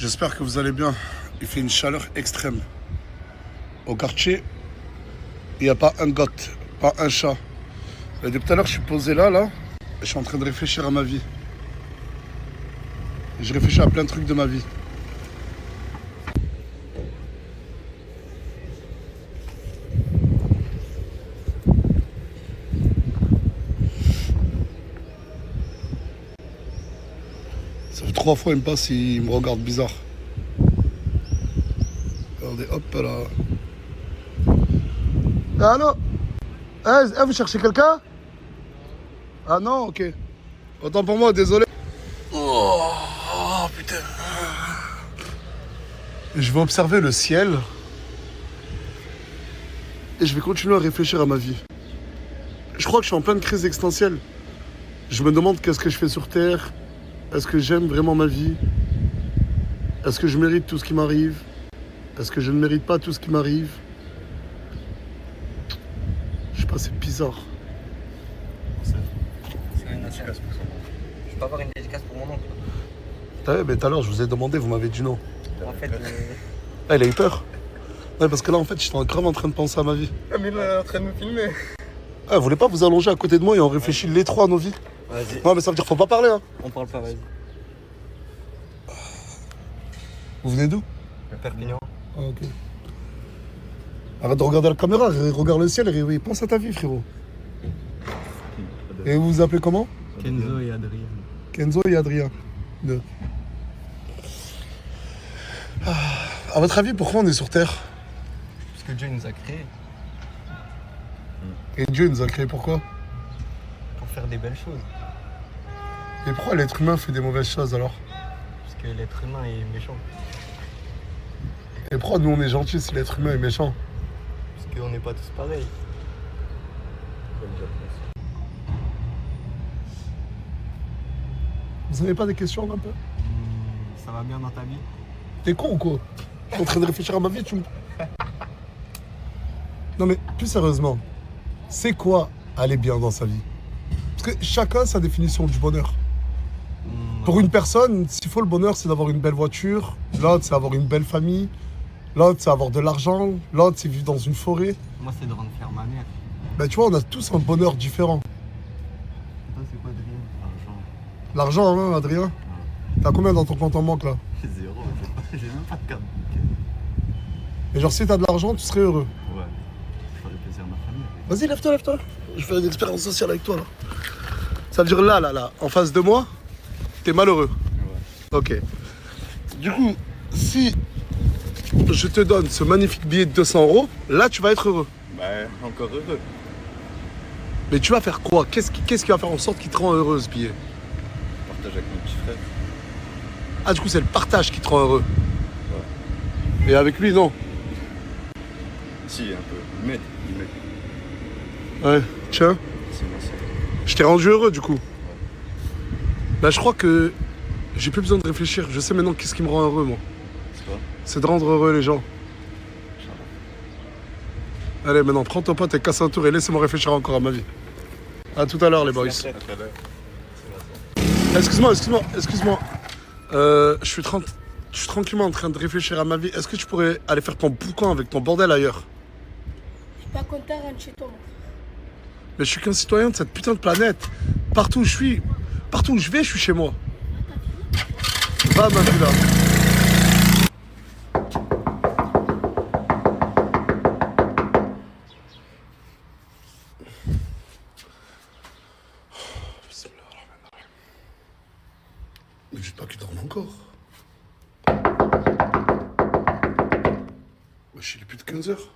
J'espère que vous allez bien. Il fait une chaleur extrême. Au quartier, il n'y a pas un goth, pas un chat. Et depuis tout à l'heure, je suis posé là, et je suis en train de réfléchir à ma vie. Et je réfléchis à plein de trucs de ma vie. Ça fait 3 fois, il me passe, il me regarde bizarre. Regardez, hop là. Allô? Vous cherchez quelqu'un? Ah non, ok. Autant pour moi, désolé. Oh, putain. Je vais observer le ciel. Et je vais continuer à réfléchir à ma vie. Je crois que je suis en pleine crise existentielle. Je me demande qu'est-ce que je fais sur Terre. Est-ce que j'aime vraiment ma vie? Est-ce que je mérite tout ce qui m'arrive? Est-ce que je ne mérite pas tout ce qui m'arrive? Je sais pas, c'est bizarre. C'est une dédicace pour son oncle. Je peux avoir une dédicace pour mon oncle? T'as vu, mais tout à l'heure, je vous ai demandé, vous m'avez dit non. En fait, Ah, il a eu peur. Ouais, parce que là, en fait, j'étais grave en train de penser à ma vie. Ah, mais il est en train de me filmer. Ah, vous voulez pas vous allonger à côté de moi et on réfléchit les trois à nos vies? Vas-y. Ouais, mais ça veut dire faut pas parler, hein. On parle pas, vas-y. Vous venez d'où? Perpignan. Ah, ok. Arrête de regarder la caméra, regarde le ciel et pense à ta vie, frérot. Et vous vous appelez comment? Kenzo et Adrien. Kenzo et Adrien. Deux. À votre avis, pourquoi on est sur Terre? Parce que Dieu nous a créés Et Dieu nous a créés pourquoi? pour faire des belles choses. Et pourquoi l'être humain fait des mauvaises choses alors? Parce que l'être humain est méchant. Et pourquoi nous on est gentils si l'être humain est méchant? Parce qu'on n'est pas tous pareils. Vous avez pas des questions un peu? Ça va bien dans ta vie? T'es con ou quoi? Je suis en train de réfléchir à ma vie, tu me... Non mais, plus sérieusement, c'est quoi aller bien dans sa vie? Parce que chacun a sa définition du bonheur. Pour une personne, s'il faut le bonheur, c'est d'avoir une belle voiture. L'autre, c'est avoir une belle famille. L'autre, c'est avoir de l'argent. L'autre, c'est vivre dans une forêt. Moi, c'est de rendre fier ma mère. Ben tu vois, on a tous un bonheur différent. Toi, c'est quoi, Adrien? L'argent, hein, Adrien? T'as combien dans ton compte en banque, là? Zéro, j'ai même pas de carte. Et genre, si t'as de l'argent, tu serais heureux. Ouais. Je ferais plaisir à ma famille. Vas-y, lève-toi, lève-toi. Je fais une expérience sociale avec toi, là. Ça veut dire là, en face de moi, t'es malheureux. Ouais. Ok. Du coup, si je te donne ce magnifique billet de 200 €, là, tu vas être heureux. Bah, encore heureux. Mais tu vas faire quoi? Qu'est-ce qui va faire en sorte qu'il te rend heureux, ce billet? Partage avec mon petit frère. Ah, du coup, c'est le partage qui te rend heureux. Ouais. Et avec lui, non? Si, un peu. Mais, Ouais, tiens. c'est moi, c'est. Je t'ai rendu heureux, du coup. Bah, je crois que j'ai plus besoin de réfléchir. Je sais maintenant qu'est-ce qui me rend heureux, moi. C'est quoi? C'est de rendre heureux les gens. Allez, maintenant, prends ton pote et casse un tour et laissez-moi réfléchir encore à ma vie. À tout à l'heure, les boys. Excuse-moi. Je suis tranquillement en train de réfléchir à ma vie. Est-ce que tu pourrais aller faire ton boucan avec ton bordel ailleurs? Je suis pas content, rentre chez toi. Mais je suis qu'un citoyen de cette putain de planète. Partout où je vais, je suis chez moi. Va, ma vie, là. Mais dites pas qu'il dorme encore. Wesh, il est plus de 15 heures.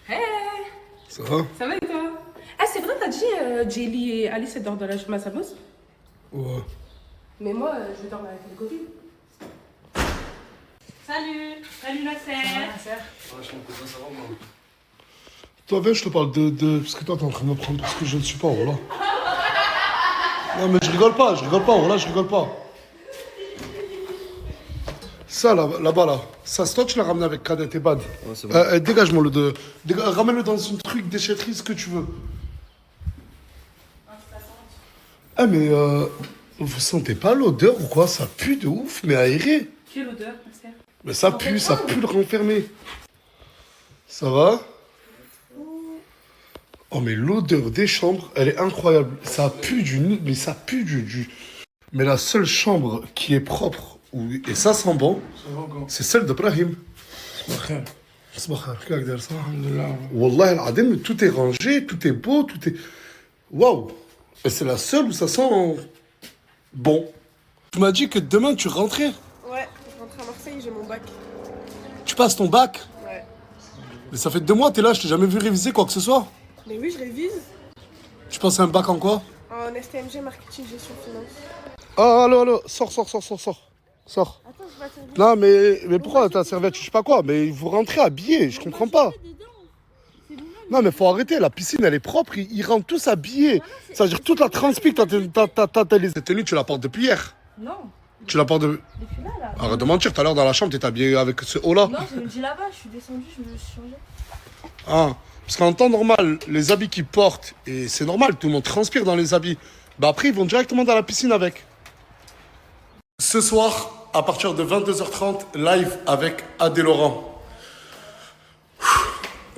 Hey, Ça va? ça va et toi? Ah, c'est vrai, t'as dit Jelly et Alice elles dorment dans la chambre à sa bosse? Ouais. Mais moi, je dors avec mes copines. Salut Nasser. Toi, viens, je te parle de... Parce que toi, t'es en train de me prendre parce que je ne suis pas, voilà. Non, mais je rigole pas, voilà, je rigole pas. Ça, là-bas, là. Ça, c'est toi, tu l'as ramené avec Kadet et Bad. Ouais, c'est bon. Dégage-moi le de. Ramène-le dans un truc, déchetterie, ce que tu veux. Ah, mais vous sentez pas l'odeur ou quoi? Ça pue de ouf, mais aéré. Quelle odeur, Nasser? Mais ça pue le renfermé. Ça va? Oh, mais l'odeur des chambres, elle est incroyable. Ça pue mais ça pue du. Mais la seule chambre qui est propre, et ça sent bon, c'est celle de Brahim. Wallah al-Adim, tout est rangé, tout est beau, tout est. Waouh! Et c'est la seule où ça sent bon. Tu m'as dit que demain tu rentrais. Ouais, je rentre à Marseille, j'ai mon bac. Tu passes ton bac. Ouais. Mais ça fait 2 mois, t'es là, je t'ai jamais vu réviser quoi que ce soit. Mais oui, je révise. Tu passes un bac en quoi? En STMG, marketing, gestion, finance. Ah, allô, sors. Sors. Attends, je vais attendre. Non, mais pourquoi ta serviette, je sais pas quoi, mais vous rentrez habillés, je comprends pas. Non, mais faut arrêter, la piscine, elle est propre, ils rentrent tous habillés. C'est-à-dire, toute la transpi que t'as les tenues, tu la portes depuis hier. Non, Tu la portes de... depuis là. Arrête de mentir, tout à l'heure dans la chambre, t'étais habillé avec ce haut-là. Non, je me dis là-bas, je suis descendue, je me suis changée. Ah, parce qu'en temps normal, les habits qu'ils portent, et c'est normal, tout le monde transpire dans les habits, bah après, ils vont directement dans la piscine avec. Ce soir, à partir de 22h30, live avec Adé Laurent.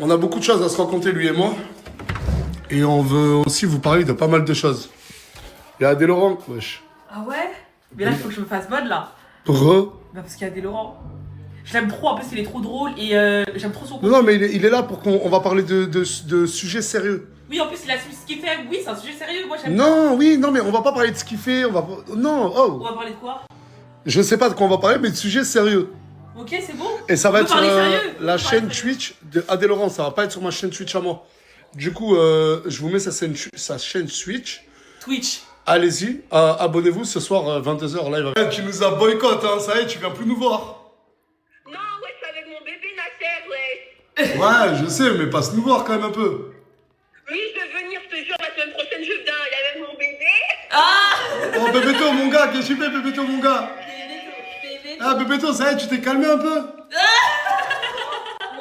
On a beaucoup de choses à se raconter, lui et moi. Et on veut aussi vous parler de pas mal de choses. Il y a Adé Laurent, wesh. Ah ouais? Mais là, il faut que je me fasse mode là. Re. Bah, parce qu'il y a des Laurent. Je l'aime trop, en plus, il est trop drôle et j'aime trop son Non, mais il est là pour qu'on va parler de sujets sérieux. Oui, en plus, il a su ce qu'il fait. Oui, c'est un sujet sérieux. Moi, j'aime. Non, oui, non, mais on va pas parler de ce qu'il fait, on va pas... Non, On oh. va parler de quoi? Je sais pas de quoi on va parler, mais de sujets sérieux. Ok, c'est bon? Et ça va On être peut sur parler sérieux. la On peut chaîne parler sérieux. Twitch de Adé Laurent, ça va pas être sur ma chaîne Twitch à moi. Du coup, je vous mets sa chaîne Twitch. Twitch. Allez-y, abonnez-vous ce soir 22h live. Tu nous as boycott, hein, ça y est, tu viens plus nous voir. Non, ouais, c'est avec mon bébé Nasser, ouais. Ouais, je sais, mais passe nous voir quand même un peu. Oui, je vais venir, je te jure, la semaine prochaine, je viens. Il y avait mon bébé. Oh, Bébéto, mon gars, qu'est-ce que tu fais, Bébéto, mon gars? Ah, Bébéto, ça y est, tu t'es calmé un peu? Moi,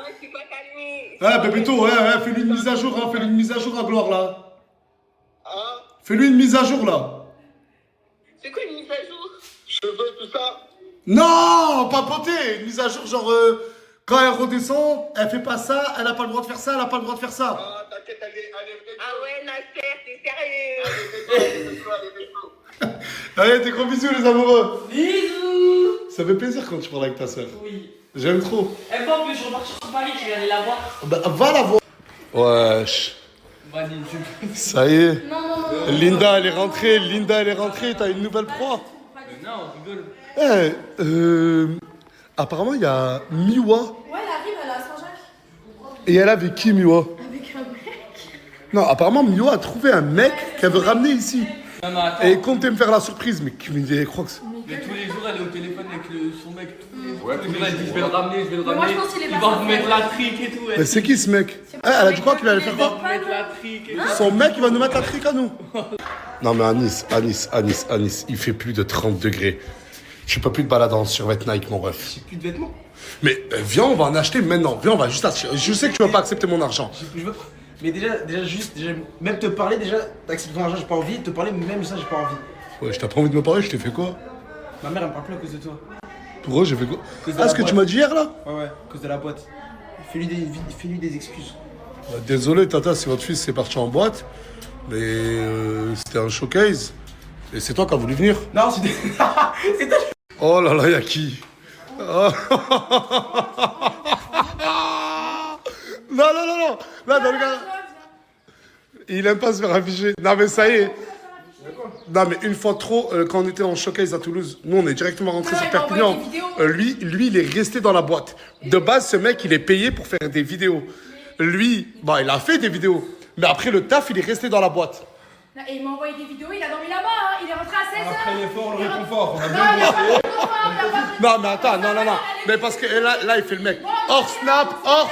je suis pas calmée. Ah, Bébéto, ouais, fais-lui une mise à jour, hein, fais-lui une mise à jour à Gloire, là. Hein? Fais-lui une mise à jour, là. C'est quoi une mise à jour? Cheveux, tout ça? Non, papoter, une mise à jour, genre, quand elle redescend, elle fait pas ça, elle a pas le droit de faire ça, elle a pas le droit de faire ça. Ah, t'inquiète, allez. Ah ouais, Nasser, t'es sérieux? Allez, des gros bisous, les amoureux. Bisous. Ça fait plaisir quand tu parles avec ta soeur. Oui. J'aime trop. Et moi, en plus, je repartir sur Paris, je vais aller la voir. Bah, va la voir. Wesh. Vas-y, Ça y est. Linda, elle est rentrée, t'as une nouvelle proie. Non, on rigole. Apparemment, il y a Miwa. Ouais, elle arrive, elle est à Saint-Jacques. Et elle est avec qui, Miwa? Avec un mec. Non, apparemment, Miwa a trouvé un mec qu'elle veut ramener ici. Non, mais attends. Et comptez me faire la surprise, mais qui me dit, crois que c'est... Mais tous les jours, elle est au téléphone avec son mec. Tous les jours, elle dit je vais le ramener, je vais le moi, ramener. je pense qu'il est Il pas va vous sincère. mettre la trique et tout. Mais c'est qui ce mec? Elle a dit quoi qu'il allait faire Il va quoi? vous mettre la trique et tout. Son mec, il va nous mettre la trique à nous. Non, mais Anis, il fait plus de 30 degrés. Je peux plus te balader en survêt Nike, mon ref. J'ai plus de vêtements. Mais viens, on va en acheter maintenant. Viens, on va juste acheter. Je sais que tu vas pas accepter mon argent. Je veux... Mais déjà, même te parler, déjà, t'acceptes ton argent, j'ai pas envie. Te parler, même ça, j'ai pas envie. Ouais, je t'ai pas envie de me parler, je t'ai fait quoi? Ma mère, elle me parle plus à cause de toi. Pour eux, j'ai fait quoi? Cause de Ah, la ce que tu boîte. m'as dit hier, là? Ouais, à cause de la boîte. Fais-lui des excuses. Désolé, Tata, si votre fils est parti en boîte. Mais c'était un showcase. Et c'est toi qui as voulu venir. Non, c'est c'est toi. Oh là là, y'a qui? Oh. Non. Là, dans le gars. Il aime pas se faire afficher. Non, mais ça y est. Non, mais une fois trop, quand on était en showcase à Toulouse, nous, on est directement rentré sur il m'a Perpignan. envoyé des vidéos. Lui, il est resté dans la boîte. De base, ce mec, il est payé pour faire des vidéos. Lui, bah, il a fait des vidéos. Mais après le taf, il est resté dans la boîte. Et il m'a envoyé des vidéos, il a dormi là-bas, hein. Il est rentré à 16h. Après l'effort, le réconfort. On a Non, bien il y a bossé. pas de réconfort, il y a pas de Non, mais attends, non. Mais parce que là, il fait le mec. Hors snap, hors.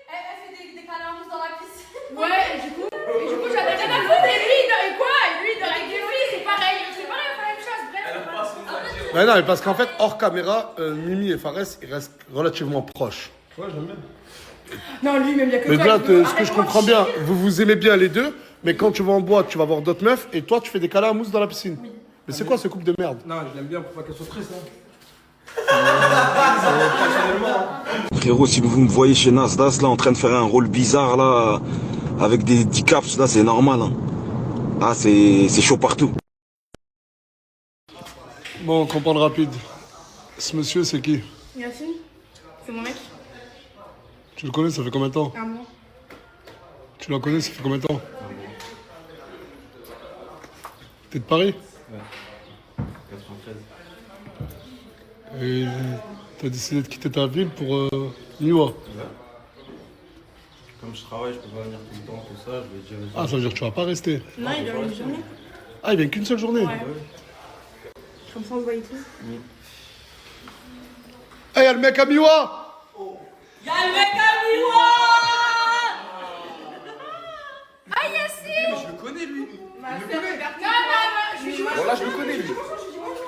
Elle fait des câlins en mousse dans la piscine. Ouais, et du coup, j'avais rien à foutre. Et lui, il dort avec quoi? Et lui, il dort avec des filles, c'est pareil. C'est pareil, la même chose. Bref, c'est pas... Non, mais parce qu'en fait, hors caméra, Mimi et Fares, ils restent relativement proches. Ouais, j'aime bien. Non, lui, même, il y a que Mais toi. là, il veut- ce que je Arrête-moi comprends de bien, chier. vous vous aimez bien les deux, mais quand tu vas en boîte, tu vas voir d'autres meufs, et toi, tu fais des câlins à mousse dans la piscine. Mais c'est quoi ce couple de merde? Non, je l'aime bien pour pas qu'elle soit triste. Frérot, si vous me voyez chez Nasdaq, là, en train de faire un rôle bizarre, là, avec des caps, là, c'est normal, hein. Ah, c'est chaud partout. Bon, on comprend rapide. Ce monsieur, c'est qui? Yacine, c'est mon mec. Tu le connais, ça fait combien de temps? Un mois. Tu la connais, ça fait combien de temps? T'es de Paris? Ouais. 93. Et t'as décidé de quitter ta ville pour Niwa. Ouais. Comme je travaille, je peux pas venir tout le temps, tout ça. Je vais dire. Ah, ça veut dire que tu vas pas rester. Non, il vient une journée. Ah, il vient qu'une seule journée? Ouais. Comme ça, on se voit et tout. Ah, y'a le mec à Miwa! Y'a le mec à Miwa! Ah, Yacine! Je le connais, lui. Non, je suis jouée. Voilà, je le connais, lui.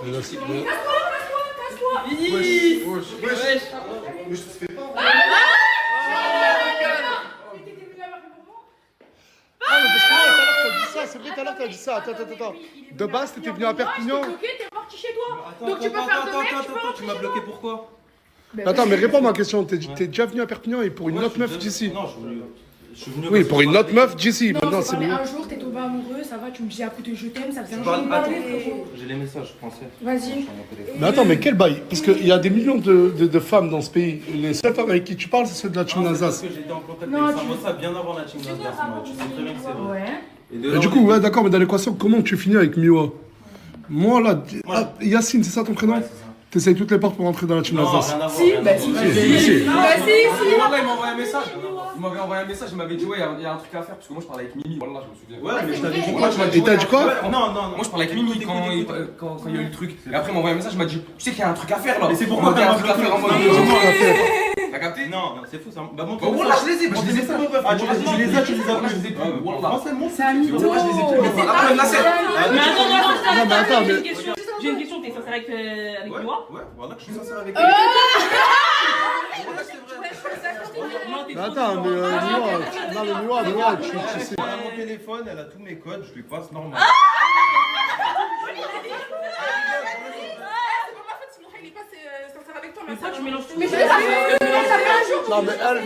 Mais là, c'est- mais- Casse-toi! Mais je te fais pas. Ah, mais parce que là, tout à l'heure, t'as dit ça, c'est vrai, tout à l'heure, t'as dit ça. Attends. De base, t'étais venu à Perpignan. Ok, t'es parti chez toi. Donc tu peux faire de mec, tu peux Tu m'as bloqué pourquoi? Attends, mais réponds à ma question. T'es déjà venu à Perpignan et pour une autre meuf d'ici? Non, je suis venu. Oui, pour une autre meuf d'ici. Non, Maintenant, on c'est s'est parlé mieux. un jour, t'es tombé amoureux, ça va, tu me dis à côté je t'aime, ça faisait un jour Parle- de Attends, parler, frérot. j'ai les messages français. Vas-y. Sur mon téléphone. Mais attends, mais quel bail? Parce qu'il y a des millions de femmes dans ce pays. Les seules femmes avec qui tu parles, c'est ceux de la team Ah, c'est parce Nazas. que j'étais en contact Non, avec tu- Samosa bien avant la team Nasdaq, moi. Tu sais très bien que c'est vrai. Ouais. Et de Et là, du on coup, est- ouais, d'accord, mais dans l'équation, comment tu finis avec Miwa? Moi, là, ah, Yacine, c'est ça ton prénom? Ouais, c'est ça. T'essayes toutes les portes pour rentrer dans la team Non, Nazas. rien à voir. Si, rien à bah voir. si, Ouais, Si. Bah si. Voilà, il m'a envoyé un message. Il m'avait envoyé un message, il m'avait dit, ouais, il y a un truc à faire. Parce que moi, je parlais avec Mimi. Voilà, je me souviens. Ouais, mais je t'avais dit. Moi, tu m'as dit. Et t'as dit quoi? Ouais, non. Moi, je parlais avec Mimi quand il y a eu le truc. Et après, il m'a envoyé un message, il m'a dit, tu sais qu'il y a un truc à faire là. Mais c'est pourquoi il y a un t'as truc à faire en mode. T'as capté? Non, c'est fou ça. Bah, montre Bah, voilà, je les ai. Moi, Je les ai pas. Ah, tu les as, tu les as. Moi, je les ai plus. Voilà. Moi, c'est bon. C'est un mytho. Moi, je les ai plus. Après, là, c'est. Non, mais attends, mais. J'ai une question, t'es sincère avec Ouais, moi? ouais, voilà que je suis sincère avec Mais attends, mais Miwa, non, mais Miwa, tu sais. Elle a mon téléphone, elle a tous mes codes, je lui passe normal. Mais ça, tu mélanges tout. Mais ça fait un jour. Non, mais elle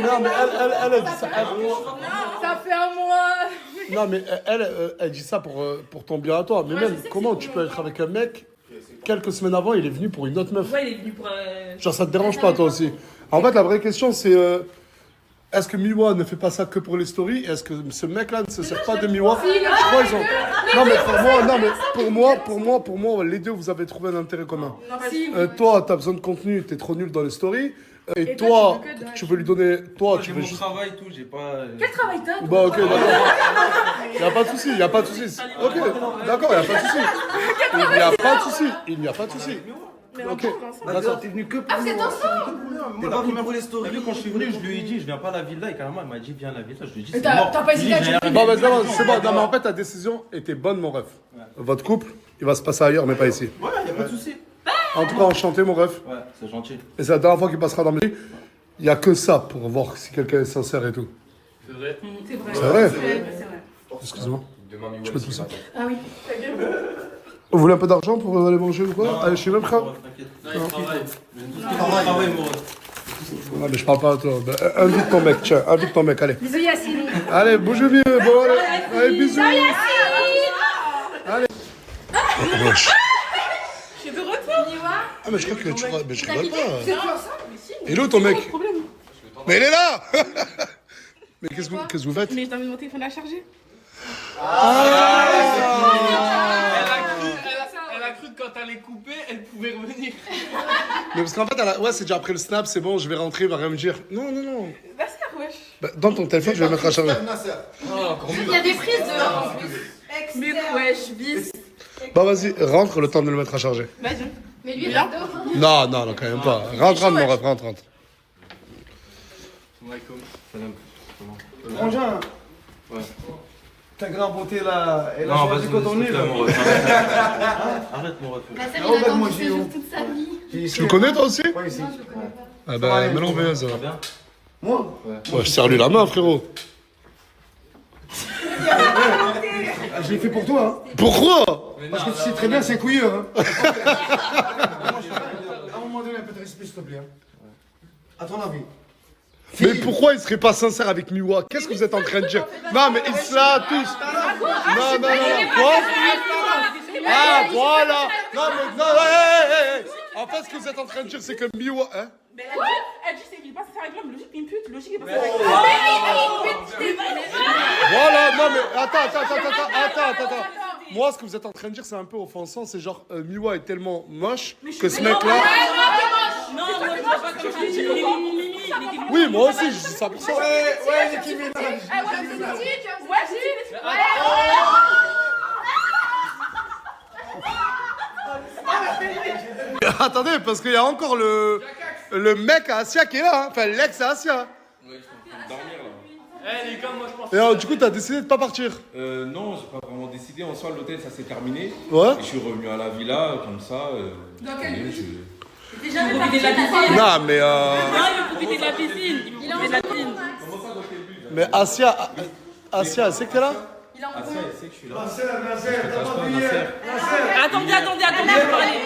dit ça. Ça fait un mois. Non, mais elle dit ça pour ton bien à toi. Mais même, comment tu peux être avec un mec, quelques semaines avant, il est venu pour une autre meuf? Ouais, il est venu pour. Genre, ça te dérange pas, toi aussi? En fait, la vraie question, c'est est-ce que Miwa ne fait pas ça que pour les stories? Est-ce que ce mec-là ne se sert pas de Miwa? Je crois qu'ils ont. Non, mais pour moi, les deux, vous avez trouvé un intérêt commun. Toi, t'as besoin de contenu, t'es trop nul dans les stories. Et toi, tu veux lui donner. Toi, tu J'ai veux mon juste. travail et tout, j'ai pas. Quel travail t'as, toi? Bah, ok, d'accord. Y a pas de souci, y a pas de souci. Ok, d'accord, y a pas de souci. Il n'y a pas de souci. Il n'y a pas de souci. Ok, d'accord. T'es venu que pour vous êtes ensemble? T'es pas venu pour les stories. T'as vu, quand je suis venu, je lui ai dit, je viens pas à la villa. Et carrément, elle m'a dit, viens à la villa. Je lui ai dit, Et c'est mort. t'as pas hésité à dire. Bon, bah, non, c'est bon. Non, mais en fait, ta décision était bonne, mon ref. Votre couple, il va se passer ailleurs, mais pas ici. Ouais, y'a pas de souci. En tout cas, enchanté, mon ref. Ouais, c'est gentil. Et c'est la dernière fois qu'il passera dans mes vies. Il n'y a que ça pour voir si quelqu'un est sincère et tout. C'est vrai. C'est vrai. C'est vrai? C'est vrai. Excuse-moi. Demain, Miwa, Je peux tout ça. Ah oui. Vous voulez un peu d'argent pour aller manger ou quoi? Non, Allez, chez même frère. T'inquiète. Non, il travaille. Travail, mon ref. Non, mais je parle pas à toi. Bah, invite ton mec, tiens, invite ton mec, allez. Bisous, Yacine. Allez, bougez mieux, bon, allez, bisous. Allez. Wesh. Je suis de retour. Ah, mais je crois que tu. Mais je rigole Vous pas. êtes plus ensemble? Il est où ton mec? Mais il est là. Mais qu'est-ce que vous faites? Mais je t'emmène mon téléphone à charger. Elle a cru que quand elle est coupée, elle pouvait revenir. Mais parce qu'en fait, ouais, c'est déjà après le snap, c'est bon, je vais rentrer, il va rien me dire. Non. Bah, c'est wesh. Bah, dans ton téléphone, je vais mettre à charger. Il y a des prises dehors en plus. Mais wesh, bis. Bah, vas-y, rentre le temps de le mettre à charger. Vas-y. Mais lui, il a dehors. Non, quand même pas. Rentre, mon ref, rentre. Salam. Frangin. Ouais. Ta grande beauté là, elle a Non, choisi vas-y, cotonné s'il te là. plaît, mon ref. Arrête, mon ref. Bah, ça, Oh, il a moi, attendu j'ai ce eu. jour toute sa vie. Tu le connais toi aussi? Ouais, ici. Ah bah, maintenant on verra ça. Ça va bien? Moi Ouais, je serre lui la main, frérot. Je l'ai fait pour toi, hein. Pourquoi? Parce que tu sais très bien, c'est couilleux, hein. À un moment donné, un peu de respect, s'il te plaît. Hein. À ton avis. Mais pourquoi il serait pas sincère avec Miwa? Qu'est-ce que vous êtes en train de dire? Non, mais ils se là tous. Non, non, non. Quoi? Ah, voilà. Non, mais non, hey. En fait, ce que vous êtes en train de dire, c'est que Miwa. Hein? Mais elle dit c'est qu'il passe avec l'homme, logique, une pute, logique, il passe avec Voilà, non, mais attends. Moi, ce que vous êtes en train de dire, c'est un peu offensant. C'est genre, Miwa est tellement moche que ce mec-là. Non, moi, je vois pas comme ça. Oui, moi aussi, je dis ça pour ça. Ouais, Nicki Minaj. Attendez, parce qu'il y a encore le mec à Asia qui est là. Hein. Enfin, l'ex à Asia. Eh les gars, moi je pense. Et alors, du coup, t'as décidé de pas partir? Non, j'ai pas vraiment décidé. En soi, l'hôtel, ça s'est terminé. Ouais. Et je suis revenu à la villa, comme ça. Dans quel but? T'es jamais parti de la piscine. Non, mais. Non, il veut profiter de la piscine. Il veut profiter de la piscine. Mais Asia, elle sait que t'es là? Asia, elle sait que je suis là. Attendez, vous parlez.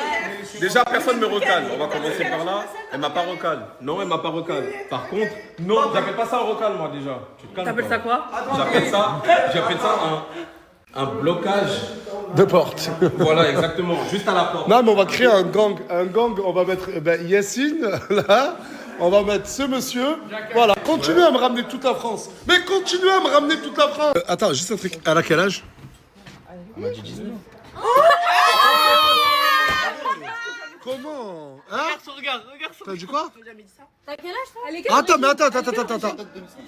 Déjà, personne me recale. On va commencer par là. Elle m'a pas recale. Non, elle m'a pas recale. Par contre, non, j'appelle pas ça un recal, moi, déjà. Tu te calmes. T'appelles ça quoi? J'appelle ça un blocage. De porte. Voilà, exactement. Juste à la porte. Non, mais on va créer un gang. On va mettre Yassine, là. On va mettre ce monsieur. Voilà, continuez à me ramener toute la France. Mais continuez à me ramener toute la France. Attends, juste un truc. Elle a quel âge? Elle m'a dit 19. Comment? Hein? Regarde. T'as dit quoi? T'as quel âge, toi? Attends, mais attends.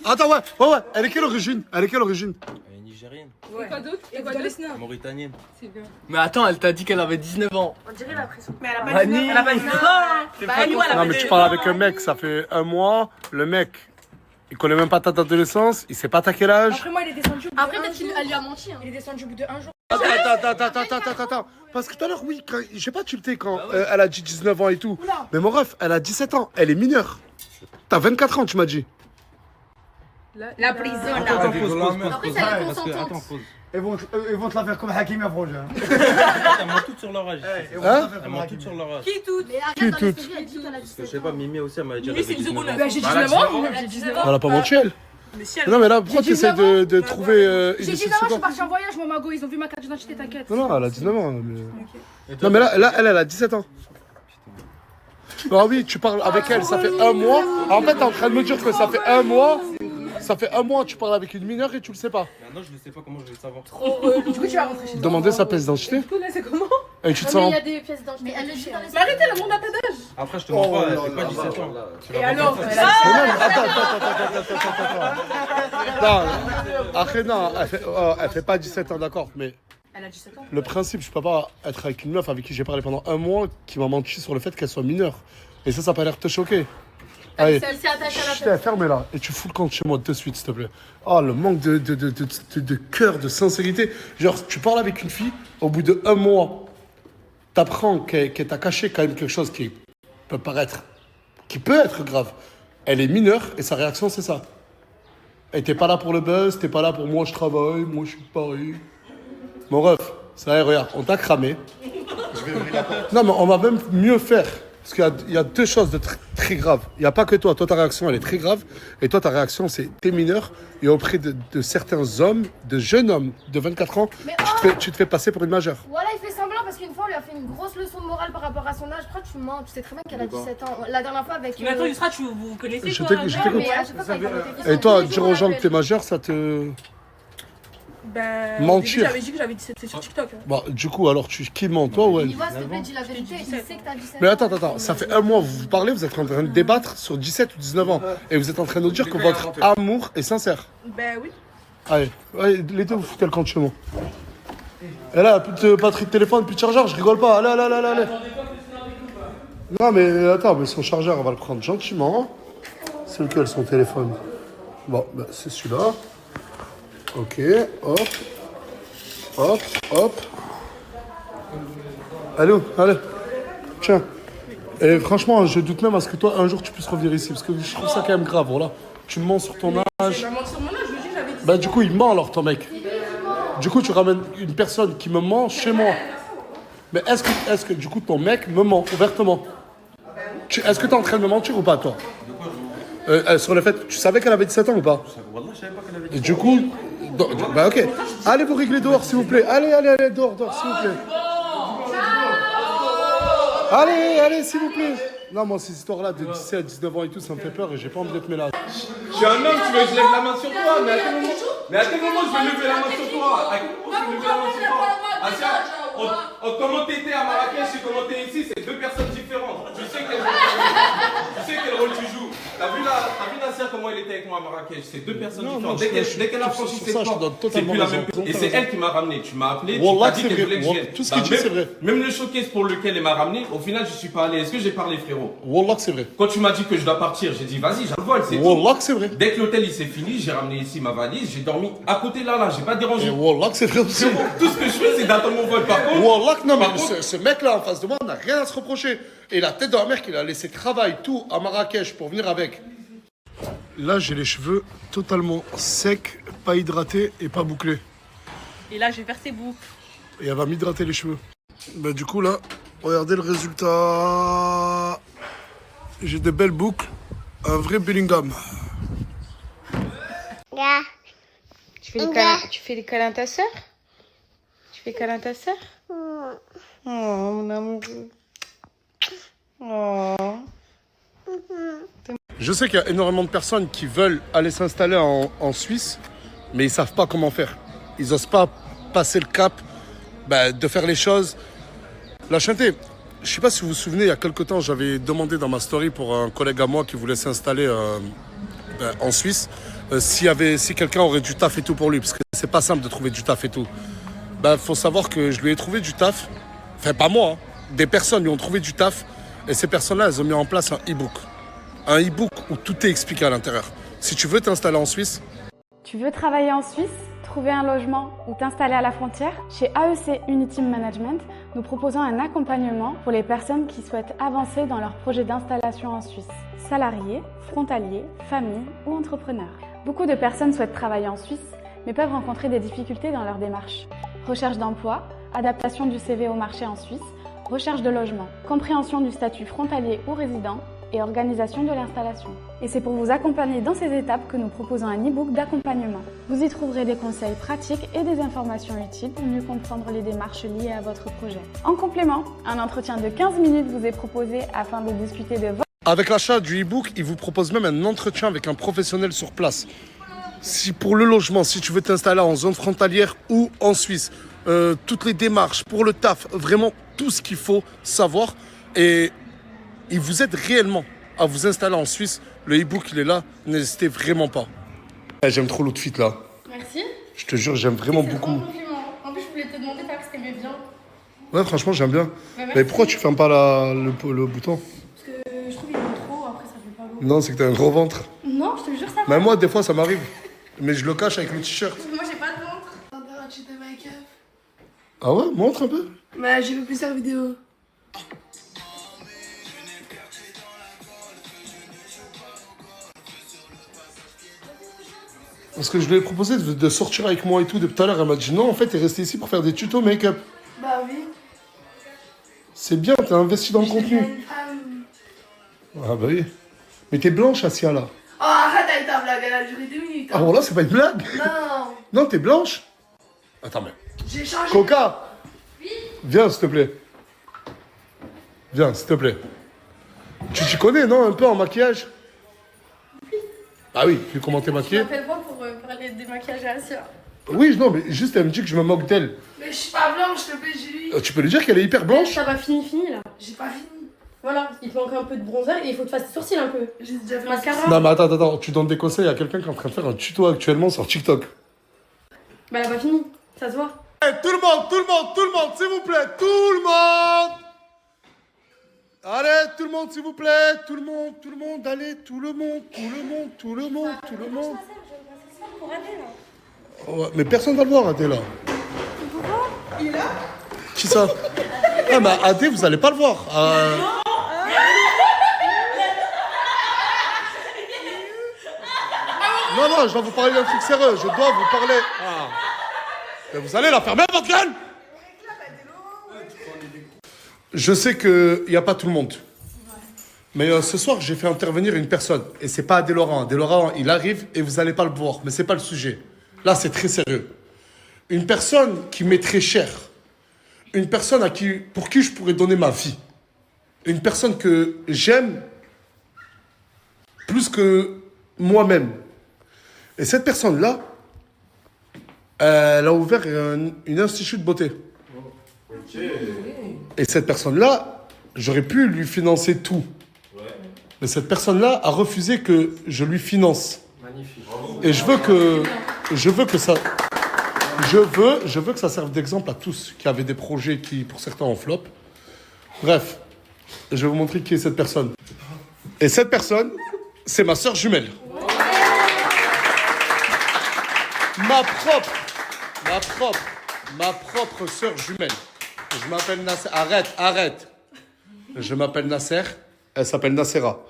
Attends, ouais. Elle est quelle origine? Elle est nigérienne, Et quoi d'autre? Et quoi d'autre? mauritanienne. Mais attends, elle t'a dit qu'elle avait 19 ans. On dirait la pression. Mais elle a pas 19 ans. Elle a pas 19 ans. Bah, nous, elle a Non, pas mais tu 19 parles ans. avec un mec, ça fait un mois. Le mec, il connaît même pas ta date de naissance. Il sait pas t'as quel âge. Après, moi, il est descendu au bout Après, de peut-être qu'elle lui a menti. Hein. Il est descendu au bout de 1 jour. Attends. Parce que tout à l'heure, oui, j'ai pas tilté quand elle a dit 19 ans et tout. Mais mon ref, elle a 17 ans. Elle est mineure. T'as 24 ans, tu m'as dit. La prison, là. Attends, pause. Après, ça est Parce que, consentante. attends, pause. Ils vont te la faire comme Hakim Afroja. Elles mentent toutes sur leur âge. Hein? Elles mentent toutes sur leur âge. Qui tout? Mais Qui arrête, dans les toute? stories, elle dit qu'elle a 17 Je sais pas, Mimi aussi, elle m'a dit Mimi, qu'elle avait c'est une 19 ans. Bah, j'ai 19 ans. Elle a 19 ans. Elle a pas menti, elle. Mais si elle. Non, mais là, pourquoi tu essaies de trouver une J'ai 19 ans, je suis partie en voyage, moi, Mago. Ils ont vu ma carte d'identité, t'inquiète. Non, elle a 19 ans. Non, mais là, elle a 17 ans. Ah oui, tu parles avec elle, ça fait un mois. En fait, t'es en train de me dire que ça fait un mois. Ça fait un mois que tu parles avec une mineure et tu le sais pas. Maintenant, je ne sais pas comment je vais le savoir. Du coup, tu vas rentrer chez toi. Demander sa pièce d'identité. Tu connais, c'est comment? Et tu te Non, mais sens. il y a des pièces d'identité. Mais elle le dit dans les Mais arrêtez, le monde a ta d'âge. Après, je te mens pas, elle fait pas 17 ans. Et alors? Non, après, non, elle fait pas 17 ans, d'accord, mais Elle a 17 ans. le principe, je peux pas être avec une meuf avec qui j'ai parlé pendant un mois qui m'a menti sur le fait qu'elle soit mineure. Et ça a pas l'air de te choquer. Allez, Elle s'est attachée à la je t'ai fermé là et tu fous le camp chez moi de suite, s'il te plaît. Oh, le manque de cœur, de sincérité. Genre, tu parles avec une fille, au bout de un mois, t'apprends qu'elle t'a caché quand même quelque chose qui peut être grave. Elle est mineure et sa réaction, c'est ça. Et t'es pas là pour le buzz, t'es pas là pour moi je travaille, moi je suis de Paris. Mon ref, ça y est, regarde, on t'a cramé. Non, mais on va même mieux faire. Parce qu'il y a deux choses de très graves. Il n'y a pas que toi. Toi, ta réaction, elle est très grave. Et toi, ta réaction, c'est t'es mineur. Et auprès de certains hommes, de jeunes hommes de 24 ans, Mais tu te fais passer pour une majeure. Voilà, il fait semblant parce qu'une fois, on lui a fait une grosse leçon de morale par rapport à son âge. Pourquoi tu mens? Tu sais très bien qu'elle a 17 ans. La dernière fois avec. Mais attends, Yusra, vous connaissez Je quoi? t'écoute. Ouais, mais à chaque fois, quand il parle de tes Et toi, questions, dire aux gens que t'es majeur, ça te... Ben. Mentir. J'avais dit que j'avais 17, c'est sur TikTok. Hein. Bon, du coup, alors, qui ment, toi ou elle? Il voit, s'il te plaît, dis la vérité. Il sait que t'as 17 ans. Mais attends, ça fait un mois, vous vous parlez, vous êtes en train de débattre sur 17 ou 19 ans. Et vous êtes en train de nous dire que votre amour est sincère. Ben oui. Allez, les deux, vous foutez le camp de chez moi. Et là, plus de batterie de téléphone, plus de chargeur, je rigole pas. Allez. Non, mais attends, mais son chargeur, on va le prendre gentiment. C'est lequel son téléphone? Bon, bah, c'est celui-là. Ok, hop. Hop, hop. Allô, allez. Tiens. Et franchement, je doute même à ce que toi, un jour, tu puisses revenir ici. Parce que je trouve ça quand même grave, voilà. Tu mens sur ton âge. Je vais mentir sur mon âge, je lui dis que j'avais 17 Bah du coup, il ment alors, ton mec. Du coup, tu ramènes une personne qui me ment chez moi. Mais est-ce que du coup, ton mec me ment ouvertement? Est-ce que tu es en train de me mentir ou pas, toi? Sur le fait, tu savais qu'elle avait 17 ans ou pas? Wallah, je savais pas qu'elle avait Et du coup, bah ok. Allez vous régler dehors, s'il vous plaît. Allez, dehors, s'il vous plaît. Allez, s'il vous plaît. Non, moi, ces histoires-là de 17 à 19 ans et tout, ça me fait peur et j'ai pas envie d'être mélange. Je suis un homme, tu veux que je lève la main sur toi, mais à quel moment je vais lever la main sur toi? À quel moment je vais lever la main sur toi? Asia, comment t'étais à Marrakech et comment t'es ici, c'est deux personnes différentes. Tu sais quel rôle tu joues. T'as vu Nassia comment elle était avec moi à Marrakech? C'est deux personnes différentes. Dès qu'elle a franchi cette porte, c'est plus la même personne. Et c'est elle qui m'a ramené. Tu m'as appelé, tu m'as dit qu'elle voulait que je vienne. Tout ce qu'il dit, c'est vrai. Même le showcase pour lequel elle m'a ramené, au final, je suis pas allé. Est-ce que j'ai parlé, frérot? Wallah que c'est vrai. Quand tu m'as dit que je dois partir, j'ai dit vas-y, j'envole, c'est tout. Wallah que c'est vrai. Dès que l'hôtel il s'est fini, j'ai ramené ici ma valise, j'ai dormi à côté là, j'ai pas dérangé. Et Wallah que c'est vrai aussi. Tout ce que je fais, c'est d'attendre mon vol. Par contre, Wallah que non, mais ce mec-là en face de moi n'a rien à se reprocher. Et la tête de la mère qu'il a laissé travail, tout à Marrakech pour venir avec. Là, j'ai les cheveux totalement secs, pas hydratés et pas bouclés. Et là, je vais faire ses boucles. Et elle va m'hydrater les cheveux. Bah du coup là, regardez le résultat. J'ai des belles boucles, un vrai Bellingham. Tu fais les câlins à ta sœur? Tu fais câlin à ta sœur? Oh, mon amour. Oh. Je sais qu'il y a énormément de personnes qui veulent aller s'installer en Suisse, mais ils savent pas comment faire. Ils osent pas passer le cap de faire les choses. La Chanté, je sais pas si vous vous souvenez, il y a quelque temps, j'avais demandé dans ma story pour un collègue à moi qui voulait s'installer en Suisse, si quelqu'un aurait du taf et tout pour lui, parce que c'est pas simple de trouver du taf et tout. Faut savoir que je lui ai trouvé du taf, enfin pas moi, hein. Des personnes lui ont trouvé du taf, et ces personnes-là, elles ont mis en place un e-book. Un e-book où tout est expliqué à l'intérieur. Si tu veux t'installer en Suisse... Tu veux travailler en Suisse, trouver un logement ou t'installer à la frontière? Chez AEC Unity Management, nous proposons un accompagnement pour les personnes qui souhaitent avancer dans leur projet d'installation en Suisse. Salariés, frontaliers, familles ou entrepreneurs. Beaucoup de personnes souhaitent travailler en Suisse, mais peuvent rencontrer des difficultés dans leur démarche. Recherche d'emploi, adaptation du CV au marché en Suisse, recherche de logement, compréhension du statut frontalier ou résident, et organisation de l'installation. Et c'est pour vous accompagner dans ces étapes que nous proposons un e-book d'accompagnement. Vous y trouverez des conseils pratiques et des informations utiles pour mieux comprendre les démarches liées à votre projet. En complément, un entretien de 15 minutes vous est proposé afin de discuter de votre... Avec l'achat du e-book, il vous propose même un entretien avec un professionnel sur place. Si pour le logement, si tu veux t'installer en zone frontalière ou en Suisse, toutes les démarches pour le taf, vraiment tout ce qu'il faut savoir. Et il vous aide réellement à vous installer en Suisse. Le e-book, il est là. N'hésitez vraiment pas. J'aime trop l'outfit là. Merci. Je te jure, j'aime vraiment beaucoup. Un compliment. En plus, je voulais te demander parce que t'aimais bien. Ouais, franchement, j'aime bien. Mais pourquoi tu fermes pas le bouton? Parce que je trouve qu'il est trop, après ça fait pas beau. Non, c'est que t'as un gros ventre. Non, je te jure, ça va. Mais moi, des fois, ça m'arrive. Mais je le cache avec le t-shirt. Moi, j'ai pas de ventre. Tu te make-up. Ah ouais? Montre un peu. Bah, j'ai vu plusieurs vidéos. Parce que je lui ai proposé de sortir avec moi et tout depuis tout à l'heure. Elle m'a dit non, en fait, t'es resté ici pour faire des tutos make-up. Bah oui. C'est bien, t'as investi dans le contenu. Ah bah oui. Mais t'es blanche, Asia, là. Oh, arrête avec ta blague, elle a duré 2 minutes. Ah bon, là, c'est pas une blague. Non. Non, t'es blanche. Attends, mais... J'ai changé. Coca. Oui. Viens, s'il te plaît. Viens, s'il te plaît. Tu t'y connais, non, un peu en maquillage? Ah oui, puis comment t'es maquillée? Je m'appelle moi pour parler des maquillages à Asia. Oui, non, mais juste elle me dit que je me moque d'elle. Mais je suis pas blanche, s'il te plaît, j'ai lu. Tu peux lui dire qu'elle est hyper blanche? Ça va fini là. J'ai pas fini. Voilà, il te manque un peu de bronzer et il faut que tu fasses tes sourcils un peu. J'ai déjà fait mascara. Non, mais attends, tu donnes des conseils à quelqu'un qui est en train de faire un tuto actuellement sur TikTok. Bah, elle a pas fini, ça se voit. Hey, tout le monde, s'il vous plaît, tout le monde! Allez, tout le monde, s'il vous plaît, tout le monde, allez, tout le monde. Pour aider là. Oh, mais personne va le voir, Adé, là. Pourquoi? Qui ça? Ah, mais AD, vous allez pas le voir. Non, non, je dois vous parler d'un truc sérieux. Je dois vous parler. Ah. Mais vous allez la fermer, votre gueule. Je sais qu'il n'y a pas tout le monde. Mais ce soir, j'ai fait intervenir une personne. Et c'est pas Adé Laurent. Adé Laurent, il arrive et vous n'allez pas le voir. Mais c'est pas le sujet. Là, c'est très sérieux. Une personne qui m'est très chère. Une personne pour qui je pourrais donner ma vie. Une personne que j'aime plus que moi-même. Et cette personne-là, elle a ouvert une institut de beauté. Et cette personne-là, j'aurais pu lui financer tout. Mais cette personne-là a refusé que je lui finance. Magnifique. Et je veux que ça serve d'exemple à tous qui avaient des projets qui, pour certains, ont flop. Bref, je vais vous montrer qui est cette personne. Et cette personne, c'est ma sœur jumelle. Ma propre sœur jumelle. Je m'appelle Nasser. Arrête. Je m'appelle Nasser. Elle s'appelle Nassera.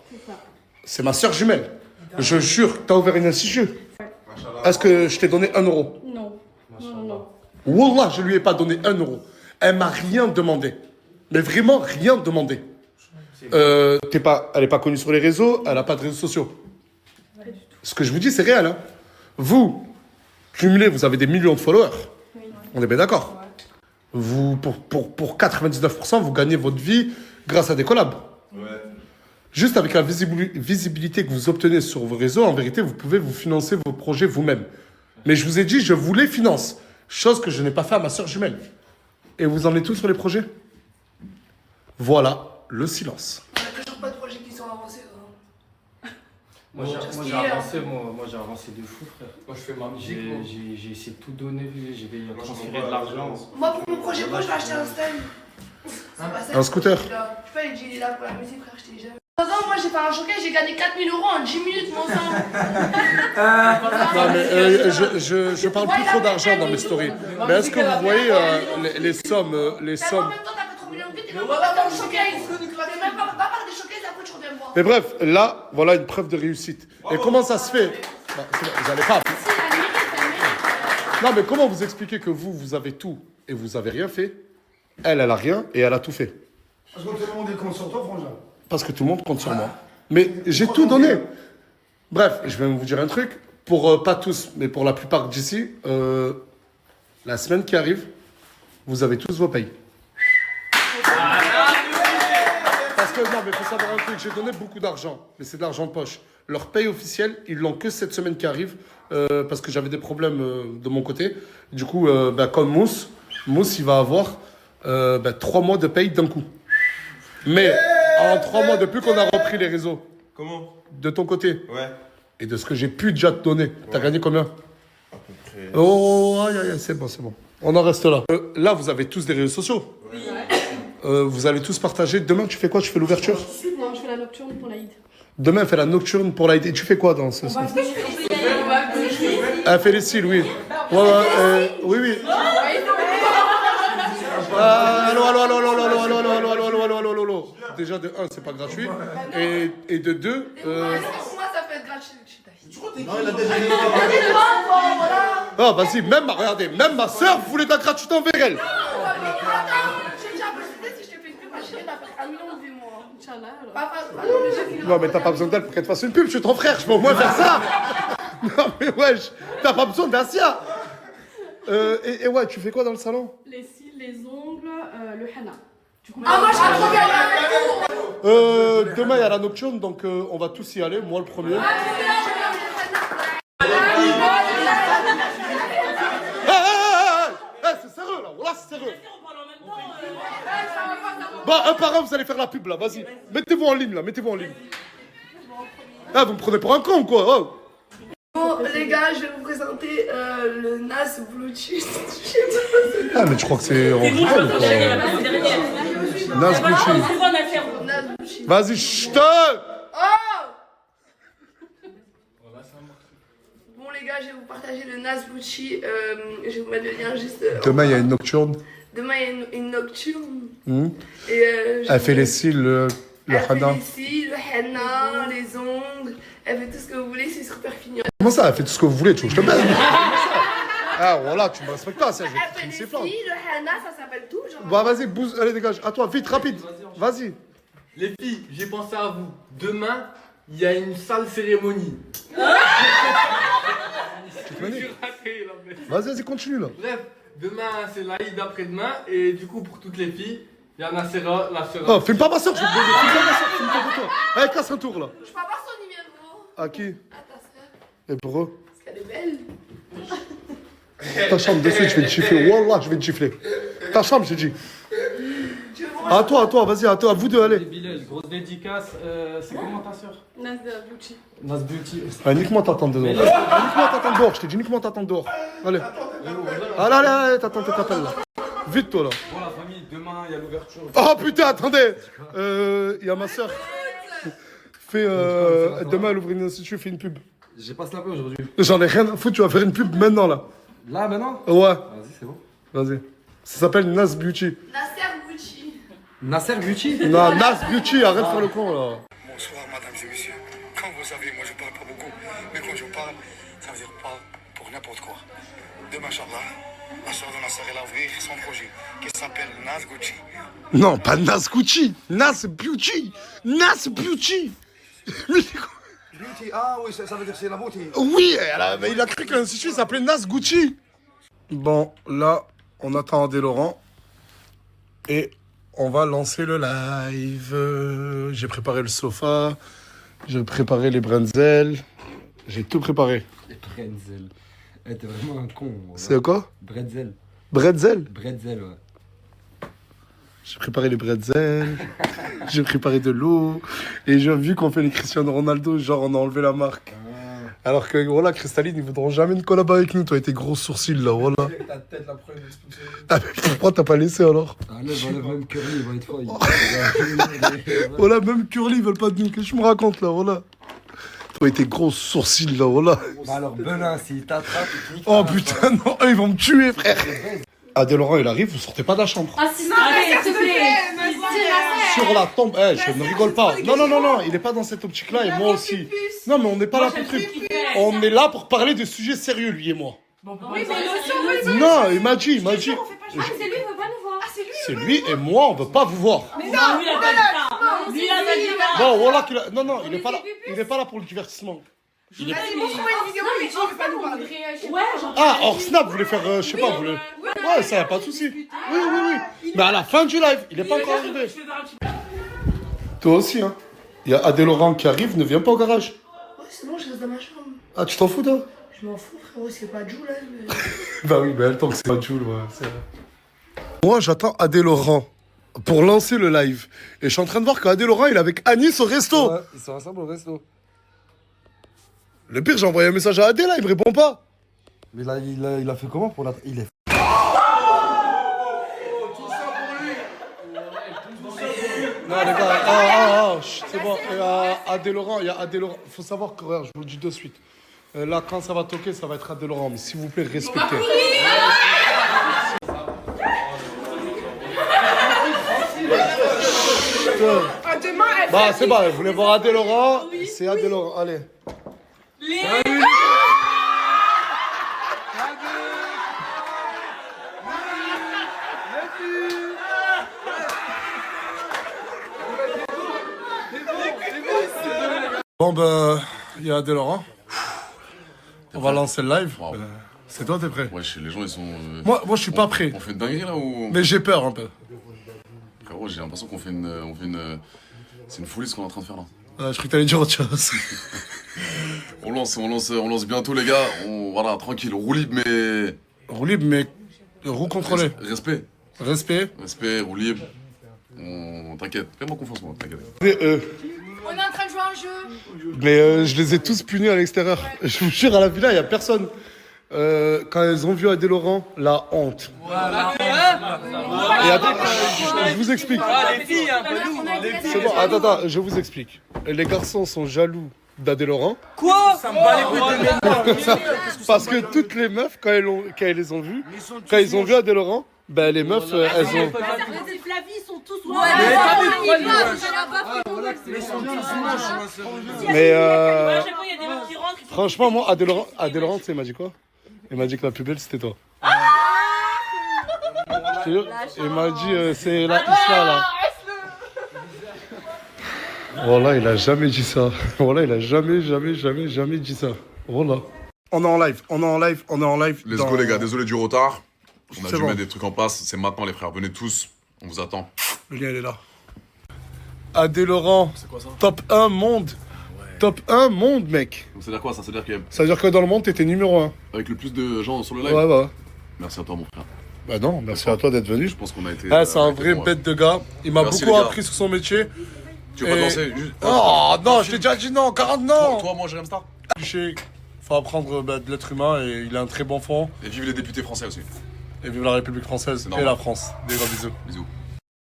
C'est ma sœur jumelle. Je jure, t'as ouvert une institut. Est-ce que je t'ai donné 1 euro? Non. Wallah, je lui ai pas donné 1 euro. Elle m'a rien demandé. Mais vraiment rien demandé. Elle est pas connue sur les réseaux, elle a pas de réseaux sociaux. Ce que je vous dis, c'est réel. Hein. Vous, cumulé, vous avez des millions de followers. Oui. On est bien d'accord. Vous, pour 99%, vous gagnez votre vie grâce à des collabs. Ouais. Juste avec la visibilité que vous obtenez sur vos réseaux, en vérité, vous pouvez vous financer vos projets vous-même. Mais je vous ai dit, je vous les finance. Chose que je n'ai pas fait à ma sœur jumelle. Et vous en êtes tous sur les projets? Voilà le silence. On n'a toujours pas de projets qui sont avancés. Moi j'ai avancé de fou, frère. Moi je fais ma musique. J'ai essayé de tout donner, j'ai transféré de l'argent. Moi pour mon projet pro, je vais acheter un stand. Un scooter. Je sais pas, il est là pour la musique, frère, je t'ai déjà. Moi j'ai fait un showcase, j'ai gagné 4000 euros en 10 minutes, mon sang. Non, mais je parle plus trop d'argent dans mes stories. Mais est-ce que vous voyez les sommes En même temps, t'as fait 3 millions de vues, t'es même pas dans le showcase. T'es même pas par des showcases, après tu reviens me voir. Mais bref, là, voilà une preuve de réussite. Et comment ça se fait? Vous n'allez pas. Non, mais comment vous expliquez que vous avez tout et vous avez rien fait? Elle a rien et elle a tout fait. Parce que tout le monde compte sur toi, frangin. Parce que tout le monde compte sur moi. Mais j'ai tout donné. Bref, je vais vous dire un truc. Pour pas tous, mais pour la plupart d'ici, la semaine qui arrive, vous avez tous vos payes. Parce que non, mais il faut savoir un truc. J'ai donné beaucoup d'argent, mais c'est de l'argent de poche. Leur paye officielle, ils l'ont que cette semaine qui arrive, parce que j'avais des problèmes de mon côté. Du coup, comme Mousse, il va avoir 3 mois de paye d'un coup. Mais en 3 mois depuis qu'on a repris les réseaux. Comment? De ton côté. Ouais. Et de ce que j'ai pu déjà te donner. T'as gagné combien? À peu près. Oh, aïe, c'est bon. On en reste là. Là, vous avez tous des réseaux sociaux. Oui. Vous allez tous partager. Demain, tu fais quoi? Tu fais l'ouverture? Non, je fais la nocturne pour l'Aïd. Demain, elle fait la nocturne pour l'Aïd. Et tu fais quoi dans ce sens? Elle fait les cils, oui. Oui. Allô. Déjà de 1, c'est pas gratuit. Et de 2. Pour moi, ça peut être gratuit. Non, il a déjà dit. Ah, vas-y, regardez, même ma soeur voulait de la gratuité envers elle. J'ai déjà posté, si je te fais une pub, ma chérie, elle a fait 1 million de vues, moi. Inch'Allah. Non, mais t'as pas besoin d'elle pour qu'elle te fasse une pub, je suis ton frère, je peux au moins faire ça. Non, mais wesh, t'as pas besoin d'Asia. Et ouais, tu fais quoi dans le salon? Les cils, les ongles, le henna. Moi je serais trop bien. Demain il y a la nocturne, donc on va tous y aller, moi le premier. C'est sérieux là, voilà c'est sérieux. Bah un par un vous allez faire la pub là, vas-y. Mettez-vous en ligne là, mettez-vous en ligne. Ah vous me prenez pour un con quoi. Oh. Bon les gars, je vais vous présenter le Nas Blue Cheese. Ah mais tu crois que c'est en rigole quoi. Nas Blue Cheese. Vas-y, chut. Bon les gars, je vais vous partager le Nas Gucci. Je vais vous mettre le lien juste. Demain il y a une nocturne. Demain, il y a une nocturne. Et elle fait les cils, le henna. Elle fait les cils, le henna, les ongles. Elle fait tout ce que vous voulez, c'est super fini. Comment ça, elle fait tout ce que vous voulez, tu veux que je te baise? Ah voilà, tu me respectes pas, ça, je vais te Elle fait ses les flancs. cils, le henna, ça s'appelle tout. Genre... Bah vas-y, bouse, allez dégage. À toi, vite, rapide. Vas-y. Les filles, j'ai pensé à vous. Demain, il y a une sale cérémonie. Vas-y, continue là. Bref, demain c'est l'Aïd après-demain et du coup pour toutes les filles, il y a la Sera. Oh, filme pas ma soeur, je vais te baiser. Filme pas ma soeur, filme pas de toi. Allez, casse un tour là. Je peux avoir son numéro. À qui? À ta soeur. Et pour eux? Parce qu'elle est belle. Ta chambre, de suite, je vais te gifler. Wallah, je vais te gifler. Ta chambre, j'ai dit. À toi, vas-y, à toi, à vous deux, allez. Bilal, grosse dédicace. C'est comment ta soeur? Nas Beauty. Nas Beauty. Allez, nique-moi ta tante dehors. Nique-moi ta tante dehors, je t'ai dit, nique-moi ta tante dehors. Allez. Allez, ta tante t'appelle là. Vite toi là. Bon la famille, demain il y a l'ouverture. Oh putain, attendez. Il y a ma soeur. Demain, elle ouvre une institut, fais une pub. J'ai pas snapé aujourd'hui. J'en ai rien à foutre, tu vas faire une pub maintenant là. Là, maintenant? Ouais. Vas-y, c'est bon. Vas-y. Ça s'appelle Nas Beauty. Nasser Beauty. Nasser Beauty? Non, Nas Beauty, arrête de faire le con là. Bonsoir, mesdames et messieurs. Comme vous savez, moi je parle pas beaucoup, mais quand je parle, ça veut dire pas pour n'importe quoi. Demain, Inch'Allah, la soeur de Nasser, elle a ouvert son projet qui s'appelle Nas Gucci. Non, pas Nas Gucci, Nas Beauty. Nas Beauty. Beauty, ah oui, ça veut dire c'est la beauté. Oui, il a cru qu'un institut s'appelait Nas Gucci. Bon, là, on attend Adé Laurent. Et on va lancer le live. J'ai préparé le sofa. J'ai préparé les bretzel. J'ai tout préparé. Les bretzel. T'es vraiment un con. C'est quoi? Bretzel. Bretzel? Bretzel, ouais. J'ai préparé les bretzels, j'ai préparé de l'eau, et j'ai vu qu'on fait les Cristiano Ronaldo, genre on a enlevé la marque. Alors que voilà, Cristalline, ils voudront jamais une collab avec nous, toi et tes gros sourcils là, voilà. Ta tête la première expulsée. Ah mais pourquoi t'as pas laissé alors? Enlève même Curly, il va être fort. Voilà, même Curly, ils veulent pas de nous, qu'est-ce que je me raconte là, voilà. Toi et tes gros sourcils là, voilà. Bah alors Benin, s'il t'attrape, il te nique. Oh putain, non, ils vont me tuer frère. Adé Laurent, il arrive, vous sortez pas de la chambre. Ah si, s'il te plaît. Sur la tombe, je ne rigole pas. Non, il est pas dans cette optique-là et moi aussi. Non, mais on n'est pas là pour truc. On est là pour parler de sujets sérieux, lui et moi. Oui, mais Non, il m'a dit. Ah, c'est lui, il veut pas nous voir. Ah, c'est lui. C'est lui et moi, on veut pas vous voir. Mais non, lui, il a pas dit ça. Lui, il a pas dit ça. Bon, voilà qu'il a... Non, il est pas là. Il est pas là pour le divertissement. Il est... Vas-y, montre-moi une vidéo, mais tu veux pas nous parler. Ouais, genre. Ah, hors snap, vous voulez faire, je sais pas, vous voulez... Ouais, ça y a pas de souci. Oui. Mais à la fin du live, il est pas encore arrivé. Toi aussi, hein. Il y a Adé Laurent qui arrive, ne viens pas au garage. Ouais, c'est bon, je reste dans ma chambre. Ah, tu t'en fous, toi? Je m'en fous, frérot, c'est pas Jou là. Bah oui, mais elle tant que c'est pas Jules, ouais, c'est vrai. Moi, j'attends Adé Laurent pour lancer le live. Et je suis en train de voir qu'Adé Laurent, il est avec Anis au resto. Ouais, ils sont ensemble au resto. Le pire, j'ai envoyé un message à Adé, là, il me répond pas. Mais là, il a fait comment pour la... Il est... Non, les gars, c'est bon. Adé Laurent, il y a Adé Laurent. Faut savoir que, regarde, je vous le dis de suite. Là, quand ça va toquer, ça va être Adé Laurent. Mais s'il vous plaît, respectez. Bah, c'est bon, vous voulez voir Adé Laurent? C'est Adé Laurent, allez. Bon, ben, il y a Adé Laurent. On va lancer le live. C'est toi, t'es prêt? Ouais, les gens, ils sont... Moi, je suis pas prêt. On fait une dinguerie, là, ou... Mais j'ai peur, un peu. Frérot, j'ai l'impression qu'on fait une... C'est une folie, ce qu'on est en train de faire, là. Je crois que t'allais dire autre chose. On lance bientôt, les gars. Voilà, tranquille, roue libre, mais... Roue libre, mais... Roue contrôlée. Respect. Respect, roue libre. T'inquiète, fais-moi confiance, moi, t'inquiète. On est en train de jouer à un jeu. Mais je les ai tous punis à l'extérieur. Je vous jure, à la villa, il n'y a personne. Quand ils ont vu Adé Laurent, la honte. Et attends, je vous explique. Les filles, un peu nous. C'est bon, attends, je vous explique. Les garçons sont jaloux d'Adé Laurent. Quoi? Ça me bat les couilles de mes Parce que toutes les meufs, quand elles les ont vus, quand ils ont vu Adé Laurent, Bah les meufs, elles ont... Les Flavie, ils sont tous Mais franchement, moi, Adèle Laurent, tu sais, il m'a dit quoi? Il m'a dit que la plus belle, c'était toi. Je te jure, il m'a dit, c'est la Isla, là. Voilà, il a jamais dit ça. Voilà, il a jamais dit ça. Voilà. On est en live. Let's go les gars, désolé du retard. On a dû bon. mettre des trucs en place, c'est maintenant les frères, venez tous, on vous attend. Le lien, il est là. Adèle Laurent, top 1 monde. Ouais. Top 1 monde, mec. Donc ça veut dire quoi ça? Ça veut dire que dans le monde, t'étais numéro 1. Avec le plus de gens sur le live? Ouais. Merci à toi mon frère. Bah non, merci à toi d'être venu. Je pense qu'on a été... c'est un vrai bête de gars. Il m'a beaucoup appris sur son métier. Tu veux pas danser juste... Oh non, je t'ai déjà dit non, 40 non. Toi, moi, j'aime ça. Faut apprendre de l'être humain et il a un très bon fond. Et vive les députés français aussi. Et vive la République française et la France. Des gros bisous. Bisous.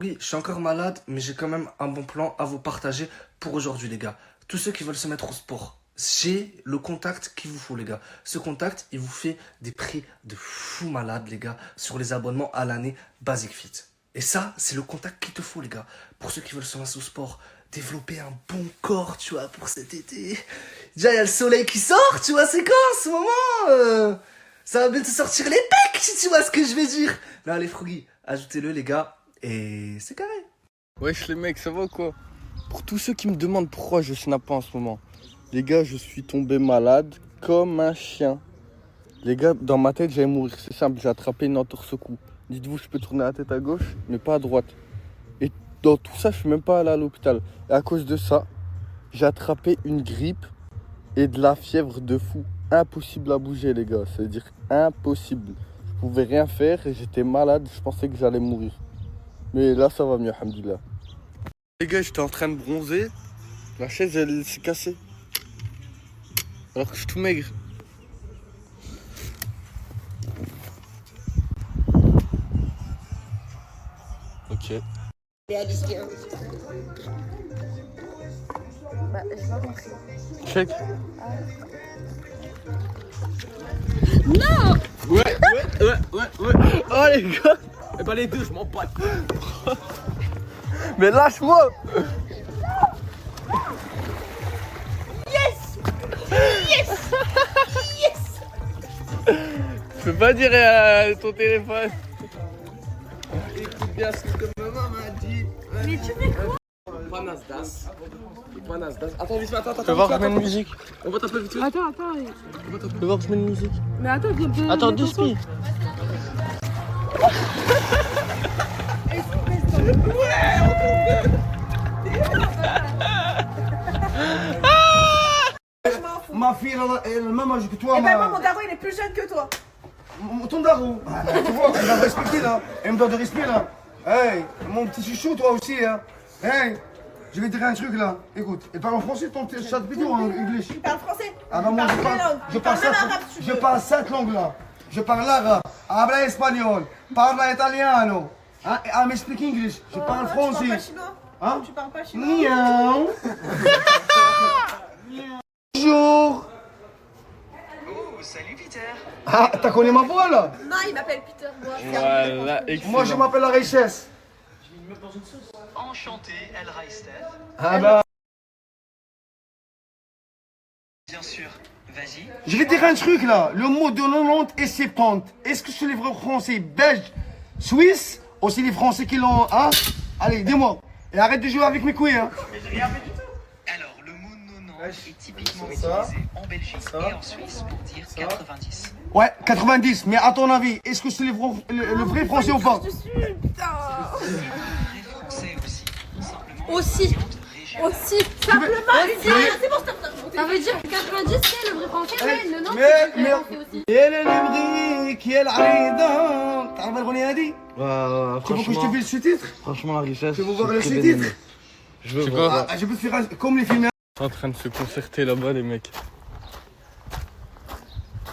Oui, je suis encore malade, mais j'ai quand même un bon plan à vous partager pour aujourd'hui, les gars. Tous ceux qui veulent se mettre au sport, j'ai le contact qu'il vous faut, les gars. Ce contact, il vous fait des prix de fou malade, les gars, sur les abonnements à l'année Basic Fit. Et ça, c'est le contact qu'il te faut, les gars. Pour ceux qui veulent se mettre au sport, développer un bon corps, tu vois, pour cet été. Déjà, il y a le soleil qui sort, tu vois, c'est quand en ce moment ça va bien te sortir les pecs, si tu vois ce que je vais dire. Là, les fruits, ajoutez-le, les gars, et c'est carré. Wesh les mecs, ça va quoi? Pour tous ceux qui me demandent pourquoi je snap pas en ce moment, les gars, je suis tombé malade comme un chien. Les gars, dans ma tête, j'allais mourir, c'est simple, j'ai attrapé une entorse-cou. Dites-vous, je peux tourner la tête à gauche, mais pas à droite. Et dans tout ça, je suis même pas allé à l'hôpital. Et à cause de ça, j'ai attrapé une grippe et de la fièvre de fou. Impossible à bouger, les gars, c'est-à-dire impossible. Je pouvais rien faire et j'étais malade, je pensais que j'allais mourir. Mais là, ça va mieux, alhamdoulilah. Les gars, j'étais en train de bronzer, la chaise, elle s'est cassée. Alors que je suis tout maigre. Ok. Bah, j'ai pas compris. Check. Non! Ouais. Oh les gars! Eh bah les deux, je m'en bats. Mais lâche-moi! Yes! Tu peux pas dire à ton téléphone. Écoute bien ce que maman m'a dit. Mais tu fais quoi? Pas Nasdas. Attends, vite, attends. Tu veux voir que je mets une musique? On va taper vite fait. Attends. Tu veux voir que je mets une musique? Mais attends, viens. Attends, 2 spies. Ma fille, elle a le même âge que toi. Eh ben moi, mon daron, il est plus jeune que toi. Ton daron. Tu vois, elle doit me respecter là. Elle me doit de respect là. Hey, mon petit chouchou, toi aussi. Hein. Hey, je vais te dire un truc là. Écoute, il parle en français ton chat vidéo en anglais. Il parle français. Ah bah moi, je parle 7 langues là. Je parle arabe, habla espagnol, parle italiano. Hein, I speak English. Je parle français. Tu parles pas chinois? Hein? Tu parles pas chinois? Miaou. Bonjour. Oh, salut Peter. Ah, t'as connu ma voix là? Non, il m'appelle Peter. Voilà, excellent. Moi je m'appelle la richesse. Enchanté, El Reister. Ah bah. Bien sûr, vas-y. Je vais te dire un truc là. Le mot de 90 et 70. Est-ce que c'est les vrais français belges, suisses, ou c'est les français qui l'ont. Hein? Allez, dis-moi. Et arrête de jouer avec mes couilles, hein. Mais j'ai rien fait du tout. Alors, le mot 90 est typiquement utilisé en Belgique et en Suisse pour dire 90. Ouais, 90. Mais à ton avis, est-ce que c'est le vrai français ou pas? Putain. Français aussi. Simplement. Aussi. Simplement. C'est bon, stop. Ça veut dire que 90 c'est le vrai français, mais le nom c'est le vrai français aussi. يا للبغيك يا العريضة. تعرف الأغنية هذه؟ Tu veux que je te file ce titre? Franchement, la richesse. Tu veux voir le titre? Je veux voir. Je peux te faire comme les films. Ils sont en train de se concerter là-bas, les mecs.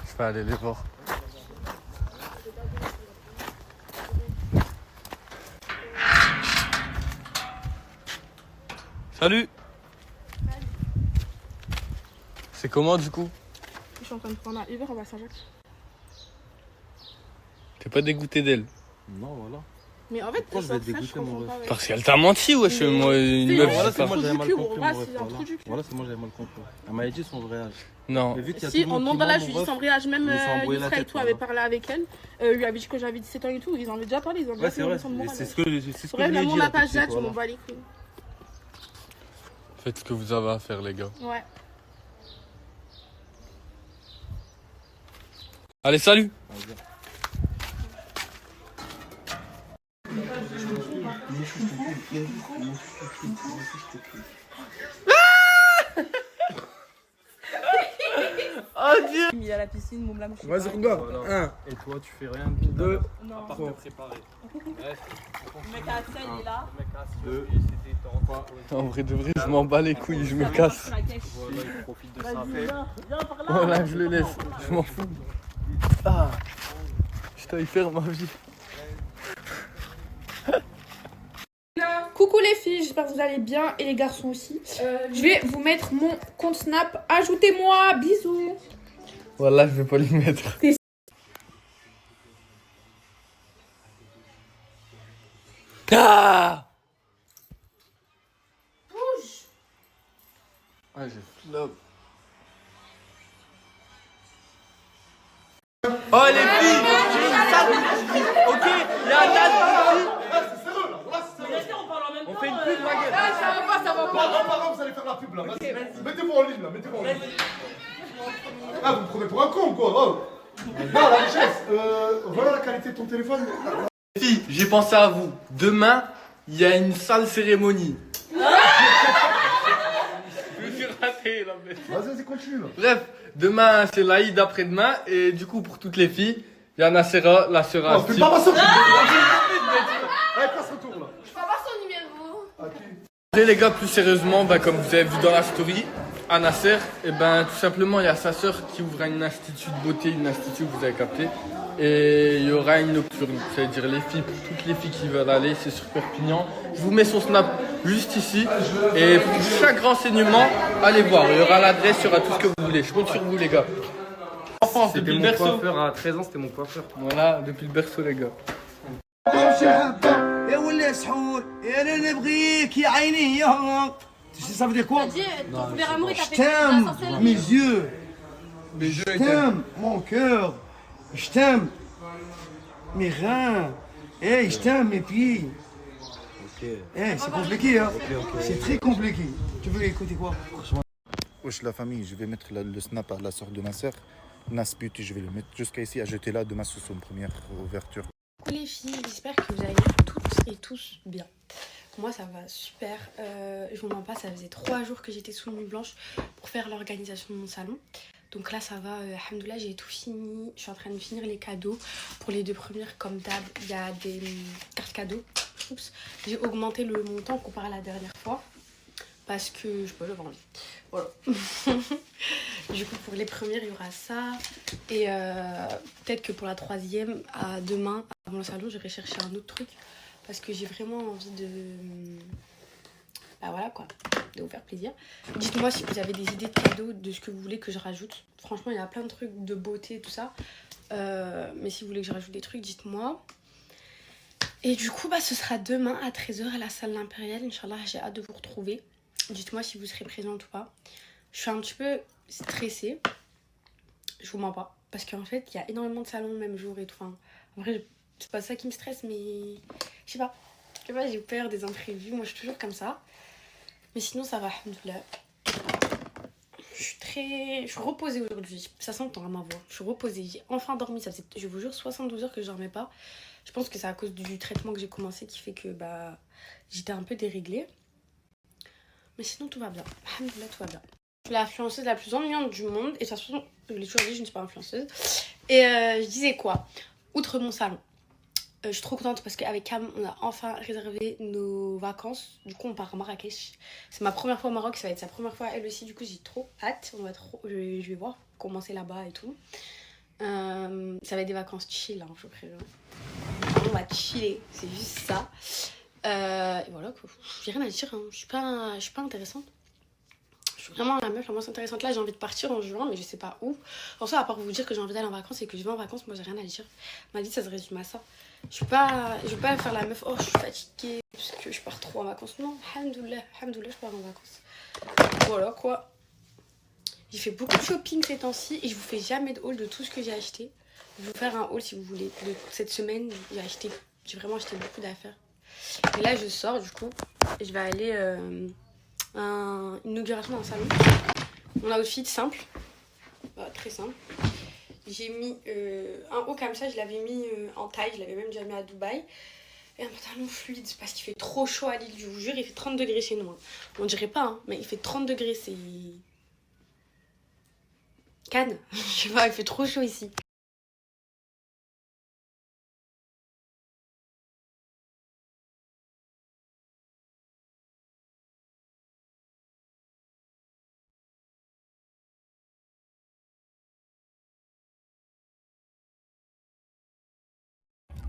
Je vais aller les voir. Salut. C'est comment du coup? Je suis en train de prendre un Uber, on va à Saint-Jacques. T'es pas dégoûté d'elle? Non, voilà. Mais en fait, pourquoi je vais te dégoûter, mon ref? Parce qu'elle t'a menti, wesh. Moi, une meuf, Voilà, c'est c'est pas. moi j'avais mal compris, mon ref. Voilà, Voilà, c'est moi j'avais mal compris. Elle m'avait dit son vrai âge. Non. Mais vu qu'il y a Si, tout le en monde nom qui de l'âge, ment, je mon dis son ref, vrai âge. Même ils me sont embrouillés la Israël, tête, toi, avait parlé avec elle. Lui avait dit que j'avais 17 ans et tout. Ils en avaient déjà parlé. Ils ont déjà Ouais, fait c'est une vrai. leçon de morale. C'est ce que je Bref, lui ai même dit. on la n'a pas petite, de date, je voilà. m'en bats les couilles. Faites ce que vous avez à faire, les gars. Ouais. Allez, salut. Oh Dieu! Mis à la piscine, mon blâme. Vas-y, regarde. Voilà. 1. Et toi, tu fais rien de tout. 2. Non. À part te préparer. Bref. Le mec à ça, il est là. Le mec à 2. En vrai de vrai, je m'en bats les couilles, je me casse. Voilà, il profite de sa fête. Viens par là. Voilà, je le laisse, je m'en fous. Ah, je t'aille faire ma vie. Coucou les filles, j'espère que vous allez bien et les garçons aussi. Je vais vous mettre mon compte Snap. Ajoutez-moi, bisous. Voilà, je vais pas lui mettre. Ah! Bouge. Ah, j'ai flop. Oh les filles, j'ai une salle. Ok, il y a un as. On fait une pub, ma gueule. Ça va pas. Pardon, vous allez faire la pub là. Vas-y. Mettez-vous en ligne là, mettez-vous en ligne. Ah, vous me prenez pour un con quoi. Oh. Non, la richesse. Voilà la qualité de ton téléphone. Les filles, j'ai pensé à vous. Demain, il y a une sale cérémonie. Je me suis raté là. Vas-y, continue là. Bref, demain c'est l'Aïd après-demain et du coup pour toutes les filles, il y a Nassera, la sœur Non, Asti. fais pas ma soeur. Allez, passe le tour là. Je peux avoir son numéro. Et les gars, plus sérieusement, comme vous avez vu dans la story, à Nasser, et tout simplement il y a sa sœur qui ouvre une institut de beauté, une institut, vous avez capté. Et il y aura une nocturne, c'est-à-dire les filles, pour toutes les filles qui veulent aller, c'est sur Perpignan. Je vous mets son snap juste ici. Et pour chaque renseignement, allez voir. Il y aura l'adresse, il y aura tout ce que vous voulez. Je compte sur vous les gars. Enfant, C'était depuis le mon berceau. coiffeur à 13 ans, c'était mon coiffeur. Voilà, depuis le berceau les gars. يا ولي سحور يا انا نبغيك يا عيني يا Tu sais ça veut dire quoi? Ton premier amour, il t'a Je fait t'aime, ça, mes yeux. Je t'aime, mon cœur. Je t'aime, mes reins. Hey, je t'aime, mes pieds. Hey, c'est compliqué, hein? C'est très compliqué. Tu veux écouter quoi? Wesh la famille, je vais mettre le snap à la sœur de Nasser. Nas Beauty, je vais le mettre jusqu'à ici, ajoutez-la demain sous son première ouverture. Coucou les filles, j'espère que vous allez toutes et tous bien. Moi ça va super, je vous mens pas, ça faisait 3 jours que j'étais sous nuit blanche pour faire l'organisation de mon salon. Donc là ça va, alhamdoulilah, j'ai tout fini, je suis en train de finir les cadeaux. Pour les 2 premières, comme d'hab, il y a des cartes cadeaux. Oups, j'ai augmenté le montant comparé à la dernière fois parce que je peux le vendre. Voilà. Du coup pour les premières il y aura ça et peut-être que pour la 3e, à demain avant le salon j'irai chercher un autre truc parce que j'ai vraiment envie de voilà quoi, de vous faire plaisir. Dites-moi si vous avez des idées de cadeaux, de ce que vous voulez que je rajoute. Franchement il y a plein de trucs de beauté et tout ça, mais si vous voulez que je rajoute des trucs, dites-moi. Et du coup ce sera demain à 13h à la salle L'Impériale. Inch'Allah, j'ai hâte de vous retrouver. Dites-moi si vous serez présente ou pas. Je suis un petit peu stressée, je vous mens pas, parce qu'en fait il y a énormément de salons le même jour et tout. Enfin, en vrai c'est pas ça qui me stresse, mais je sais pas, j'ai peur des imprévus. Moi je suis toujours comme ça, mais sinon ça va, alhamdoulilah. Je suis reposée aujourd'hui, ça s'entend à ma voix. Je suis reposée, j'ai enfin dormi. Ça faisait, je vous jure, 72 heures que je dormais pas. Je pense que c'est à cause du traitement que j'ai commencé qui fait que j'étais un peu déréglée. Mais sinon tout va bien, alhamdoulilah, tout va bien. Je suis l'influenceuse la plus ennuyante du monde. Et de toute façon, je l'ai toujours dit, je ne suis pas influenceuse. Et je disais quoi? Outre mon salon, je suis trop contente parce qu'avec Cam, on a enfin réservé nos vacances. Du coup, on part à Marrakech. C'est ma première fois au Maroc, ça va être sa première fois elle aussi. Du coup, j'ai trop hâte. Je vais voir comment c'est là-bas et tout. Ça va être des vacances chill, hein, je préviens. On va chiller, c'est juste ça. Et voilà quoi. J'ai rien à dire, hein. Je suis pas intéressante. Je suis vraiment la meuf la moins intéressante. Là, j'ai envie de partir en juin, mais je sais pas où. En soi, à part vous dire que j'ai envie d'aller en vacances et que je vais en vacances, moi, j'ai rien à dire. Ma vie, ça se résume à ça. Je vais pas faire la meuf, oh, je suis fatiguée parce que je pars trop en vacances. Non, alhamdoulilah, je pars en vacances. Voilà, quoi. J'ai fait beaucoup de shopping ces temps-ci et je vous fais jamais de haul de tout ce que j'ai acheté. Je vais vous faire un haul si vous voulez. De cette semaine, j'ai vraiment acheté beaucoup d'affaires. Et là, je sors, du coup, et je vais aller à une inauguration dans un salon. Mon outfit simple, très simple. J'ai mis un haut comme ça, je l'avais mis en taille, je l'avais même déjà mis à Dubaï. Et un pantalon fluide, parce qu'il fait trop chaud à Lille, je vous jure, il fait 30 degrés chez nous. Hein. On dirait pas, hein, mais il fait 30 degrés, c'est... Cannes, je sais pas, il fait trop chaud ici.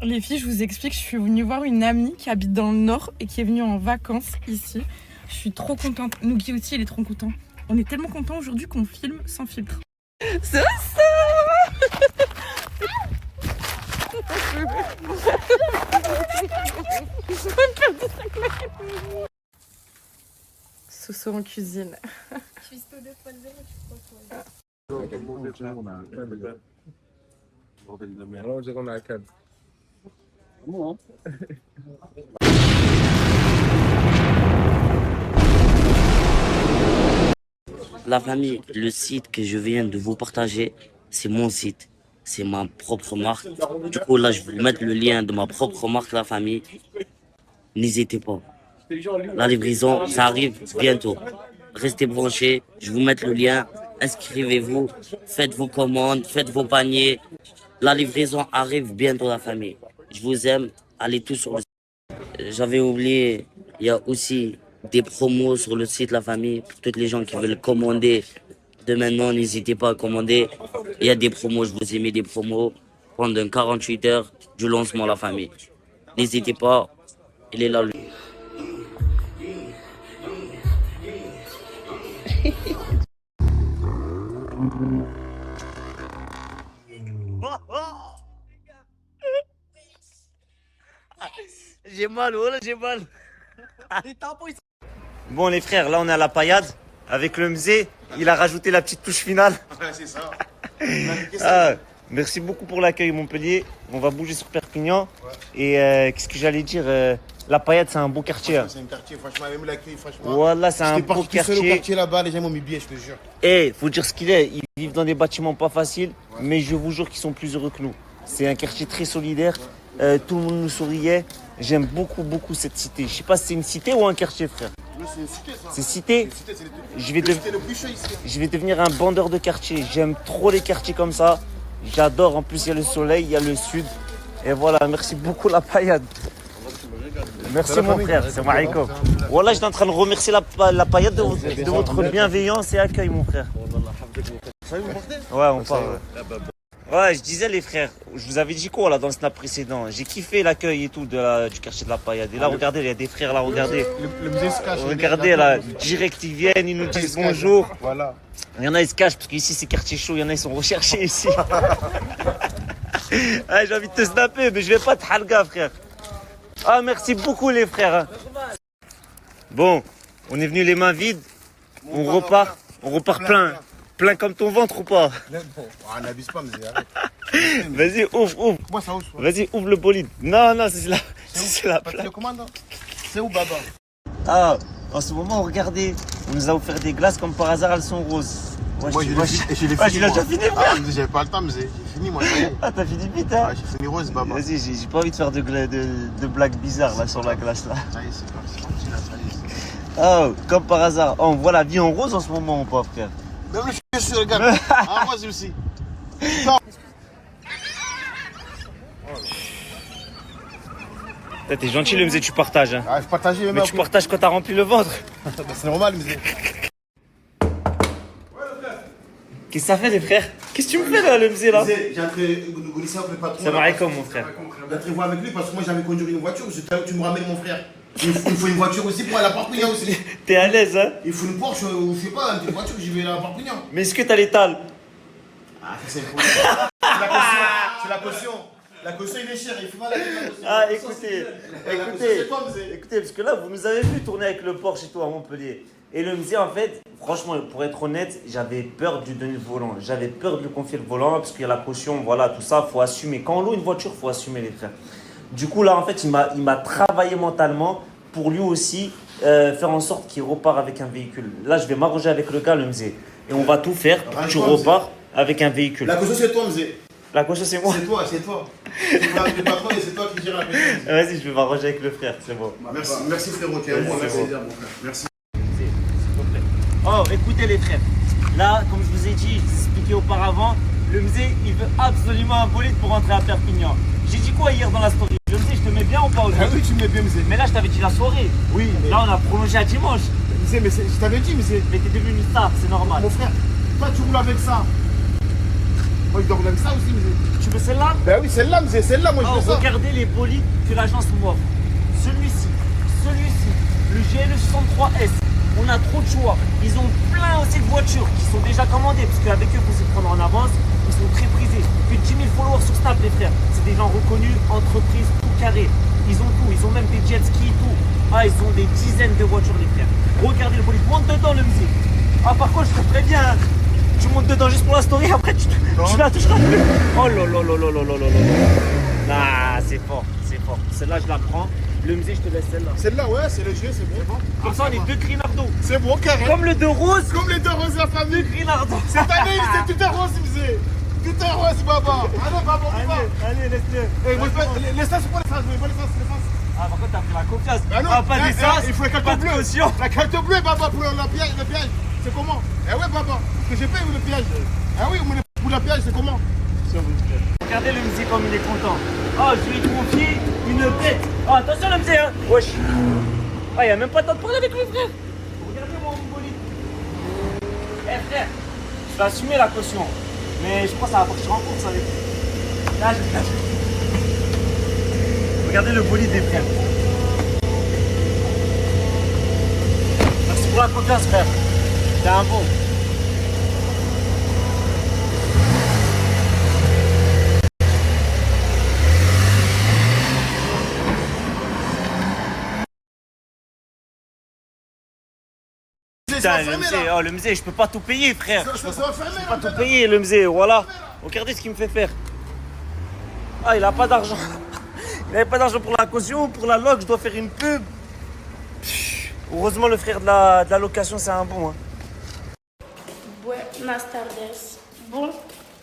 Les filles, je vous explique, je suis venue voir une amie qui habite dans le Nord et qui est venue en vacances ici. Je suis trop contente. Nougi aussi, il est trop content. On est tellement contents aujourd'hui qu'on filme sans filtre. C'est ça. Soso en cuisine. La famille, le site que je viens de vous partager, c'est mon site. C'est ma propre marque. Du coup, là, je vais vous mettre le lien de ma propre marque, la famille. N'hésitez pas. La livraison, ça arrive bientôt. Restez branchés, je vais vous mettre le lien. Inscrivez-vous, faites vos commandes, faites vos paniers. La livraison arrive bientôt, la famille. Je vous aime, allez tous sur le site. J'avais oublié, il y a aussi des promos sur le site La Famille. Pour toutes les gens qui veulent commander de maintenant, n'hésitez pas à commander. Il y a des promos, je vous ai mis des promos pendant 48 heures du lancement La Famille. N'hésitez pas, il est là. J'ai mal, voilà, j'ai mal. Bon les frères, là on est à la paillade avec le mzé. Il a rajouté la petite touche finale. Ouais, c'est ça. Merci beaucoup pour l'accueil Montpellier. On va bouger sur Perpignan. Ouais. Et qu'est-ce que j'allais dire la paillade c'est un beau quartier. C'est un quartier, franchement, même l'accueil, franchement. Voilà, c'est un beau quartier. Seul au quartier là-bas, les gens m'ont mis bien, je te jure. Et faut dire ce qu'il est. Ils vivent dans des bâtiments pas faciles, mais je vous jure qu'ils sont plus heureux que nous. C'est un quartier très solidaire. Tout le monde nous souriait. J'aime beaucoup, beaucoup cette cité. Je sais pas si c'est une cité ou un quartier, frère. C'est une cité, ça. C'est cité. Je vais devenir un bandeur de quartier. J'aime trop les quartiers comme ça. J'adore. En plus, il y a le soleil, il y a le sud. Et voilà, merci beaucoup la paillade. Merci mon frère, c'est Maïko. Voilà, j'étais en train de remercier la paillade de votre bienveillance et accueil, mon frère. Ouais, on parle. Ouais, je disais les frères, je vous avais dit quoi là dans le snap précédent. J'ai kiffé l'accueil et tout du quartier de la paillade. Et là, regardez, il y a des frères là, regardez. Le musée se cache. Regardez là, direct ils viennent, ils nous disent bonjour. Voilà. Il y en a, ils se cachent parce qu'ici c'est quartier chaud, il y en a, ils sont recherchés ici. Ah, j'ai envie de te snapper, mais je vais pas te halga, frère. Ah, merci beaucoup les frères. Bon, on est venu les mains vides, on repart plein. Plein comme ton ventre ou pas? On n'abuse pas, mais arrête. Vas-y, ouvre. Comment ça ouvre? Vas-y, ouvre le bolide. Non, c'est la plaque. C'est où, Baba? Ah, en ce moment, regardez, on nous a offert des glaces comme par hasard, elles sont roses. Moi, je l'ai fini. Tu l'as déjà fini, frère? J'avais pas le temps, mais j'ai fini, moi. Ah, t'as fini vite, hein? J'ai fini rose, Baba. Vas-y, j'ai pas envie de faire de blagues bizarres là sur la glace là. Ça y est, c'est parti là, ça y est. Ah, comme par hasard. Oh, on voit la vie en rose en ce moment, mon pauvre frère. Même le cheveu, regarde. Ah, moi aussi. T'es gentil, le mzé, tu partages. Hein. Ah, je partage même. Mais tu partages quand t'as rempli le ventre. C'est normal, mzé. Qu'est-ce que ça fait, les frères? Qu'est-ce que tu me fais là, le mzé là? J'ai entré glisser avec le patron. Ça m'arrête comme mon frère. D'entrer voir avec lui parce que moi j'avais conduit une voiture. Tu me ramènes mon frère. Il faut une voiture aussi pour aller à Perpignan aussi. T'es à l'aise, hein? Il faut une Porsche ou je sais pas, une voiture, j'y vais à Perpignan. Mais est-ce que t'as l'étal? Ah, c'est la caution. C'est la caution. La caution, il est cher, il faut mal avec la caution. Ah, écoutez, parce que là, vous nous avez vu tourner avec le Porsche et tout à Montpellier. Et le Mzé, en fait, franchement, pour être honnête, j'avais peur de lui donner le volant. J'avais peur de lui confier le volant parce qu'il y a la caution, voilà, tout ça, faut assumer. Quand on loue une voiture, faut assumer, les frères. Du coup, là, en fait, il m'a travaillé mentalement pour lui aussi faire en sorte qu'il repart avec un véhicule. Là, je vais m'arranger avec le gars, le Mzé. Et on va tout faire pour que tu repars avec un véhicule. La caution, c'est toi, Mzé. La caution, c'est moi. C'est toi. C'est le patron et c'est toi qui gères la caution. Vas-y, je vais m'arranger avec le frère, c'est bon. Merci frérot, t'es à moi, merci mon frère. Merci. Oh, écoutez les frères, là, comme je vous ai dit, je vous ai expliqué auparavant, le Mzé, il veut absolument un bolide pour rentrer à Perpignan. J'ai dit quoi hier dans la story? Le Mzé, je te mets bien ou pas aujourd'hui? Ah oui, tu me mets bien, Mzé. Mais là, je t'avais dit la soirée. Oui, mais... Là, on a prolongé à dimanche. Mzé, mais je t'avais dit, Mzé. Mais t'es devenu une star, c'est normal. Mon frère, toi, tu roules avec ça. Moi, je dois rouler avec ça aussi, Mzé. Tu veux celle-là? Ben oui, celle-là, Mzé, celle-là, moi, je veux ça. Regardez les bolides que l'agence m'offre. Celui-ci, le GLE 63S. On a trop de choix. Ils ont plein aussi de voitures qui sont déjà commandées, parce qu'avec eux, il faut s'y prendre en avance. Ils sont très prisés. Plus de 10 000 followers sur Snap, les frères. C'est des gens reconnus, entreprises, tout carré. Ils ont tout. Ils ont même des jet skis, tout. Ah, ils ont des dizaines de voitures, les frères. Regardez le bolide. Monte dedans, le Mzé. Ah, par contre, je te très bien. Tu montes dedans juste pour la story, après tu la toucheras plus. Oh là là là là là là là là. Ah, c'est fort, c'est fort. Celle-là, je la prends. Le Mzé, je te laisse celle-là. Celle-là, ouais, c'est le jeu, c'est bon. Comme ça, on est deux Grinardo. C'est bon, carré. Comme le deux roses. Comme les deux roses, la famille. Grinardo. Cette année, c'est tout est rose, Mzé. Tout est rose, Baba. Allez, Baba, on va. Allez, laisse-le. L'essence, c'est pas l'essence, mais pas l'essence. Ah, par contre, t'as pris la confiance. Ah non, pas d'essence. Il faut la carte bleue. La carte bleue, Baba, pour le piège. C'est comment? Eh ouais, Baba. Parce que j'ai payé le piège. Ah oui, pour le piège, c'est comment? Regardez le Mzé comme il est content. Oh, je lui ai confié une bête. Oh, attention le Mzé, hein. Wesh. Ah, il a même pas le temps de parler avec lui, frère. Regardez mon bolide. Eh, frère, je vais assumer la caution. Mais je crois que ça va partir en course avec lui. Là, je lâche. Regardez le bolide des frères. Merci pour la confiance, frère. T'es un bon. Putain, le Mzé, oh, le Mzé, je peux pas tout payer, frère. Je peux pas tout payer, le Mzé, voilà. Regardez ce qu'il me fait faire. Ah, il a pas d'argent. Il n'avait pas d'argent pour la caution, pour la loc, je dois faire une pub. Heureusement, le frère de la location, c'est un bon. Hein. Buenas tardes. Bon,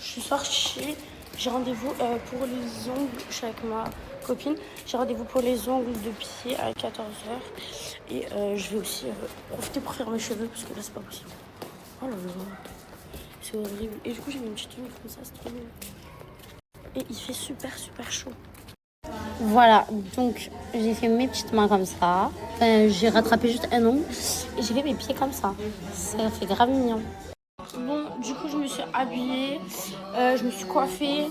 je suis sortie. J'ai rendez-vous pour les ongles. Je suis avec ma copine. J'ai rendez-vous pour les ongles de pied à 14h. Et je vais aussi profiter pour faire mes cheveux parce que là, c'est pas possible. Oh là là. C'est horrible. Et du coup, j'ai mis une petite tenue comme ça, c'est trop bien. Et il fait super chaud. Voilà, donc j'ai fait mes petites mains comme ça. J'ai rattrapé juste un ongle. Et j'ai fait mes pieds comme ça. Ça fait grave mignon. Bon, du coup, je me suis habillée, je me suis coiffée.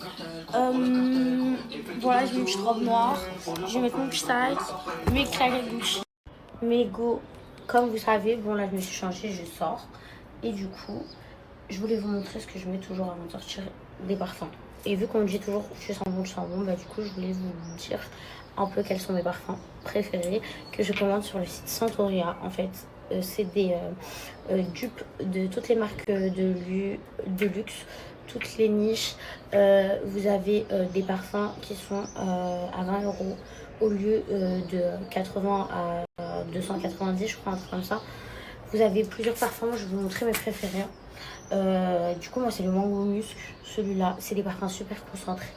Voilà, j'ai mis une petite robe noire. Je vais mettre mon petit sac, mes claquettes Gucci. Mes go, comme vous savez, bon là, je me suis changée, je sors. Et du coup, je voulais vous montrer ce que je mets toujours avant de sortir, des parfums. Et vu qu'on me dit toujours tu sens bon, bah du coup, je voulais vous dire un peu quels sont mes parfums préférés que je commande sur le site Santoria. En fait, c'est des dupes de toutes les marques de luxe, toutes les niches. Vous avez des parfums qui sont à 20 € au lieu de 80 à 290, je crois, un truc comme ça. Vous avez plusieurs parfums, je vais vous montrer mes préférés. Du coup, moi, c'est le Mango Musc. Celui-là, c'est des parfums super concentrés.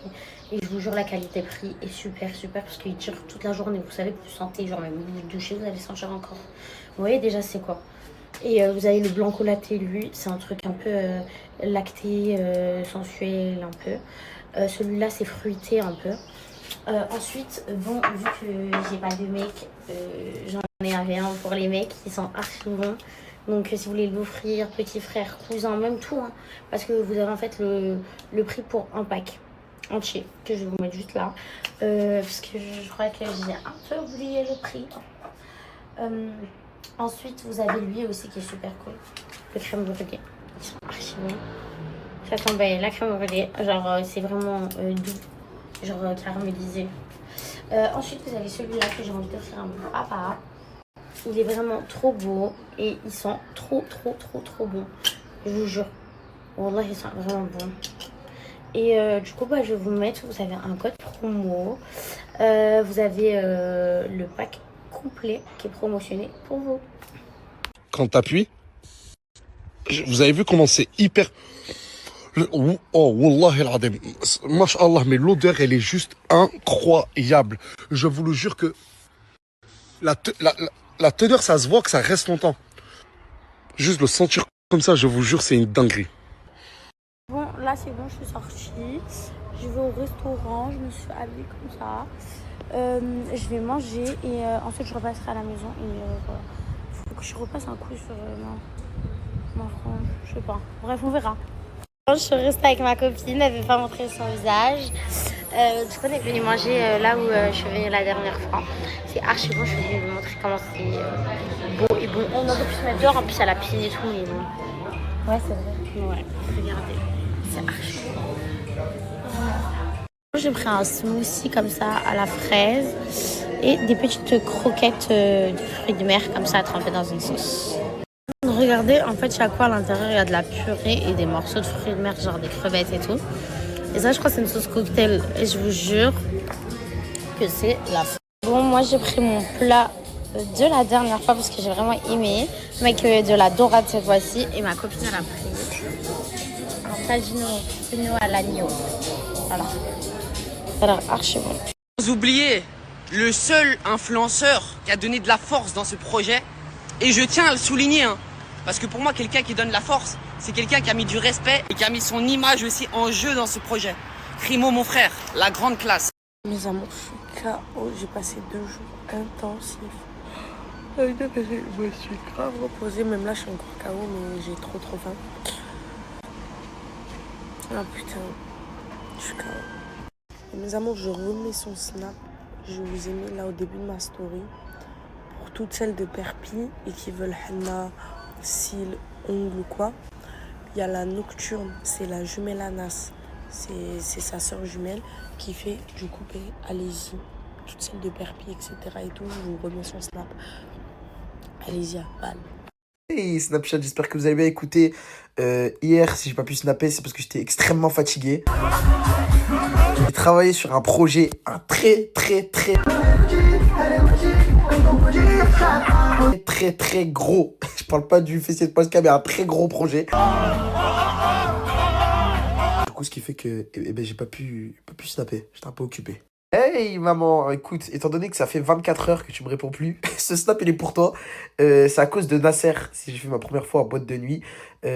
Et je vous jure, la qualité-prix est super parce qu'il tire toute la journée. Vous savez que vous sentez, genre même vous douchez, vous allez sentir encore. Vous voyez déjà c'est quoi. Et vous avez le Blanco Latte, lui, c'est un truc un peu lacté, sensuel un peu. Celui-là, c'est fruité un peu. Ensuite, bon, vu que j'ai pas de mec, j'en ai un pour les mecs qui sont archi bons. Donc si vous voulez l'offrir, petit frère, cousin, même tout, hein, parce que vous avez en fait le prix pour un pack entier, que je vais vous mettre juste là. Parce que je crois que j'ai un peu oublié le prix. Ensuite, vous avez lui aussi qui est super cool. Le crème brûlée. Ils sont archi bons. Ça sent la crème brûlée. Genre, c'est vraiment doux. Genre caramélisé. Ensuite, vous avez celui-là que j'ai envie d'offrir à mon papa. Il est vraiment trop beau et il sent trop bon. Je vous jure. Wallah, il sent vraiment bon. Et du coup, je vais vous mettre, vous avez un code promo. Vous avez le pack complet qui est promotionné pour vous. Quand t'appuies, vous avez vu comment c'est hyper... Oh, Wallah el-Adim. Masha'Allah, mais l'odeur, elle est juste incroyable. Je vous le jure que la teneur, ça se voit que ça reste longtemps. Juste le sentir comme ça, je vous jure, c'est une dinguerie. Bon, là, c'est bon, je suis sortie. Je vais au restaurant, je me suis habillée comme ça. Je vais manger et ensuite, je repasserai à la maison. Et voilà. Faut que je repasse un coup sur ma frange, je sais pas. Bref, on verra. Je suis restée avec ma copine, elle veut pas montrer son visage. Du coup, on est venu manger là où je suis venue la dernière fois. C'est archi bon, je suis venue vous montrer comment c'est beau et bon. On aurait pu se mettre dehors, en plus à la piscine et tout, mais bon. Ouais, c'est vrai. Ouais, regardez, c'est archi bon. J'ai pris un smoothie comme ça à la fraise et des petites croquettes de fruits de mer comme ça trempées dans une sauce. Regardez, en fait, chaque fois à l'intérieur, il y a de la purée et des morceaux de fruits de mer, genre des crevettes et tout. Et ça, je crois que c'est une sauce cocktail. Et je vous jure que c'est la fin. Bon, moi, j'ai pris mon plat de la dernière fois parce que j'ai vraiment aimé. Mais de la dorade cette fois-ci. Et ma copine, elle a pris un tagino à l'agneau. Voilà. Ça a l'air archi bon. Vous oubliez le seul influenceur qui a donné de la force dans ce projet. Et je tiens à le souligner, hein. Parce que pour moi, quelqu'un qui donne la force, c'est quelqu'un qui a mis du respect et qui a mis son image aussi en jeu dans ce projet. Primo, mon frère, la grande classe. Mes amours, je suis KO. J'ai passé 2 jours intensifs. Je me suis grave reposée. Même là, je suis encore KO, mais j'ai trop faim. Ah putain, je suis KO. Et mes amours, je remets son snap. Je vous ai mis là au début de ma story. Pour toutes celles de Perpi et qui veulent henna, cils, ongles ou quoi. Il y a la nocturne, c'est la jumelle Anas. C'est sa soeur jumelle qui fait du coupé. Allez-y. Toutes celles de Perpi, etc. et tout, je vous remets son snap. Allez-y à balle. Hey Snapchat, j'espère que vous allez bien. Écoutez, hier, si j'ai pas pu snapper, c'est parce que j'étais extrêmement fatigué. J'ai travaillé sur un projet, un très gros. Je parle pas du fessier de Polska, mais un très gros projet. Du coup, ce qui fait que j'ai pas pu snapper. J'étais un peu occupé. Hey maman, écoute, étant donné que ça fait 24 heures que tu me réponds plus, ce snap il est pour toi. C'est à cause de Nasser, si j'ai fait ma première fois en boîte de nuit.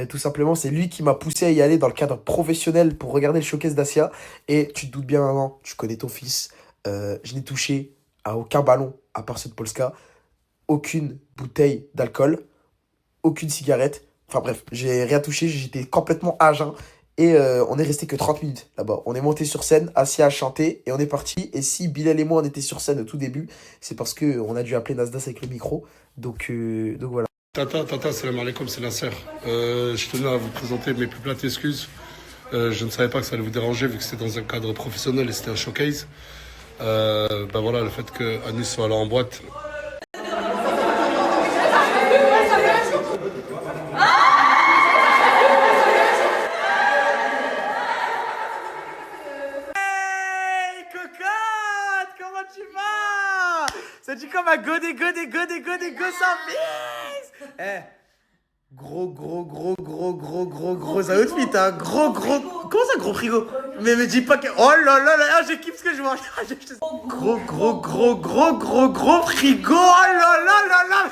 Tout simplement, c'est lui qui m'a poussé à y aller dans le cadre professionnel pour regarder le showcase d'Asia. Et tu te doutes bien maman, tu connais ton fils. Je n'ai touché à aucun ballon à part ceux de Polska. Aucune bouteille d'alcool, aucune cigarette. Enfin bref, j'ai rien touché, j'étais complètement à jeun. Et on est resté que 30 minutes là-bas. On est monté sur scène, Asia a chanté et on est parti. Et si Bilal et moi on était sur scène au tout début, c'est parce qu'on a dû appeler Nasdas avec le micro. Donc voilà. Tata, salam alaikum, c'est Nasser. Je tenais à vous présenter mes plus plates excuses. Je ne savais pas que ça allait vous déranger vu que c'était dans un cadre professionnel et c'était un showcase. Voilà, le fait que Anis soit là en boîte. Ça dit comme un go sans fils. Gros outfit, hein. Gros. Comment ça, gros frigo? Mais me dis pas que. Oh là là, je kiffe ce que je mange. Gros frigo. Oh là là.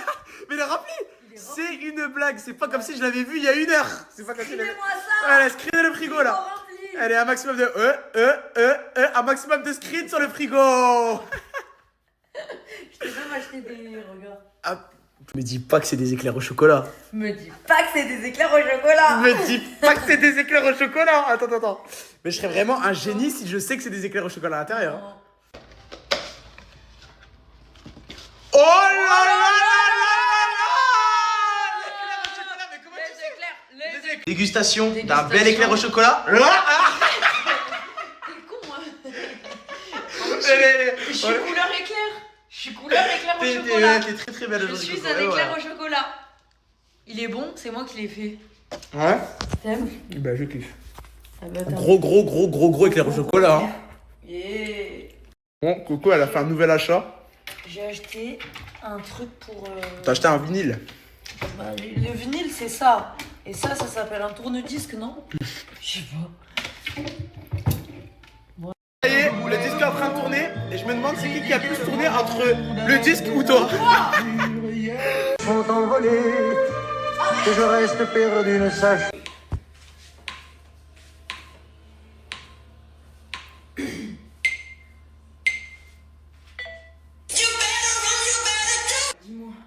Mais le rempli, c'est une blague. C'est pas comme si je l'avais vu il y a 1 heure. C'est pas comme si. Allez, screenez le frigo là. Allez, un maximum de. Un maximum de screen sur le frigo. Je t'ai même acheté des regards. Ah, me dis pas que c'est des éclairs au chocolat. Me dis pas que c'est des éclairs au chocolat. Me dis pas que c'est des éclairs au chocolat. Attends. Mais je serais vraiment un génie si je sais que c'est des éclairs au chocolat à l'intérieur. Oh là là là Dégustation d'un bel éclair au chocolat. T'es con, moi. Je suis couleur éclair. Je suis couleur éclair au chocolat. T'es très très belle Je aujourd'hui. suis un éclair au chocolat. Il est bon, c'est moi qui l'ai fait. Ouais. T'aimes? Bah je kiffe. Ah bah, t'as- Gros éclair au chocolat. Hein. Yeah. Bon, Coco, elle a fait un nouvel achat. J'ai acheté un truc pour... T'as acheté un vinyle. Bah, le vinyle, c'est ça. Et ça s'appelle un tourne-disque, non? Je sais pas. Ça y est, le disque est en train de tourner. Et je me demande c'est qui a plus tourné entre le disque ou toi. Sont envolés, que je reste perdu, ne sache.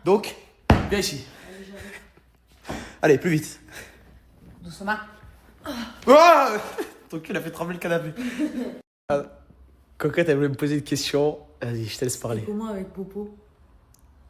Donc, viens ici. Allez, plus vite. Doucement. Oh ton cul a fait trembler le canapé. Cocotte, elle voulait me poser une question. Vas-y, je te laisse parler. Comment avec Popo?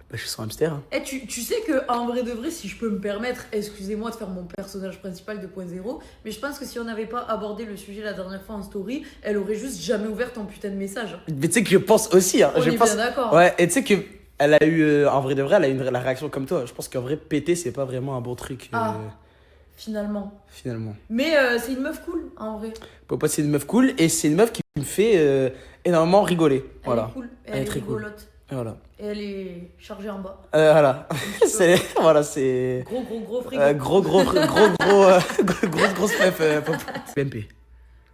Bah, je suis sur un hamster. Hein. Eh, tu sais que en vrai de vrai, si je peux me permettre, excusez-moi de faire mon personnage principal 2.0, mais je pense que si on n'avait pas abordé le sujet la dernière fois en story, elle aurait juste jamais ouvert ton putain de message. Mais tu sais que je pense aussi. Hein. On je est pense... bien d'accord. Ouais, et tu sais que elle a eu, en vrai de vrai, elle a eu la réaction comme toi. Je pense qu'en vrai, péter, c'est pas vraiment un bon truc. Ah, finalement. Finalement. Mais c'est une meuf cool, en vrai. Popo, c'est une meuf cool et c'est une meuf qui me fait énormément rigoler. Elle voilà. est cool, Elle est très rigolote. cool. Et voilà. Et elle est chargée en bas. Voilà. Voilà, c'est. Gros frigo. Grosse meuf, Popo. BMP.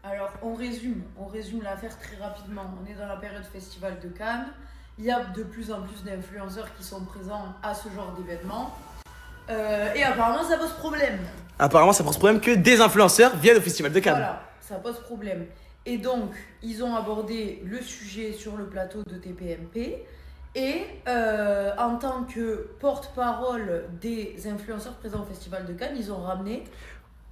Alors, on résume l'affaire très rapidement. On est dans la période Festival de Cannes. Il y a de plus en plus d'influenceurs qui sont présents à ce genre d'événement. Et apparemment, ça pose problème. Apparemment, ça pose problème que des influenceurs viennent au Festival de Cannes. Voilà, ça pose problème. Et donc, ils ont abordé le sujet sur le plateau de TPMP. Et en tant que porte-parole des influenceurs présents au Festival de Cannes, ils ont ramené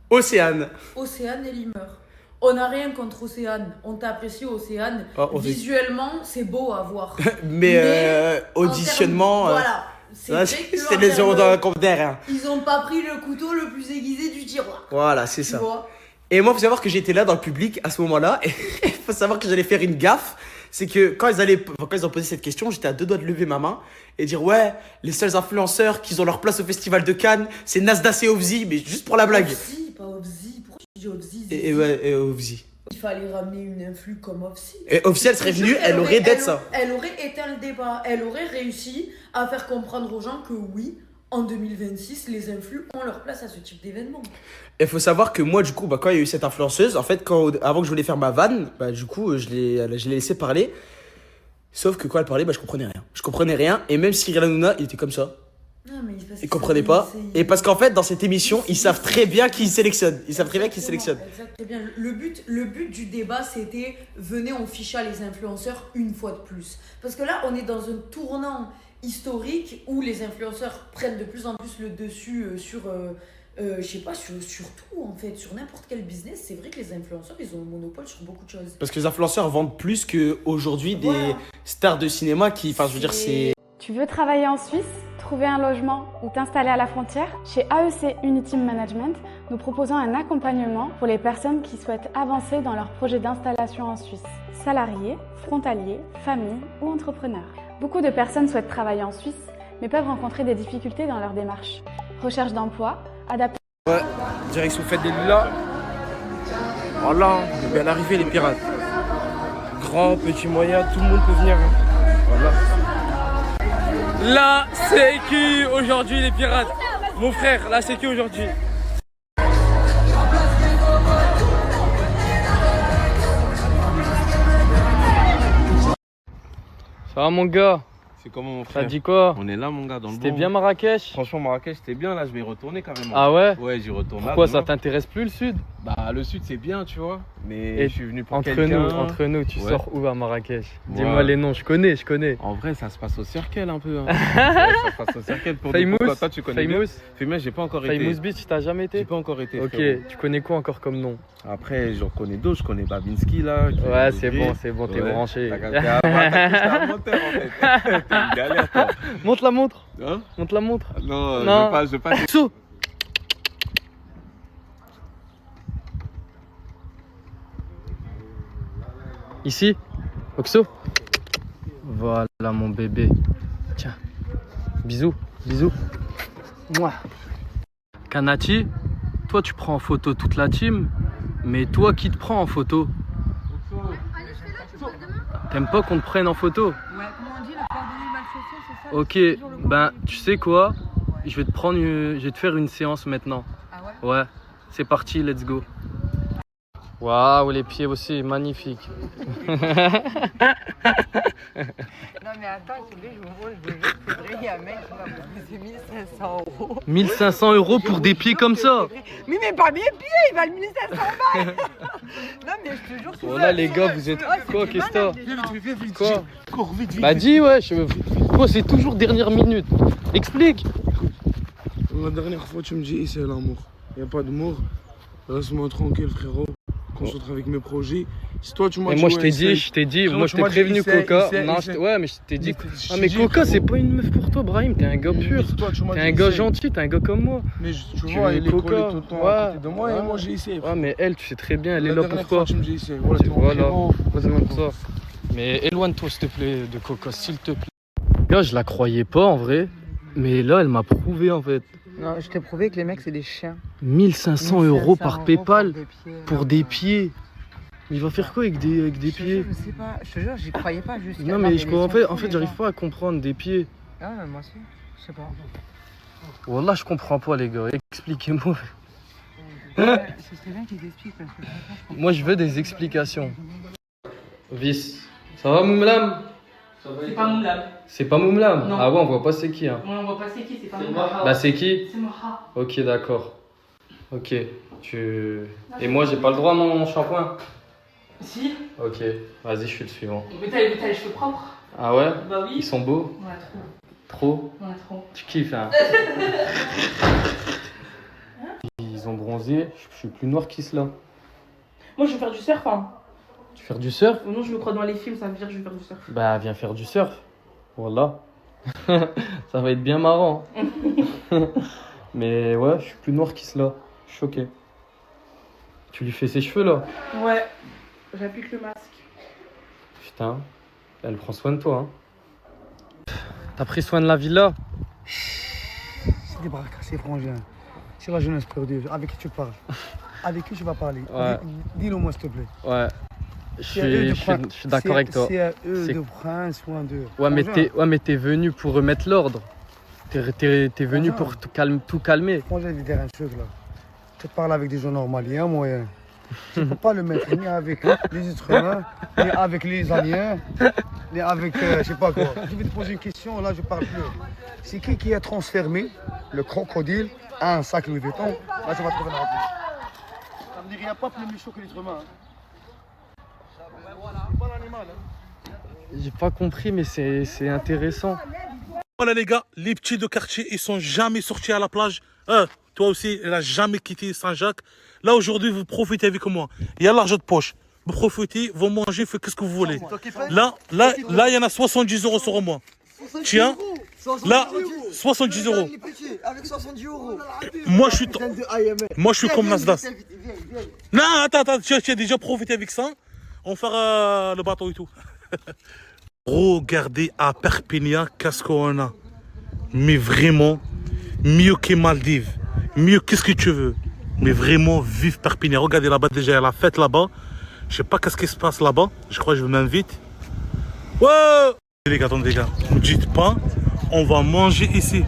Océane. Océane et Limeur. On n'a rien contre Océane. On t'a apprécié Océane. Oh, Visuellement, c'est beau à voir. Mais auditionnement. Voilà. C'est vrai que c'est les euros dans un compte d'air. Hein. Ils ont pas pris le couteau le plus aiguisé du tiroir. Voilà, c'est ça. Vois. Et moi, faut savoir que j'étais là dans le public à ce moment-là. Et il faut savoir que j'allais faire une gaffe. C'est que quand ils ont posé cette question, j'étais à deux doigts de lever ma main et dire ouais, les seuls influenceurs qui ont leur place au Festival de Cannes, c'est Nasdaq et Ovzi, mais juste pour la blague. Ovzi, pas Ovzi. Pourquoi tu dis Ovzi? Et Ovzi. Il fallait ramener une influe comme Ovzi. Et Ovzi, elle serait venue, elle aurait d'être ça. Elle aurait éteint le débat. Elle aurait réussi à faire comprendre aux gens que oui, en 2026, les influx ont leur place à ce type d'événement. Il faut savoir que moi, du coup, quand il y a eu cette influenceuse, en fait, avant que je voulais faire ma vanne, du coup, je l'ai laissé parler. Sauf que quand elle parlait, je comprenais rien. Je comprenais rien. Et même Cyril Hanouna, il était comme ça. Non, mais il comprenait pas. Et parce qu'en fait, dans cette émission, ils savent très bien qui ils sélectionnent. Ils savent très bien qui ils sélectionnent. Exactement. Le but du débat, c'était venez, on ficha les influenceurs une fois de plus. Parce que là, on est dans un tournant historique où les influenceurs prennent de plus en plus le dessus sur je sais pas, sur tout en fait, sur n'importe quel business. C'est vrai que les influenceurs, ils ont le monopole sur beaucoup de choses. Parce que les influenceurs vendent plus qu'aujourd'hui des stars de cinéma qui, enfin, je veux dire, c'est... Tu veux travailler en Suisse, trouver un logement ou t'installer à la frontière? Chez AEC Uniteam Management, nous proposons un accompagnement pour les personnes qui souhaitent avancer dans leur projet d'installation en Suisse. Salariés, frontaliers, familles ou entrepreneurs. Beaucoup de personnes souhaitent travailler en Suisse, mais peuvent rencontrer des difficultés dans leur démarche. Recherche d'emploi, adaptation... Ouais, direction Fête des Lilas. Voilà, on est bien arrivé les pirates. Grand, petit, moyen, tout le monde peut venir. Voilà. Là, c'est qui aujourd'hui les pirates? Mon frère, là, c'est qui aujourd'hui? Ça va mon gars? C'est comment mon frère? T'as dit quoi? On est là mon gars dans le bon. C'était bien Marrakech? Franchement Marrakech c'était bien, là je vais y retourner carrément. Ah ouais? Ouais, j'y retourne. Pourquoi là, ça t'intéresse plus le sud? Bah le sud c'est bien tu vois, mais Et je suis venu pour entre nous, tu sors où à Marrakech? Dis-moi les noms, je connais. En vrai ça se passe au Cercle un peu. Hein. Ça se passe au Cercle pour Famous? Toi tu connais bien. Famous j'ai pas encore été. Famous Beach t'as jamais été? J'ai pas encore été. Ok, frérot. tu connais quoi encore comme nom? Après j'en connais d'autres, je connais Babinski là. Ouais c'est bon, t'es branché. T'as un moteur en fait. T'es une galère toi. Montre la montre. Hein? Montre la montre. Non, non. je veux pas. Saut. Ici, Oxo. Voilà mon bébé. Tiens. Bisous, bisous. Mouah. Kanati, toi tu prends en photo toute la team, mais toi qui te prends en photo? T'aimes pas qu'on te prenne en photo? Ouais, comment on dit, le cordonnier mal chaussé, c'est ça? Ok, ben tu sais quoi? Je vais te faire une séance maintenant. Ah ouais? Ouais, c'est parti, let's go. Waouh, les pieds aussi, magnifique. Non mais attends, je vous montre, c'est vrai, il y a un mec qui m'a proposé 1500 €. 1500 € pour des pieds comme ça? Mais pas mes pieds, il valent 1500 balles. Non mais je te jure que c'est Voilà les gars, vous êtes quoi, qu'est-ce que Vite, quoi? Cours vite. Bah dis ouais, toi c'est toujours dernière minute. Explique. La dernière fois, tu me dis, c'est l'amour. Il n'y a pas d'amour. Laisse-moi tranquille, frérot. Concentre avec mes projets. Si toi, tu m'as dit. Moi je t'ai dit, moi je t'ai prévenu Coca. Non, ouais, mais je t'ai dit. Ah, mais Coca, c'est pas une meuf pour toi, Brahim. T'es un gars pur. T'es un gars gentil, t'es un gars comme moi. Mais tu vois, il est collé tout le temps à côté de moi et moi j'ai essayé. Ouais, mais elle, tu sais très bien, elle est là pour toi. Tu me dis, c'est Voilà, c'est comme ça. Mais éloigne-toi s'il te plaît de Coca, s'il te plaît. Gars, je la croyais pas en vrai, mais là, elle m'a prouvé en fait. Non, je t'ai prouvé que les mecs c'est des chiens. 1500 € par PayPal pour des pieds. Mais il va faire quoi avec des pieds? Je sais pas, je te jure, j'y croyais pas juste. Non mais en fait j'arrive pas à comprendre des pieds. Ah mais moi aussi, je sais pas. Wallah je comprends pas les gars, expliquez-moi. Ce serait bien qu'ils t'expliquent parce que Moi je veux des explications. Vice, ça va Moumlam? C'est pas Moumlam. C'est pas Moumlam? Non. Ah ouais, on voit pas c'est qui hein. Ouais, on voit pas c'est qui, c'est pas Moumlam. Bah c'est qui? C'est Moha. Ok d'accord. Ok, Et moi j'ai pas le droit à mon shampoing? Si. Ok, vas-y je suis le suivant. Mais t'as les cheveux propres. Ah ouais? Bah oui. Ils sont beaux? Ouais, trop. Trop? Ouais, trop. Tu kiffes hein? Ils ont bronzé, je suis plus noir qu'ils là. Moi je veux faire du surf hein. Tu veux faire du surf? Non, je me crois dans les films, ça veut dire que je vais faire du surf. Bah viens faire du surf. Voilà. Ça va être bien marrant. Mais ouais, je suis plus noir qu'ils là. Je suis choqué. Tu lui fais ses cheveux là? Ouais, j'applique le masque. Putain, elle prend soin de toi hein. T'as pris soin de la villa? C'est des bras cassés, frangin. C'est la jeunesse perdue. Avec qui tu parles? Avec qui tu vas parler? Ouais. Dis-le moi s'il te plaît. Ouais. Je suis d'accord avec toi. C'est à eux de prince ou un d'eux. Ouais mais t'es venu pour remettre l'ordre. T'es venu pour tout calmer. Moi j'ai dit un truc là. Tu parles avec des gens normaux, il y a un moyen. Tu ne peux pas le mettre ni avec les êtres humains, ni avec les aliens, ni avec je sais pas quoi. Je vais te poser une question, là je parle plus. C'est qui a transformé le crocodile à un sac Louis Vuitton? Là tu vas trouver la réponse. Ça veut dire qu'il n'y a pas plus méchant que l'être humain. C'est pas l'animal. J'ai pas compris mais c'est intéressant. Voilà les gars, les petits de quartier, ils sont jamais sortis à la plage. Toi aussi, elle a jamais quitté Saint-Jacques. Là aujourd'hui, vous profitez avec moi. Il y a l'argent de poche. Vous profitez, vous mangez, faites qu'est-ce que vous voulez. Là, il y en a 70 € sur moi. Tiens, là, 70 €. Avec 70 €. Moi, je suis comme Nasdaq. Non, attends, tu as déjà profité avec ça. On va faire le bateau et tout. Regardez à Perpignan, qu'est-ce qu'on a. Mais vraiment, mieux que Maldives. Mieux qu'est-ce que tu veux. Mais vraiment, vive Perpignan. Regardez là-bas, déjà, il y a la fête là-bas. Je sais pas qu'est-ce qui se passe là-bas. Je crois que je m'invite. Ouais. Les gars, attendez les gars. Ne me dites pas, on va manger ici.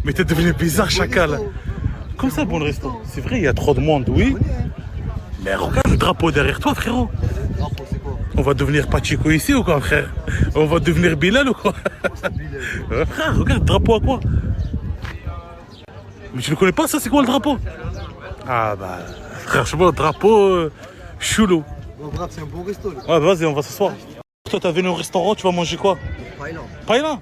Mais t'es devenu bizarre, chacal. Comme ça, bon resto. C'est vrai, il y a trop de monde, oui. Mais regarde le drapeau derrière toi, frérot. On va devenir Pachico ici ou quoi, frère? On va devenir Bilal ou quoi? Frère, regarde, drapeau à quoi? Mais tu ne connais pas ça, c'est quoi le drapeau? Ah bah, frère, je sais pas, le drapeau chelou. Bon, bref, c'est un bon resto. Là. Ouais, vas-y, on va s'asseoir. Toi, t'es venu au restaurant, tu vas manger quoi? Paella. Paella?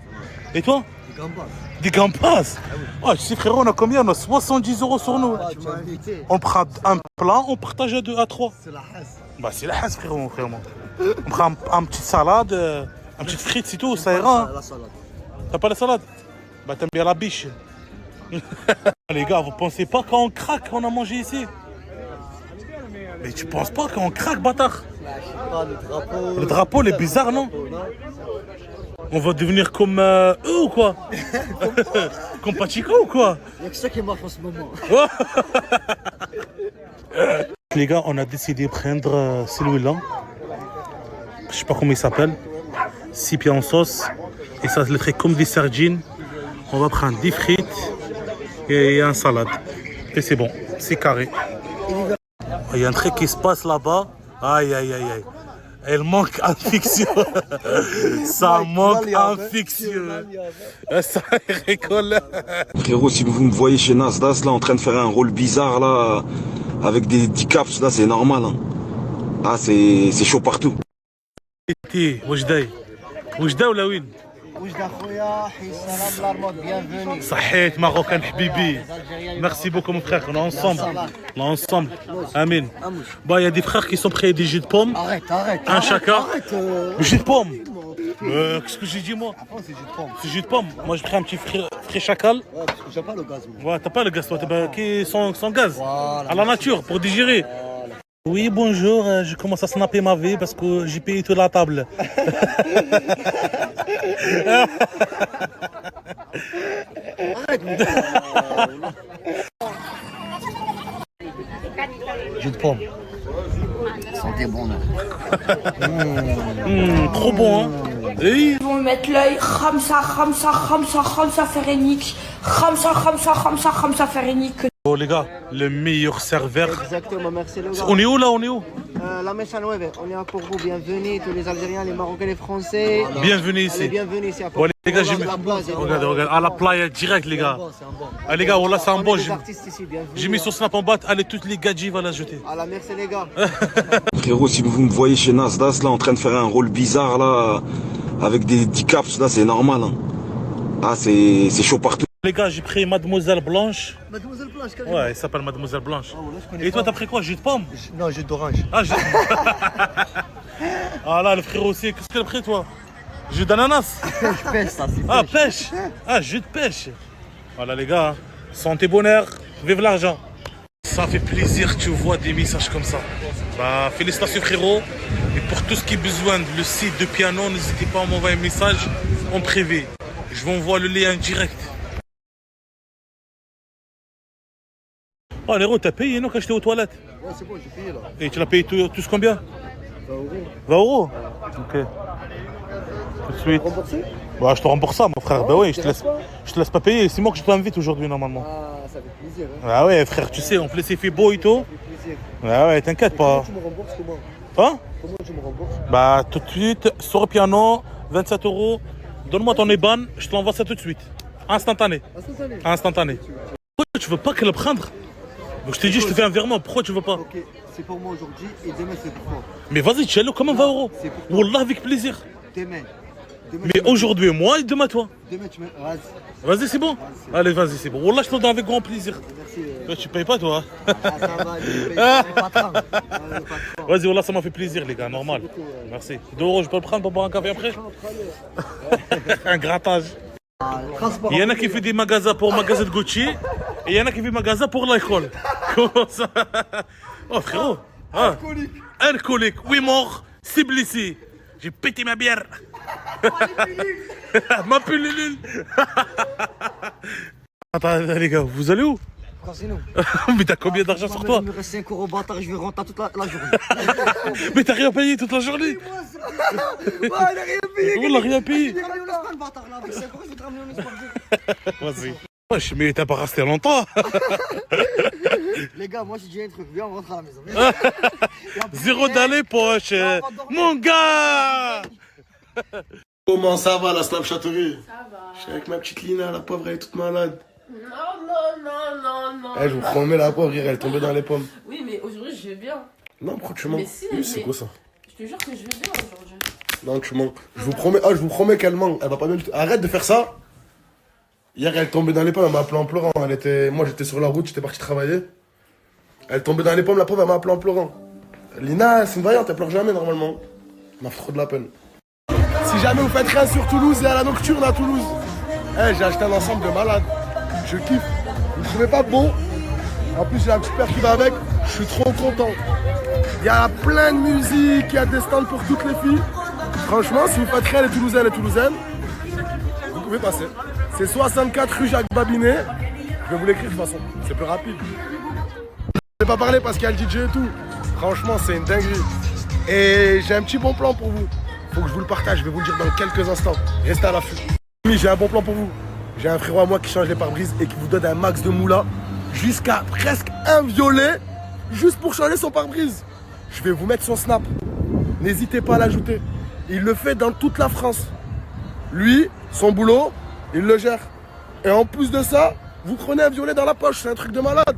Et toi? Des gambas. Des gambas? Ah, tu sais, frérot, on a combien? On a 70 € sur nous. On prend un plat, on partage à 2 à 3. C'est la hasse. Bah, c'est la hasse, frérot, mon frère. On prend une petite salade, une petite frite, c'est tout, ça ira. La salade. T'as pas la salade? Bah, t'aimes bien la biche. Les gars, vous pensez pas quand on craque, on a mangé ici? Mais tu penses pas qu'on craque, bâtard? Le drapeau. Le drapeau, il est bizarre, non? On va devenir comme eux ou quoi? Comme Pachico ou quoi? Il y a que ça qui marche en ce moment. Les gars, on a décidé de prendre celui-là. Je sais pas comment il s'appelle. 6 pieds en sauce. Et ça se fait comme des sardines. On va prendre des frites et un salade. Et c'est bon, c'est carré. Il y a un truc qui se passe là-bas. Aïe, aïe, aïe, aïe. Elle manque infectieux. Ça manque infectieux. Ça rigole. Frérot, si vous me voyez chez Nasdaq là en train de faire un rôle bizarre là, avec des caps là, c'est normal. Hein. Ah, c'est chaud partout. وجداي ولا وين؟ وجدة خويا حي السلام لارمود bienvenue. صحيت ماروكان حبيبي. Merci beaucoup mon frère, on est ensemble. On est ensemble. Amen. Bah, il y a des frères qui sont prêts des jus de pomme. Arrête. Un chacun. Jus de pomme. Mais qu'est-ce que j'ai dit moi? c'est jus de pomme. C'est jus de pomme. Moi je prends un petit frais chacal. Ouais, parce que j'ai pas le gaz. Moi. Ouais, t'as pas le gaz toi, qui sans gaz. Voilà, à la nature pour digérer. Oui, bonjour, je commence à snapper ma vie parce que j'ai payé toute la table. Jus de pomme. Sentez bon là. Trop bon, hein? Ils vont me mettre l'œil, Khamsa Ferenik. Khamsa Ferenik. Oh les gars, le meilleur serveur. Exactement, merci les gars. On est où là? On est où? La Mesa Nueve, on est là pour vous. Bienvenue, tous les Algériens, les Marocains, les Français. Bienvenue ici. Allez, bienvenue ici. Bon, les gars, regardez, à la playa direct, les gars. Ah, les gars, oh là, c'est un bon. J'ai mis sur Snap en bas. Allez, toutes les gadgets, va la jeter. Allah, merci les gars. Frérot, si vous me voyez chez Nasdaq là en train de faire un rôle bizarre là, avec des caps là, c'est normal. Hein. Ah, c'est chaud partout. Les gars, j'ai pris Mademoiselle Blanche. Mademoiselle Blanche, carrément. Ouais, elle s'appelle Mademoiselle Blanche. Et toi, t'as pris quoi? Jus de pomme? Non, jus d'orange. Ah, ah là, le frère aussi, qu'est-ce qu'il a pris toi? Jus d'ananas? Pêche, ça, c'est ah, pêche. Ah, jus de pêche. Voilà les gars, santé, bonheur, vive l'argent. Ça fait plaisir que tu vois des messages comme ça. Bah, félicitations frérot. Et pour tout ce qui est besoin de le site de piano, n'hésitez pas à m'envoyer un message en privé. Je vous envoie le lien direct. Oh Néro, t'as payé non quand j'étais aux toilettes? Ouais, c'est bon, j'ai payé là. Et tu l'as payé tous combien? 20 €. 20 €? Ok. Tout de suite. Remboursé? Bah, je te rembourse ça, mon frère. Bah oui, je te laisse pas payer. C'est moi que je t'invite aujourd'hui, normalement. Ah, ça fait plaisir. Hein. Ah ouais, frère, tu sais, en plus, il fait beau et tout. Ça fait plaisir. Ah ouais, t'inquiète pas. Comment tu me rembourses comment? Hein? Comment tu me rembourses? Bah, tout de suite, sur le piano, 27 €. Donne-moi ton IBAN, je te l'envoie ça tout de suite. Instantané. Instantané. Pourquoi tu veux pas qu'elle le prendre? Donc je t'ai dit, je te fais un virement, pourquoi tu veux pas? Ok, c'est pour moi aujourd'hui et demain c'est pour toi. Mais vas-y, tchèle, comment 20 €? Wallah, avec plaisir. Demain. Mais aujourd'hui moi et demain toi. Demain tu me... Vas-y, c'est bon? Allez, vas-y, c'est bon. Wallah, je te donne avec grand plaisir. Merci. Toi, tu payes pas toi? Ah, ça va, je paye. Le patron. Vas-y, Wallah, ça m'a fait plaisir les gars, normal. Merci. 2 €, je peux le prendre pour boire un café après? Un grattage. Il y en a qui fait des magasins pour magasin de Gucci et il y en a qui fait magasin pour l'alcool. Comment ça? Oh frérot, hein? Alcoolique, oui mort, c'est blessé. J'ai pété ma bière. Ma pilule. Attends les gars, vous allez où? Casino. Mais t'as combien d'argent sur toi? Il me reste 5 € bâtard, je vais rentrer toute la journée. Mais t'as rien payé toute la journée? Ouais, il a rien payé. On l'a rien payé. Il a rien payé, bâtard là, avec 5 €, je vais te ramener en espoir. Vas-y. Wesh, mais t'as pas resté longtemps. Les gars, moi j'ai dit un truc, viens on rentre à la maison. Zéro dans les poches. Mon gars. Comment ça va la Snapchatterie? Ça va. Je suis avec ma petite Lina, la pauvre elle est toute malade. Non. Eh, je vous promets, la pauvre, elle est tombée dans les pommes. Oui, mais aujourd'hui je vais bien. Non, pourquoi tu mens? Mais si, C'est quoi ça? Je te jure que je vais bien aujourd'hui. Non, tu mens. Je vous promets qu'elle ment. Elle va pas bien. Arrête de faire ça. Hier, elle tombait dans les pommes, elle m'a appelé en pleurant. Moi, j'étais sur la route, j'étais parti travailler. Elle tombait dans les pommes, la pauvre, elle m'a appelé en pleurant. Lina, c'est une vaillante, elle pleure jamais normalement. Elle m'a fait trop de la peine. Si jamais vous faites rien sur Toulouse, il y a la nocturne à Toulouse. Eh, j'ai acheté un ensemble de malades. Je kiffe. Vous ne trouvez pas bon? En plus, j'ai un petit père qui va avec. Je suis trop content. Il y a plein de musique, il y a des stands pour toutes les filles. Franchement, si vous faites rien les Toulousaines, vous pouvez passer. C'est 64 rue Jacques Babinet. Je vais vous l'écrire de toute façon, c'est plus rapide. Je vais pas parler parce qu'il y a le DJ et tout. Franchement, c'est une dinguerie. Et j'ai un petit bon plan pour vous. Faut que je vous le partage, je vais vous le dire dans quelques instants. Restez à l'affût. J'ai un bon plan pour vous. J'ai un frérot à moi qui change les pare-brises et qui vous donne un max de moula jusqu'à presque un violet juste pour changer son pare-brise. Je vais vous mettre son snap. N'hésitez pas à l'ajouter. Il le fait dans toute la France. Lui, son boulot, il le gère. Et en plus de ça, vous prenez un violet dans la poche. C'est un truc de malade.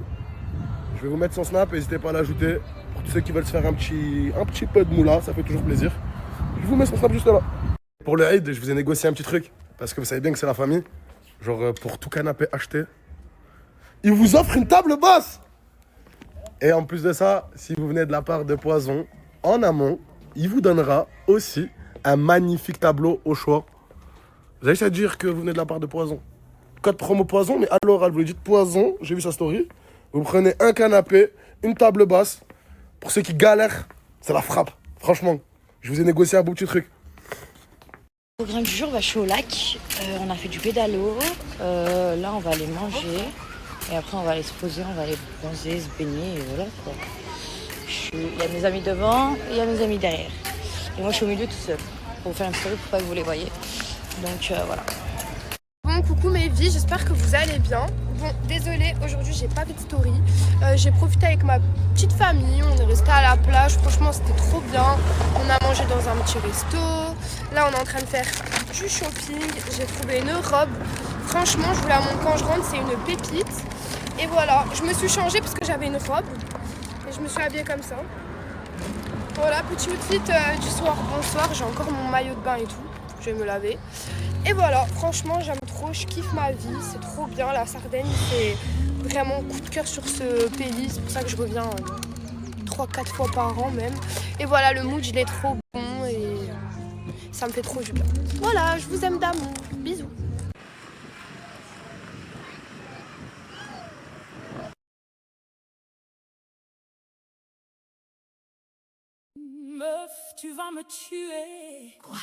Je vais vous mettre son snap. N'hésitez pas à l'ajouter. Pour tous ceux qui veulent se faire un petit peu de moula, ça fait toujours plaisir. Je vous mets son snap juste là. Pour le Eid, je vous ai négocié un petit truc. Parce que vous savez bien que c'est la famille. Genre, pour tout canapé acheté, il vous offre une table basse. Et en plus de ça, si vous venez de la part de Poison, en amont, il vous donnera aussi un magnifique tableau au choix. Vous avez juste à dire que vous venez de la part de Poison. Code promo Poison, mais à l'oral, vous lui dites Poison, j'ai vu sa story. Vous prenez un canapé, une table basse. Pour ceux qui galèrent, c'est la frappe. Franchement, je vous ai négocié un beau petit truc. Au programme du jour, je suis au lac. On a fait du pédalo. Là, on va aller manger. Et après, on va aller se poser, on va aller bronzer, se baigner. Et voilà quoi. Il y a mes amis devant et il y a mes amis derrière. Et moi, je suis au milieu tout seul. Pour vous faire une story pour pas que vous les voyez. Donc voilà. Bon, coucou mes vies, j'espère que vous allez bien. Bon, désolée, aujourd'hui j'ai pas fait de story. J'ai profité avec ma petite famille, on est resté à la plage, franchement c'était trop bien. On a mangé dans un petit resto. Là on est en train de faire du shopping. J'ai trouvé une robe. Franchement, je vous la montre quand je rentre, c'est une pépite. Et voilà, je me suis changée parce que j'avais une robe. Et je me suis habillée comme ça. Voilà, petit outfit du soir, bonsoir. J'ai encore mon maillot de bain et tout. Je vais me laver. Et voilà, franchement, j'aime trop, je kiffe ma vie, c'est trop bien. La Sardaigne, c'est vraiment coup de cœur sur ce pays. C'est pour ça que je reviens 3-4 fois par an même. Et voilà, le mood, il est trop bon et ça me fait trop du bien. Voilà, je vous aime d'amour. Bisous. Meuf, tu vas me tuer. Quoi?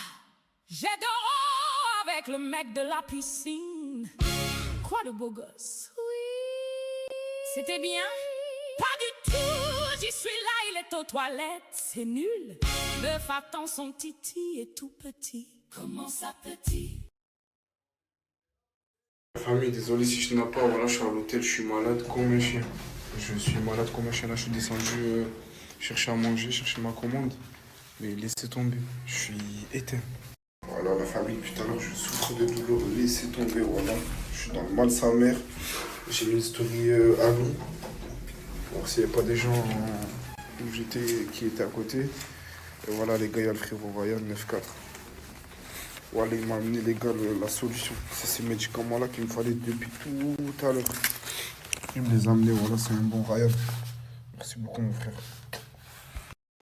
J'ai dehors avec le mec de la piscine. Quoi de beau gosse? Oui. C'était bien? Pas du tout. J'y suis là, il est aux toilettes. C'est nul. Meuf attend son titi est tout petit. Comment ça petit? Famille, désolé si je n'ai pas. Voilà, je suis à l'hôtel, je suis malade comme un chien. Je suis malade comme un chien. Là, je suis descendu chercher à manger, chercher ma commande. Mais laissez tomber, je suis éteint. Voilà la famille, tout à l'heure je souffre de douleur, laissez tomber, voilà. Je suis dans le mal sa mère. J'ai mis une story amie. Voir s'il n'y avait pas des gens où j'étais qui étaient à côté. Et voilà les gars, il y a le frérot Ryan 9-4. Voilà, il m'a amené les gars la solution. C'est ces médicaments là qu'il me fallait depuis tout à l'heure. Il me les a amenés, voilà, c'est un bon Ryan. Merci beaucoup mon frère.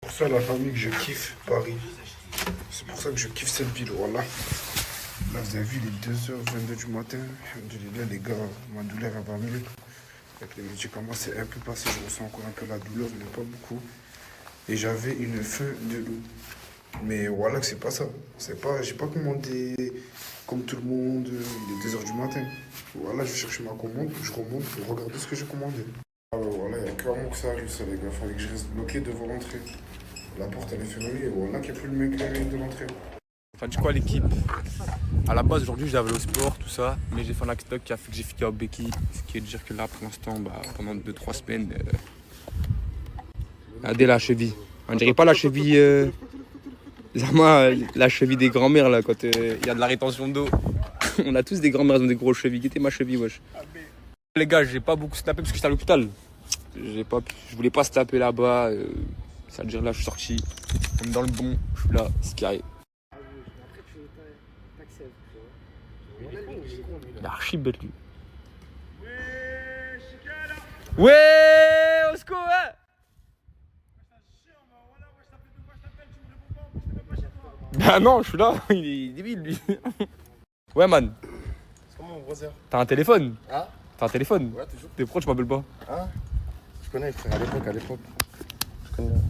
C'est pour ça la famille que je kiffe Paris. C'est pour ça que je kiffe cette ville, voilà. Là vous avez vu les 2h22 du matin. Là les gars, ma douleur elle va mieux. Avec les médicaments c'est un peu passé, je ressens encore un peu la douleur, mais pas beaucoup. Et j'avais une faim de loup. Mais voilà que c'est pas ça. C'est pas, j'ai pas commandé comme tout le monde, il est 2h du matin. Voilà, je vais chercher ma commande, je remonte pour regarder ce que j'ai commandé. Voilà, il y a clairement que ça arrive ça les gars, fallait que je reste bloqué devant l'entrée. La porte elle est fermée et voilà qu'il n'y a plus le mec de l'entrée. Enfin du coup à l'équipe, à la base aujourd'hui je devais aller au sport, tout ça, mais j'ai fait un accident qui a fait que j'ai fini au béquille. Ce qui veut dire que là pour l'instant, pendant 2-3 semaines, regardez la cheville. On dirait pas la cheville, la cheville des grands-mères là quand il y a de la rétention d'eau. On a tous des grands-mères qui ont des grosses chevilles, guettez ma cheville wesh. Les gars j'ai pas beaucoup snappé parce que j'étais à l'hôpital. Je voulais pas snapper là-bas. Ça veut dire là je suis sorti, on est dans le bon, je suis là, c'est carré. Il est archi bête lui. Ouais, Osco, ouais. Bah non, je suis là, il est débile lui. Ouais man. Comment on voit. T'as un téléphone? Ah. T'as un téléphone? Ouais, toujours. T'es pourquoi tu m'appelles pas? Ah. Je connais frère, à l'époque.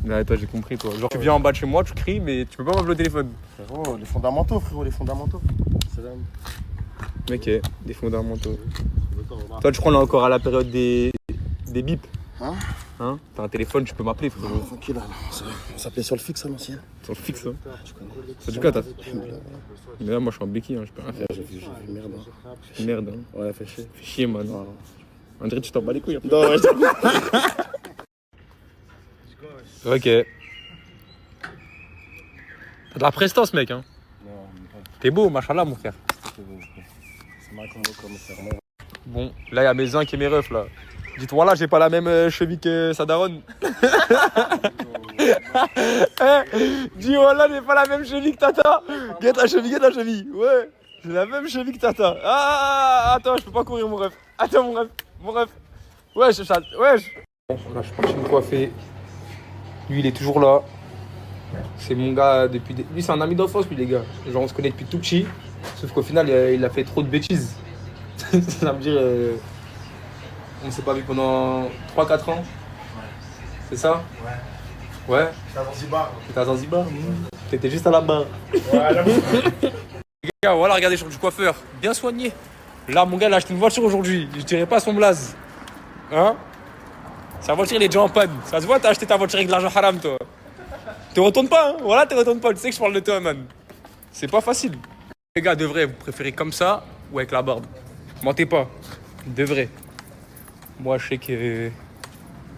Ouais, toi, j'ai compris, toi. Genre, tu viens en bas de chez moi, tu cries, mais tu peux pas m'appeler au téléphone. Frérot, les fondamentaux, frérot, les fondamentaux. Ok, des fondamentaux. Toi, tu crois qu'on est encore à la période des bips? Hein? Hein? T'as un téléphone, tu peux m'appeler, frérot. Tranquille, on s'appelait sur le fixe à l'ancienne. Sur le fixe, hein? C'est du cas, t'as. Mais là, moi, je suis en béquille, hein, je peux rien faire. J'ai fait merde. Merde, hein. Ouais, fait chier. Fais chier, man. On dirait que tu t'en bats les couilles. Non, ouais, Ok. T'as de la prestance, mec, hein? T'es beau, machallah, mon frère. C'est ma combo comme frère. Bon, là, il y a mes zincs et mes refs, là. Dites-moi, là, j'ai pas la même cheville que sa daronne. Dis, voilà, j'ai pas la même cheville que Tata. Guette la cheville. Ouais, j'ai la même cheville que Tata. Ah, attends, je peux pas courir, mon ref. Attends, mon ref. Wesh. Bon, là, je suis parti me coiffer. Lui, il est toujours là. C'est mon gars depuis... Lui, c'est un ami d'enfance, lui, les gars. Genre, on se connaît depuis tout petit. Sauf qu'au final, il a fait trop de bêtises. Ça veut dire... On s'est pas vu pendant 3-4 ans. C'est ça? Ouais. T'es à Zanzibar. T'étais à Zanzibar? T'étais juste à la barre. Ouais, Les gars, voilà, regardez, sur du coiffeur. Bien soigné. Là, mon gars, il a acheté une voiture aujourd'hui. Je dirais pas son blaze. Hein? Sa voiture, il est déjà en panne. Ça se voit, t'as acheté ta voiture avec de l'argent haram, toi. Te retourne pas, hein? Voilà, te retourne pas. Tu sais que je parle de toi, man. C'est pas facile. Les gars, de vrai, vous préférez comme ça ou avec la barbe? Mentez pas. De vrai. Moi, je sais que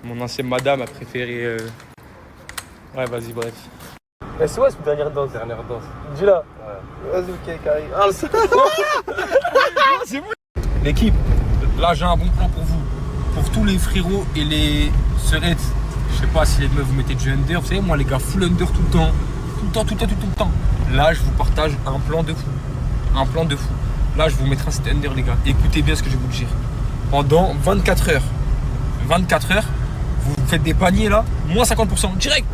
mon ancienne madame a préféré... Ouais, vas-y, bref. Mais c'est quoi cette dernière danse? Dis-la. Ouais. Vas-y, ok, Karim. Ah, c'est bon. L'équipe, là, j'ai un bon plan pour vous. Pour tous les frérots et les sœurettes. Je sais pas si les meufs vous mettez du under. Vous savez, moi, les gars, full under tout le temps. Tout le temps. Là, je vous partage un plan de fou. Là, je vous mettrai un set under, les gars. Écoutez bien ce que je vais vous dire. Pendant 24 heures. 24 heures, vous faites des paniers là, moins 50%, direct.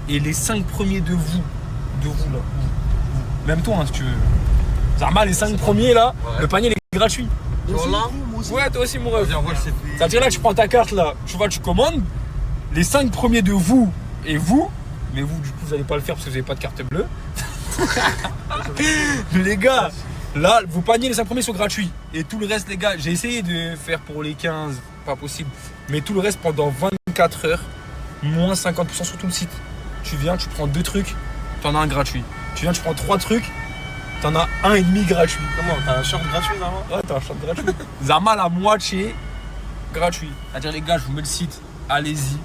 Et les 5 premiers de vous là, même toi, hein, si tu veux. Zarma, les 5 premiers là, ouais. Le panier il est gratuit. Ouais, toi aussi, mon ref. Ça veut dire là, tu prends ta carte là, tu vois, tu commandes. Les 5 premiers de vous et vous, mais vous, du coup, vous n'allez pas le faire parce que vous n'avez pas de carte bleue. Les gars. Là, vos paniers, les 5 premiers sont gratuits. Et tout le reste, les gars, j'ai essayé de faire pour les 15, pas possible. Mais tout le reste, pendant 24 heures, moins 50% sur tout le site. Tu viens, tu prends 2 trucs, t'en as un gratuit. Tu viens, tu prends 3 trucs, t'en as un et demi gratuit. Comment? T'as un short gratuit, Zama? Ouais, t'as un short gratuit. Zama, la moitié gratuit. C'est-à-dire, les gars, je vous mets le site, allez-y.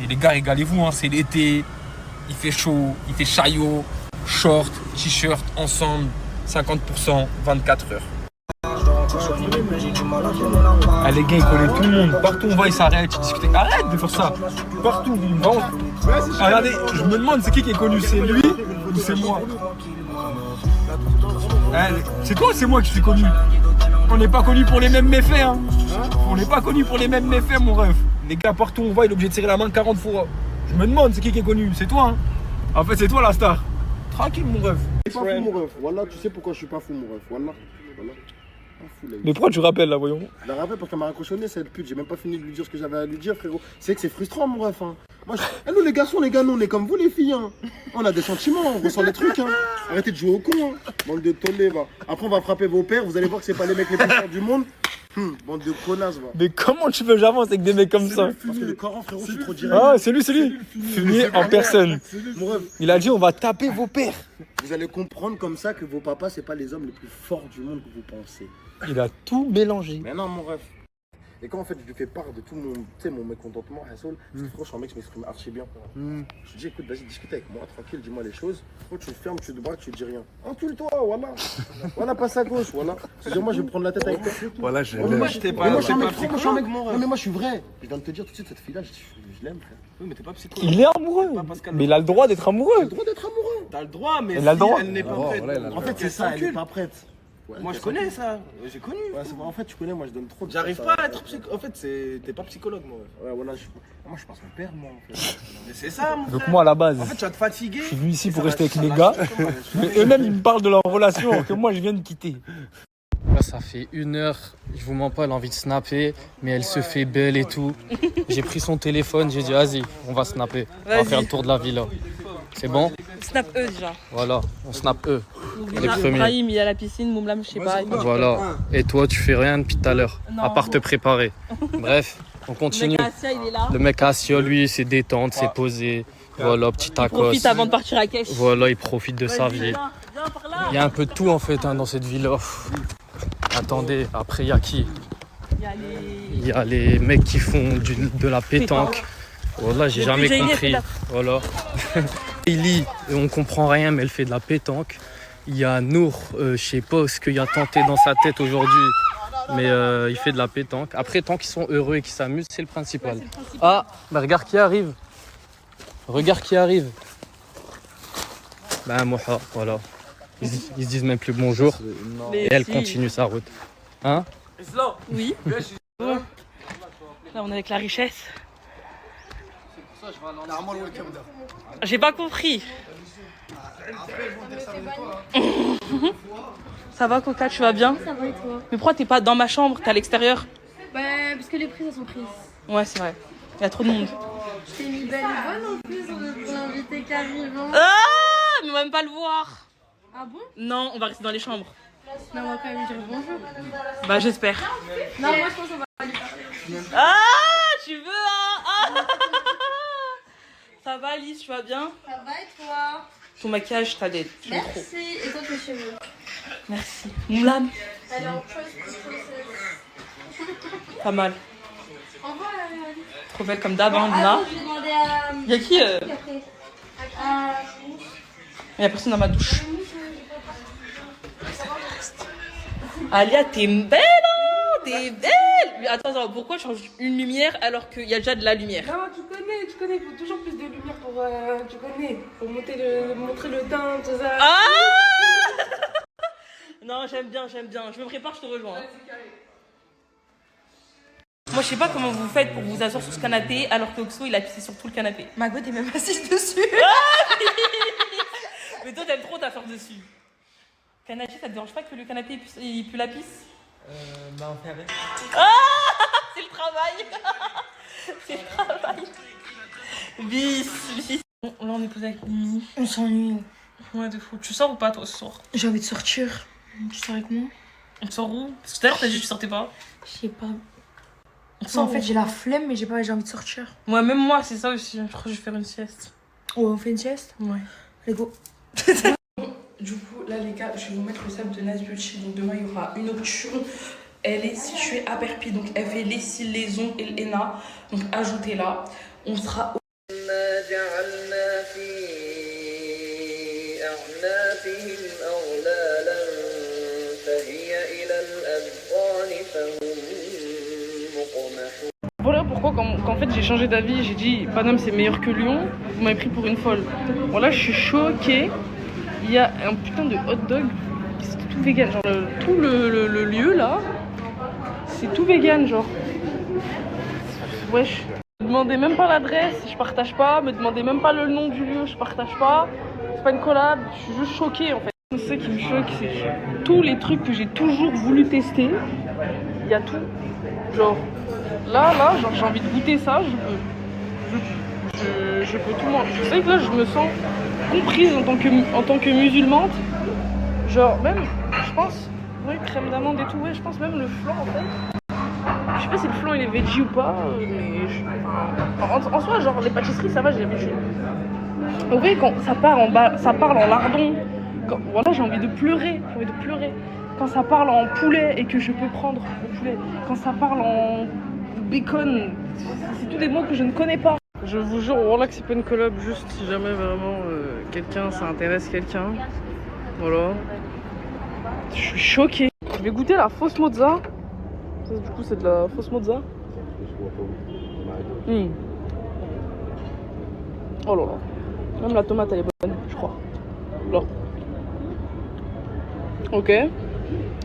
Et les gars, régalez-vous, hein, c'est l'été, il fait chaud, il fait chaillot, short, t-shirt, ensemble. 50%, 24 heures. Ah, les gars, ils connaissent tout le monde. Partout où on va, ils s'arrêtent, ils discutent. Arrête de faire ça. Partout, vraiment. Ah, regardez, je me demande c'est qui est connu. C'est lui ou c'est moi? C'est toi ou c'est moi qui suis connu? On n'est pas connu pour les mêmes méfaits. Hein. On n'est pas connu pour les mêmes méfaits, mon ref. Les gars, partout où on va, il est obligé de serrer la main 40 fois. Je me demande c'est qui est connu. C'est toi. Hein. En fait, c'est toi la star. Tranquille, mon ref. Je suis pas fou, mon ref. Voilà, tu sais pourquoi je suis pas fou, mon ref. Voilà. Mais pourquoi tu rappelles là, voyons? Je la rappelle parce qu'elle m'a raccrochonné cette pute. J'ai même pas fini de lui dire ce que j'avais à lui dire, frérot. C'est que c'est frustrant, mon ref. Hein. Moi, nous, les garçons, les gars, nous, on est comme vous, les filles. Hein. On a des sentiments, on ressent des trucs. Hein. Arrêtez de jouer au con. Hein. Bande de tollés, va. Après, on va frapper vos pères. Vous allez voir que c'est pas les mecs les plus forts du monde. Bande de connasses, va. Mais comment tu veux que j'avance avec des mecs comme ça? Parce que le Coran, frérot, je suis trop direct. Ah, c'est lui. Fumier en personne. Il a dit, on va taper vos pères. Vous allez comprendre comme ça que vos papas, c'est pas les hommes les plus forts du monde que vous pensez. Il a tout mélangé. Mais non, mon ref. Et quand en fait je lui fais part de tout mon mécontentement, Hassoul, parce que franchement, mec, je m'exprime archi bien. Je lui dis, écoute, vas-y, discute avec moi, tranquille, dis-moi les choses. Tu te fermes, tu te braques, tu dis rien. Encule-toi, voilà. Voilà, passe à gauche, voilà. C'est-à-dire, moi, je vais me prendre la tête avec toi. Voilà, je l'aime. Moi, je t'ai pas. Moi, je suis un mec, non, mais moi, je suis vrai. Je viens de te dire tout de suite, cette fille-là, je l'aime, frère. Oui, mais t'es pas psychologue. Il est amoureux. Mais il a le droit d'être amoureux. T'as le droit d'être amoureux. T'as le droit, mais si elle n'est pas prête. En fait, c'est ça, elle est pas prête. Ouais, moi je connais ça, j'ai connu. Ouais, en fait, tu connais, moi je donne trop de. J'arrive pas à être psychologue. En fait, t'es pas psychologue, moi. Ouais, voilà, moi je pense mon père, moi. En fait. Mais c'est ça, mon frère. Donc, moi à la base, en fait, tu vas te fatiguer. Je suis venu ici pour rester avec les gars. Mais eux-mêmes, ils me parlent de leur relation que moi je viens de quitter. Là, ça fait 1 heure, je vous mens pas, elle a envie de snapper, mais elle se fait belle et tout. J'ai pris son téléphone, j'ai dit vas-y, on va snapper. On va Vas-y. faire le tour de la villa. C'est bon? Snap eux déjà. Voilà, on snap eux. Les Déjà, premiers. Brahim, il est à la piscine, Moumlam, je sais pas. Voilà. Et toi, tu fais rien depuis tout à l'heure, Non. à part te préparer. Bref, on continue. Le mec Assia, il est là. Le mec Assia, lui, c'est détente, c'est posé. Voilà, petit Il tacos. profite avant de partir à Kesh. Voilà, il profite de sa vie. Viens par là. Il y a un peu de tout en fait dans cette villa. Attendez, après il y a qui? Il y a les mecs qui font de la pétanque. Voilà, j'ai Le jamais plus génial, compris. c'est là. Voilà. Ellie, on comprend rien, mais elle fait de la pétanque. Il y a Nour, je sais pas ce qu'il a tenté dans sa tête aujourd'hui, mais il fait de la pétanque. Après, tant qu'ils sont heureux et qu'ils s'amusent, c'est le principal. Ah, bah regarde qui arrive. Regarde qui arrive. Ben Moha, voilà. Ils se disent même plus bonjour. Mais Et elle si. continue sa route. Hein? Oui. Là, on est avec la richesse. J'ai pas compris. Ça va, Coca, tu vas bien? Ça va et toi? Mais pourquoi t'es pas dans ma chambre? T'es à l'extérieur? Bah, parce que les prises elles sont prises. Ouais, c'est vrai. Il y a trop de monde. Je t'ai mis belle et bonne en plus pour l'invité qui arrive. Hein. Ah, mais on va même pas le voir. Ah bon? Non, on va rester dans les chambres. Non, on va quand même lui dire bonjour. Bah, j'espère. Non, moi je pense qu'on va lui parler. Ah, tu veux, hein? Ah. Ça va, Alice, tu vas bien? Ça va et toi? Ton maquillage, t'as des... j'aime trop. Merci. Et toi tes cheveux? Merci. Moulam. Elle est en chose. Pas mal. Au revoir, Ali. Trop belle comme d'hab, hein, Luna. Je vais demander à... Y'a qui après Il y a personne dans ma douche. Alia, t'es belle, hein? T'es belle! Mais attends, pourquoi je change une lumière alors qu'il y a déjà de la lumière? Non, tu connais, il faut toujours plus de lumière pour, tu connais, pour montrer le teint, tout ça. Ah! Non, j'aime bien. Je me prépare, je te rejoins. Moi, je sais pas comment vous faites pour vous asseoir sur ce canapé alors que Oxo, il a pissé sur tout le canapé. Ma go, t'es même assise dessus. Mais toi, t'aimes trop t'asseoir dessus. Kanachi, ça te dérange pas que le canapé il pue la pisse? Bah, on fait avec. Ah! C'est le travail. C'est le travail. Bis. Bon, là, on est posé avec Mimi. On s'ennuie. Ouais, de fou. Tu sors ou pas, toi, ce soir? J'ai envie de sortir. Tu sors avec moi? On sort où? Parce que tout à l'heure, t'as dit que tu sortais pas. Je sais pas. On sort En fait, où? j'ai la flemme, mais j'ai envie de sortir. Ouais, même moi, c'est ça aussi. Je crois que je vais faire une sieste. Oh, on fait une sieste? Ouais. Allez, go. Du coup, là, les gars, je vais vous mettre le sable de Naz Beauty. Donc, demain, il y aura une nocturne. Elle est située à Perpignan. Donc, elle fait les cils, les ongles et le henna. Donc, ajoutez-la. On sera au... Voilà pourquoi quand en fait j'ai changé d'avis, j'ai dit Paname c'est meilleur que Lyon, vous m'avez pris pour une folle. Voilà, je suis choquée. Il y a un putain de hot dog, c'est tout vegan, genre tout le lieu là, c'est tout vegan genre. Wesh. Me demandez même pas l'adresse, je partage pas, me demandez même pas le nom du lieu, je partage pas. C'est pas une collab, je suis juste choquée en fait. C'est ça qui me choque, c'est que tous les trucs que j'ai toujours voulu tester, il y a tout. Genre, là, genre j'ai envie de goûter ça, je peux tout manger. Je sais que là, je me sens comprise en tant que musulmane. Genre, même, je pense, oui, crème d'amande et tout, ouais, je pense même le flan en fait. Je sais pas si le flan il est veggie ou pas, mais en soi, genre les pâtisseries, ça va, j'ai l'habitude. En vrai, quand ça parle en lardon, voilà, j'ai envie de pleurer, Quand ça parle en poulet et que je peux prendre le poulet, quand ça parle en bacon, c'est tous des mots que je ne connais pas. Je vous jure, voilà que c'est pas une collab, juste si jamais vraiment ça intéresse quelqu'un. Voilà. Je suis choquée. Je vais goûter la fausse mozza. Ça, du coup, c'est de la fausse mozza. Oh là là. Même la tomate, elle est bonne, je crois. Là. Ok.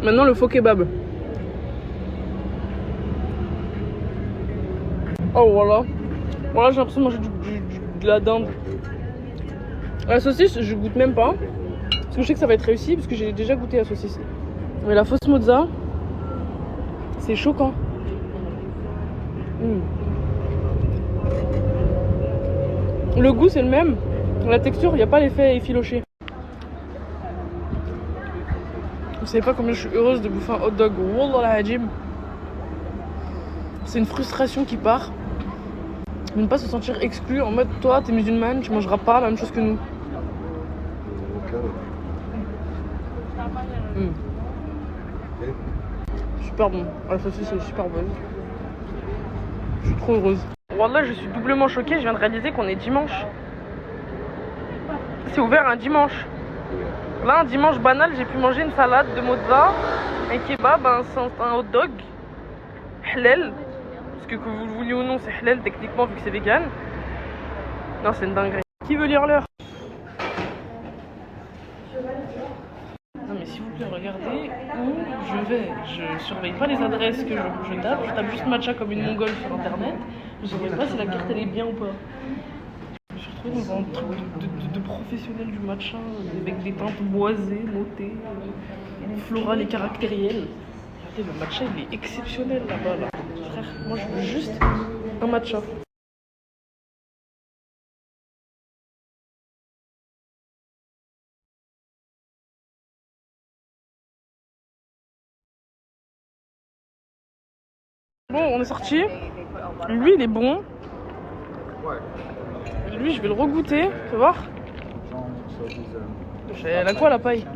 Maintenant, le faux kebab. Oh, voilà. Voilà, j'ai l'impression de manger de la dinde. La saucisse, je goûte même pas. Parce que je sais que ça va être réussi, parce que j'ai déjà goûté la saucisse. Mais la fausse mozza, c'est choquant. Le goût c'est le même. La texture, il n'y a pas l'effet effiloché. Vous savez pas combien je suis heureuse de bouffer un hot dog. Wallah la Jim. C'est une frustration qui part. De ne pas se sentir exclu en mode toi t'es musulmane, tu mangeras pas la même chose que nous. Super bon. La saucisse est super bonne. Je suis trop heureuse. Wallah, je suis doublement choquée, je viens de réaliser qu'on est dimanche. C'est ouvert un dimanche. Là, un dimanche banal, j'ai pu manger une salade de mozza, un kebab, un hot dog, halal. Parce que vous le vouliez ou non, c'est halal techniquement vu que c'est vegan. Non, c'est une dinguerie. Qui veut lire l'heure? Non mais s'il vous plaît, regardez où je vais. Je surveille pas les adresses que je tape. Je tape juste matcha comme une mongole sur internet. Je surveille pas si la carte elle est bien ou pas. Je me suis retrouvée dans un truc de professionnel du matcha avec des teintes boisées, notées, florales et caractérielles. Regardez, le matcha il est exceptionnel là-bas là. Frère, moi je veux juste un matcha. Bon, on est sorti. Lui, il est bon. Lui, je vais le regoûter. Tu vas voir. Elle a quoi la paille?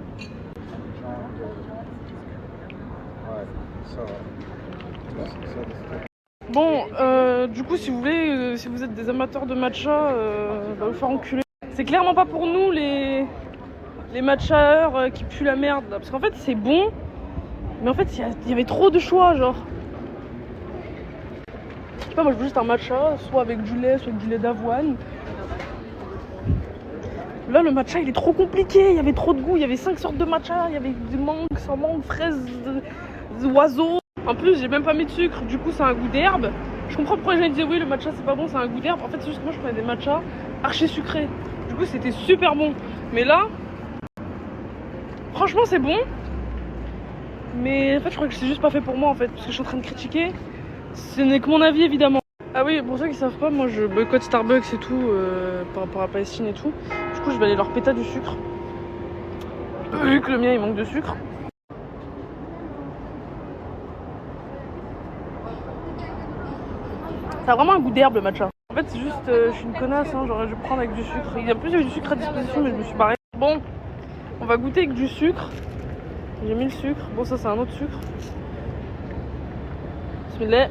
Bon, du coup, si vous voulez, si vous êtes des amateurs de matcha, va vous faire enculer. C'est clairement pas pour nous les matchas qui puent la merde. Là. Parce qu'en fait, c'est bon. Mais en fait, il y avait trop de choix, genre. Je sais pas, moi je veux juste un matcha, soit avec du lait d'avoine. Là le matcha il est trop compliqué, il y avait trop de goût, il y avait 5 sortes de matcha, il y avait des mangues, sans mangue, fraises, oiseaux. En plus j'ai même pas mis de sucre, du coup c'est un goût d'herbe. Je comprends pourquoi les gens disaient oui le matcha c'est pas bon, c'est un goût d'herbe. En fait c'est juste que moi je prenais des matchas archi sucrés. Du coup c'était super bon. Mais là, franchement c'est bon. Mais en fait je crois que c'est juste pas fait pour moi en fait, parce que je suis en train de critiquer. Ce n'est que mon avis évidemment. Ah oui, pour ceux qui savent pas, moi je boycotte Starbucks et tout par rapport à Palestine et tout. Du coup je vais aller leur péter du sucre. Vu que le mien il manque de sucre. Ça a vraiment un goût d'herbe le matcha. En fait c'est juste, je suis une connasse, hein, genre je vais prendre avec du sucre. En plus il y avait du sucre à disposition mais je me suis barrée. Bon, on va goûter avec du sucre. J'ai mis le sucre, bon ça c'est un autre sucre. Bismillah.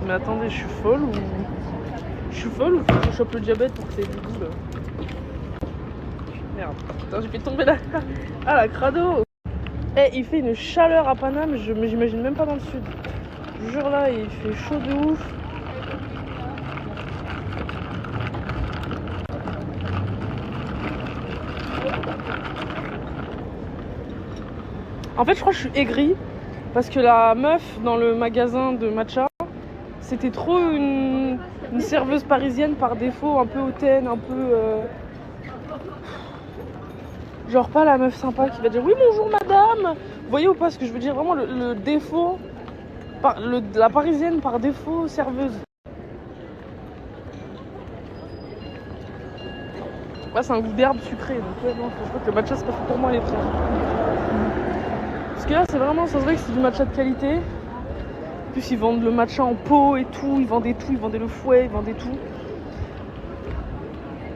Mais attendez, je suis folle ou faut que je chope le diabète pour que ça ait du goût là? Merde, putain j'ai fait tomber la... Ah la crado. Eh il fait une chaleur à Paname, mais j'imagine même pas dans le sud. Je vous jure là, il fait chaud de ouf. En fait je crois que je suis aigrie parce que la meuf dans le magasin de matcha c'était trop une serveuse parisienne par défaut, un peu hautaine, un peu genre pas la meuf sympa qui va dire oui bonjour madame. Vous voyez ou pas ce que je veux dire, vraiment le défaut, la parisienne par défaut serveuse. Là c'est un goût d'herbe sucré donc ouais, non, je crois que le matcha c'est pas fait pour moi les frères. Parce que là c'est vraiment, ça se voit que c'est du matcha de qualité. En plus ils vendent le matcha en pot et tout, ils vendaient tout, ils vendaient le fouet, ils vendaient tout.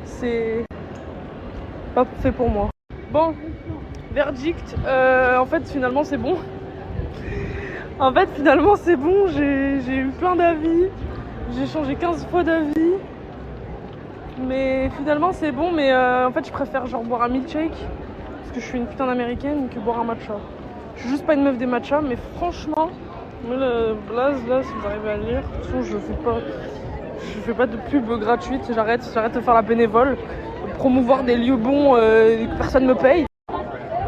C'est pas fait pour moi. Bon, verdict, en fait finalement c'est bon. En fait finalement c'est bon, j'ai eu plein d'avis. J'ai changé 15 fois d'avis. Mais finalement c'est bon, mais en fait je préfère genre boire un milkshake. Parce que je suis une putain d'américaine que boire un matcha. Je suis juste pas une meuf des matchas, mais franchement, le blaze là, si vous arrivez à lire, de toute façon je fais pas de pub gratuite, j'arrête de faire la bénévole, de promouvoir des lieux bons que personne me paye.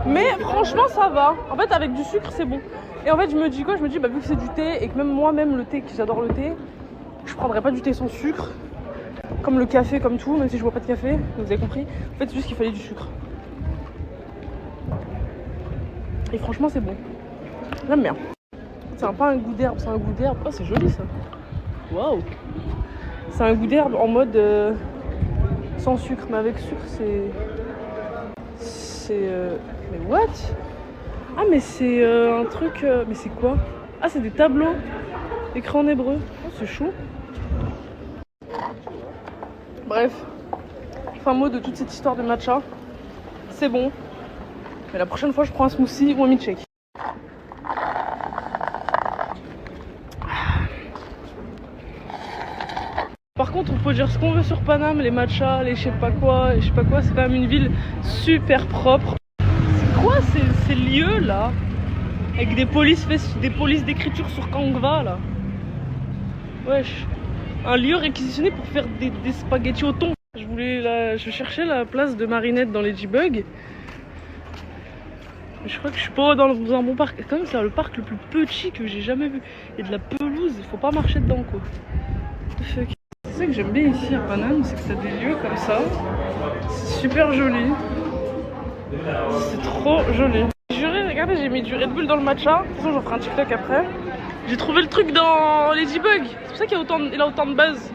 Mais franchement ça va, en fait avec du sucre c'est bon. Et en fait je me dis quoi, vu que c'est du thé et que même moi-même le thé, que j'adore le thé, je prendrais pas du thé sans sucre. Comme le café, comme tout, même si je bois pas de café, vous avez compris. En fait, c'est juste qu'il fallait du sucre. Et franchement, c'est bon. J'aime bien. C'est pas un goût d'herbe, c'est un goût d'herbe. Oh, c'est joli ça. Waouh. C'est un goût d'herbe en mode sans sucre, mais avec sucre, mais what? Ah, mais c'est un truc. Mais c'est quoi? Ah, c'est des tableaux écrits en hébreu. Oh, c'est chaud. Bref, fin mot de toute cette histoire de matcha. C'est bon. Mais la prochaine fois, je prends un smoothie ou un milkshake. Par contre, on peut dire ce qu'on veut sur Paname, les matchas, les je sais pas quoi, c'est quand même une ville super propre. C'est quoi ces lieux là? Avec des polices d'écriture sur Kangva là. Wesh. Un lieu réquisitionné pour faire des spaghettis au thon. Je cherchais la place de Marinette dans les J-Bug. Je crois que je suis pas dans un bon parc. Quand même, c'est le parc le plus petit que j'ai jamais vu. Il y a de la pelouse, il faut pas marcher dedans quoi. What the fuck. C'est ça que j'aime bien ici à Paname, c'est que t'as des lieux comme ça. C'est super joli. C'est trop joli. Juré, regardez, j'ai mis du Red Bull dans le matcha. De toute façon, j'en ferai un TikTok après. J'ai trouvé le truc dans les J-Bug. C'est pour ça qu'il a autant de buzz.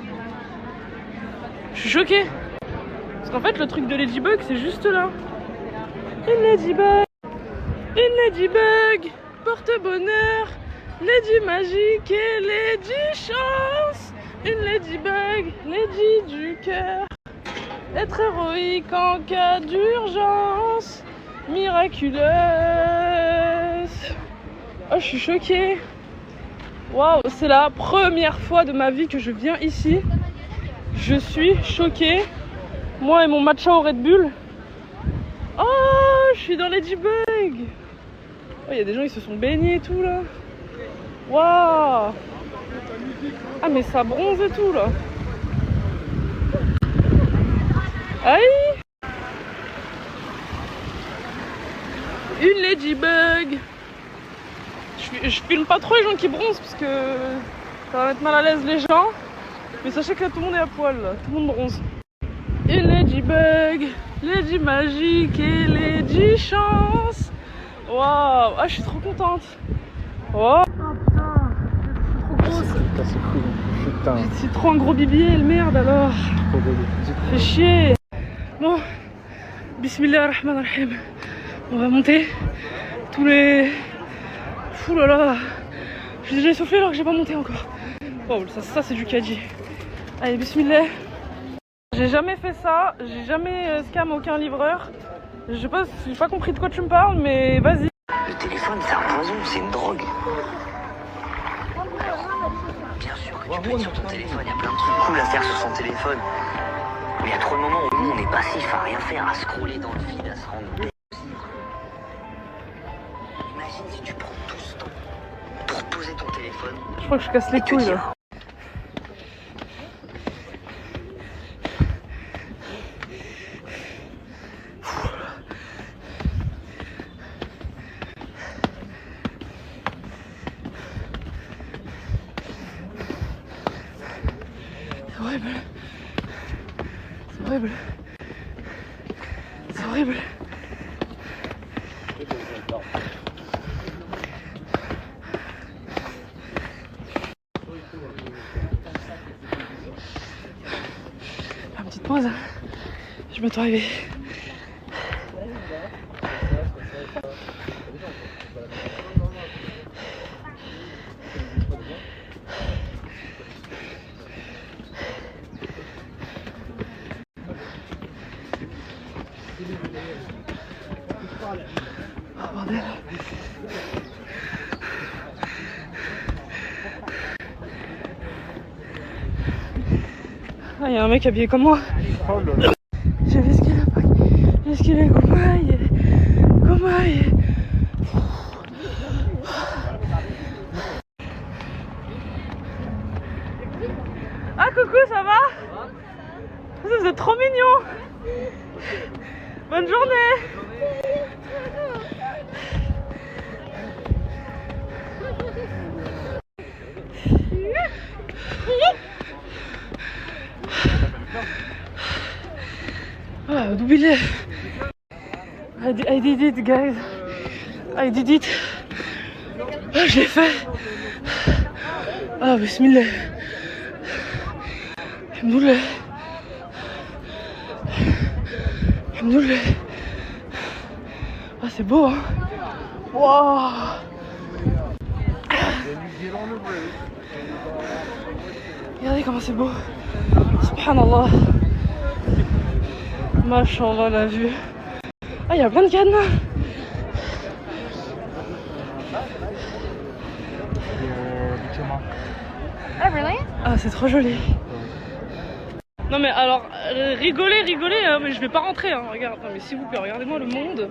Je suis choquée. Parce qu'en fait, le truc de Ladybug, c'est juste là. Une Ladybug. Une Ladybug. Porte-bonheur. Lady magique et Lady chance. Une Ladybug. Lady du cœur. Être héroïque en cas d'urgence. Miraculeuse. Oh, je suis choquée. Waouh, c'est la première fois de ma vie que je viens ici. Je suis choquée. Moi et mon matcha au Red Bull. Oh, je suis dans les J-Bug. Oh, il y a des gens, ils se sont baignés et tout là. Waouh. Ah, mais ça bronze et tout là. Aïe. Une Ladybug. Je filme pas trop les gens qui bronzent parce que ça va mettre mal à l'aise les gens. Mais sachez que là, tout le monde est à poil là. Tout le monde bronze. Une Ladybug, Lady magique et Lady chance. Waouh. Ah, je suis trop contente. Oh putain, je suis trop grosse. Putain. C'est trop un gros BBL, merde alors. Fais chier. Bon, bismillah ar-Rahman ar-Rahim. On va monter tous les... Fou là là. Je suis déjà essoufflée alors que j'ai pas monté encore. Oh, ça c'est du caddie. Allez, bismillah. J'ai jamais fait ça, j'ai jamais scam aucun livreur. J'ai pas compris de quoi tu me parles, mais vas-y. Le téléphone, c'est un poison, c'est une drogue. Bien sûr que tu peux être sur ton téléphone, il y a plein de trucs cool à faire sur son téléphone. Mais il y a trop de moments où nous, on est passif à rien faire, à scroller dans le feed, à se rendre bête. Imagine si tu prends tout ce temps pour poser ton téléphone. Je crois que je casse les couilles là. C'est horrible. C'est horrible. C'est horrible. Une petite pause. Je m'attends arriver. Oh bordel. Ah, il y a un mec habillé comme moi. J'ai esquivé Gomaï. Ah coucou, ça va? Vous êtes trop mignons. Bonne journée. Ah, doublé. I did it, guys. I did it. Ah, je l'ai fait. Ah, bismillah. Alhamdoulilah. Alhamdoulilah. Ah, c'est beau, hein. Wow. Regardez comment c'est beau. Subhanallah. Mashallah, la vue. Ah, il y a plein de cadenas. Oh, really? Ah, c'est trop joli. Non mais alors, rigolez, hein, mais je vais pas rentrer, hein. Regarde, non, mais s'il vous plaît, regardez-moi le monde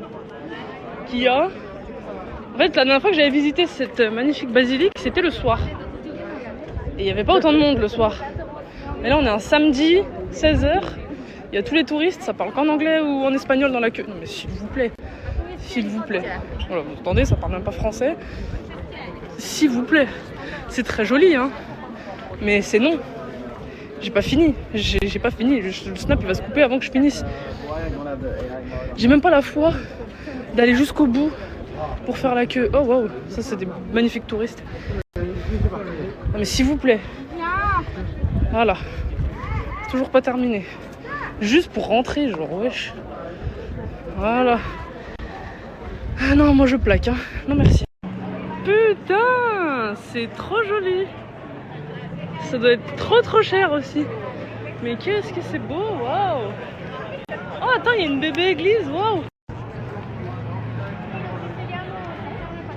qu'il y a. En fait, la dernière fois que j'avais visité cette magnifique basilique, c'était le soir. Et il n'y avait pas autant de monde le soir. Mais là, on est un samedi, 16h. Il y a tous les touristes, ça parle qu'en anglais ou en espagnol dans la queue. Non mais s'il vous plaît. S'il vous plaît. Voilà, vous entendez, ça parle même pas français. S'il vous plaît. C'est très joli, hein. Mais c'est non. J'ai pas fini. J'ai pas fini. Le snap, il va se couper avant que je finisse. J'ai même pas la foi d'aller jusqu'au bout pour faire la queue. Oh waouh, ça c'est des magnifiques touristes. Non mais s'il vous plaît. Voilà. C'est toujours pas terminé. Juste pour rentrer, genre wesh. Voilà. Ah non, moi je plaque, hein. Non merci. Putain, c'est trop joli. Ça doit être trop cher aussi. Mais qu'est-ce que c'est beau, waouh. Oh attends, il y a une bébé église, waouh.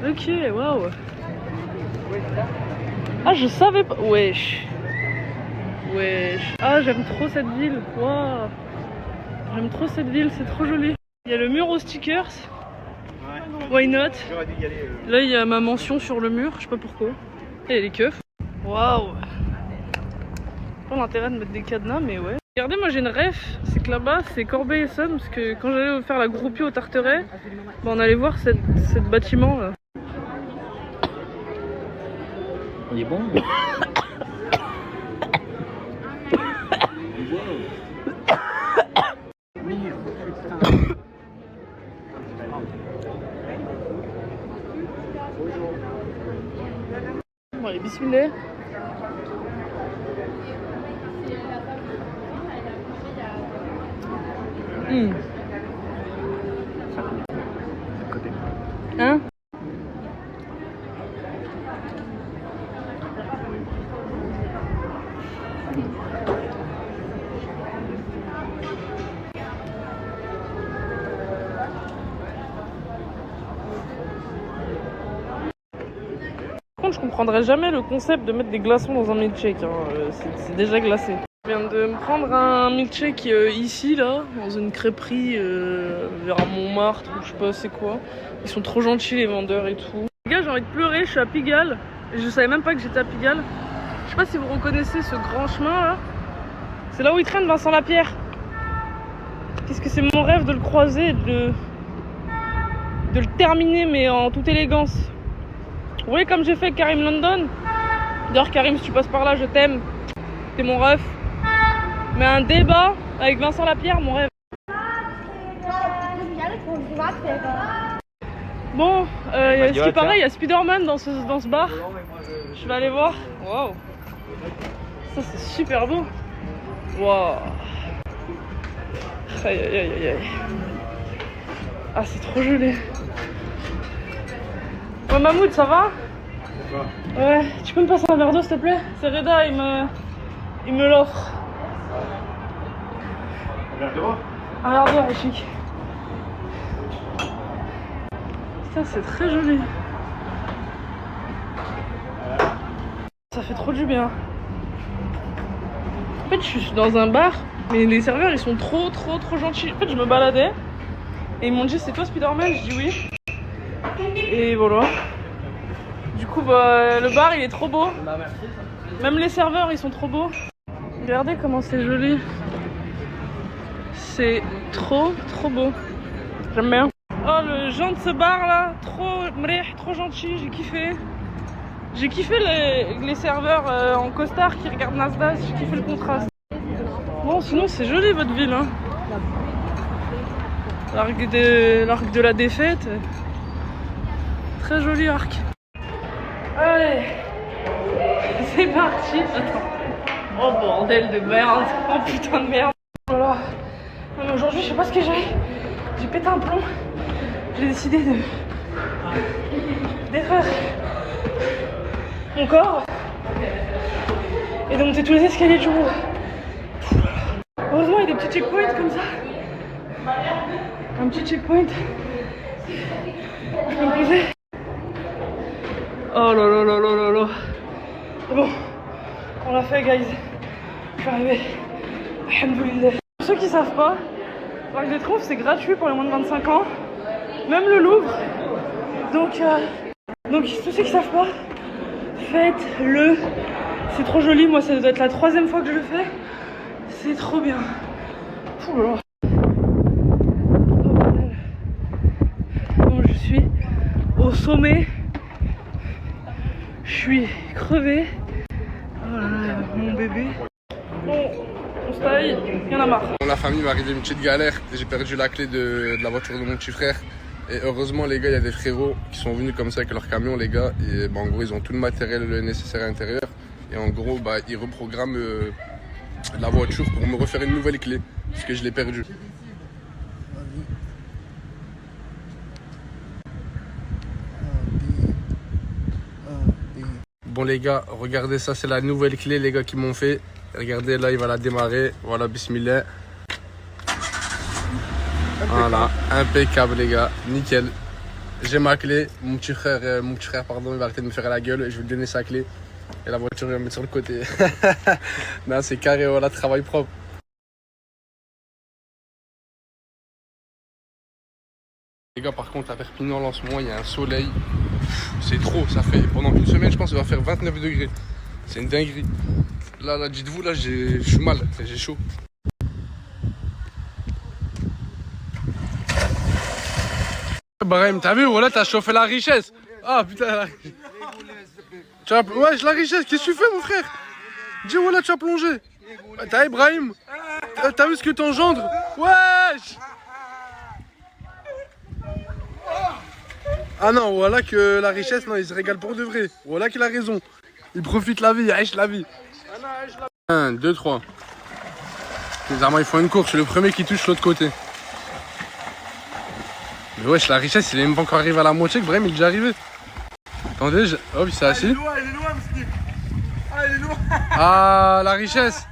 Ok, waouh. Ah je savais pas, wesh. Wesh. Ah j'aime trop cette ville, waouh. J'aime trop cette ville, c'est trop joli. Il y a le mur aux stickers. Why not? Là il y a ma mention sur le mur, je sais pas pourquoi. Et les keufs. Waouh. Pas l'intérêt de mettre des cadenas, mais ouais. Regardez, moi j'ai une ref, c'est que là-bas c'est Corbeil-Essonnes, parce que quand j'allais faire la groupie au Tarteret, bah, on allait voir cette bâtiment là. On est bon. Bon allez, bismillah. Hein? Par contre, je comprendrais jamais le concept de mettre des glaçons dans un milkshake, hein. C'est déjà glacé. Je viens de me prendre un milkshake ici, là, dans une crêperie vers Montmartre, ou je sais pas c'est quoi. Ils sont trop gentils les vendeurs et tout. Les gars, j'ai envie de pleurer, je suis à Pigalle. Et je savais même pas que j'étais à Pigalle. Je sais pas si vous reconnaissez ce grand chemin là. C'est là où il traîne Vincent Lapierre. Qu'est-ce que c'est mon rêve de le croiser et de le terminer, mais en toute élégance. Vous voyez comme j'ai fait avec Karim London. D'ailleurs Karim, si tu passes par là, je t'aime. T'es mon ref. Mais un débat avec Vincent Lapierre, mon rêve. Bon, ce qui paraît, il y a Spider-Man dans ce bar. Je vais aller voir. Waouh. Ça c'est super beau. Waouh. Aïe aïe aïe aïe. Ah c'est trop joli. Ouais Mahmoud, ça va? Ouais, tu peux me passer un verre d'eau s'il te plaît? C'est Reda, il me l'offre. Un verre d'eau? Un verre d'eau, chic. Ça c'est très joli. Ça fait trop du bien. En fait je suis dans un bar, mais les serveurs ils sont trop gentils. En fait je me baladais et ils m'ont dit c'est toi Spider-Man? Je dis oui. Et voilà. Du coup bah le bar il est trop beau. Même les serveurs ils sont trop beaux. Regardez comment c'est joli. C'est trop beau. J'aime bien. Oh le gens de ce bar là, trop gentil, j'ai kiffé. J'ai kiffé les serveurs en costard qui regardent Nasdaq, j'ai kiffé le contraste. Bon sinon c'est joli votre ville. Hein. L'arc de la défaite. Très joli arc. Allez, c'est parti. Attends. Oh bordel de merde. Oh putain de merde. Oh là là. Non mais aujourd'hui je sais pas ce que j'ai. J'ai pété un plomb. J'ai décidé de défaire mon corps et de monter tous les escaliers du haut. Heureusement il y a des petits checkpoints comme ça. Un petit checkpoint. Je peux me poser. Oh là là là là là là. Bon, on l'a fait guys. Je suis arrivé. Alhamdoulilah. Pour ceux qui savent pas, l'Arc de Triomphe c'est gratuit pour les moins de 25 ans. Même le Louvre. Donc tous ceux qui savent pas, faites-le. C'est trop joli, moi ça doit être la 3e fois que je le fais. C'est trop bien. Ouh là là. Bon, je suis au sommet. Je suis crevée. Oh là là, mon bébé. Bon, on se taille, il y en a marre. Dans la famille m'est arrivé une petite galère. J'ai perdu la clé de la voiture de mon petit frère. Et heureusement les gars, il y a des frérots qui sont venus comme ça avec leur camion les gars. Et en gros ils ont tout le matériel nécessaire à l'intérieur. Et en gros ils reprogramment la voiture pour me refaire une nouvelle clé. Parce que je l'ai perdue. Bon les gars, regardez ça, c'est la nouvelle clé les gars qui m'ont fait. Regardez là, il va la démarrer. Voilà, bismillah. Voilà, impeccable les gars, nickel. J'ai ma clé, mon petit frère pardon, il va arrêter de me faire la gueule, je vais lui donner sa clé. Et la voiture, je vais la mettre sur le côté. Non, c'est carré, voilà, travail propre. Les gars, par contre, à Perpignan, là, en ce moment, il y a un soleil. C'est trop, ça fait, pendant une semaine, je pense, ça va faire 29 degrés. C'est une dinguerie. Là, dites-vous, là, je suis mal, j'ai chaud. Brahim, t'as vu, voilà, t'as chauffé la richesse. Ah putain, la richesse. Wesh, la richesse, qu'est-ce que tu fais, mon frère? Dis, voilà, tu as plongé. T'as Ibrahim, t'as vu ce que t'engendres? Wesh. Ah non, voilà que la richesse, non, il se régale pour de vrai. Voilà qu'il a raison. Il profite la vie, il aïche la vie. 1, 2, 3. Les Armands, ils font une course, c'est le premier qui touche l'autre côté. Mais wesh, la richesse, il est même pas encore arrivé à la moitié que Brahim il est déjà arrivé. Attendez, hop, il s'est assis. Il est loin, Msnik. Ah, il est loin. Ah, la richesse.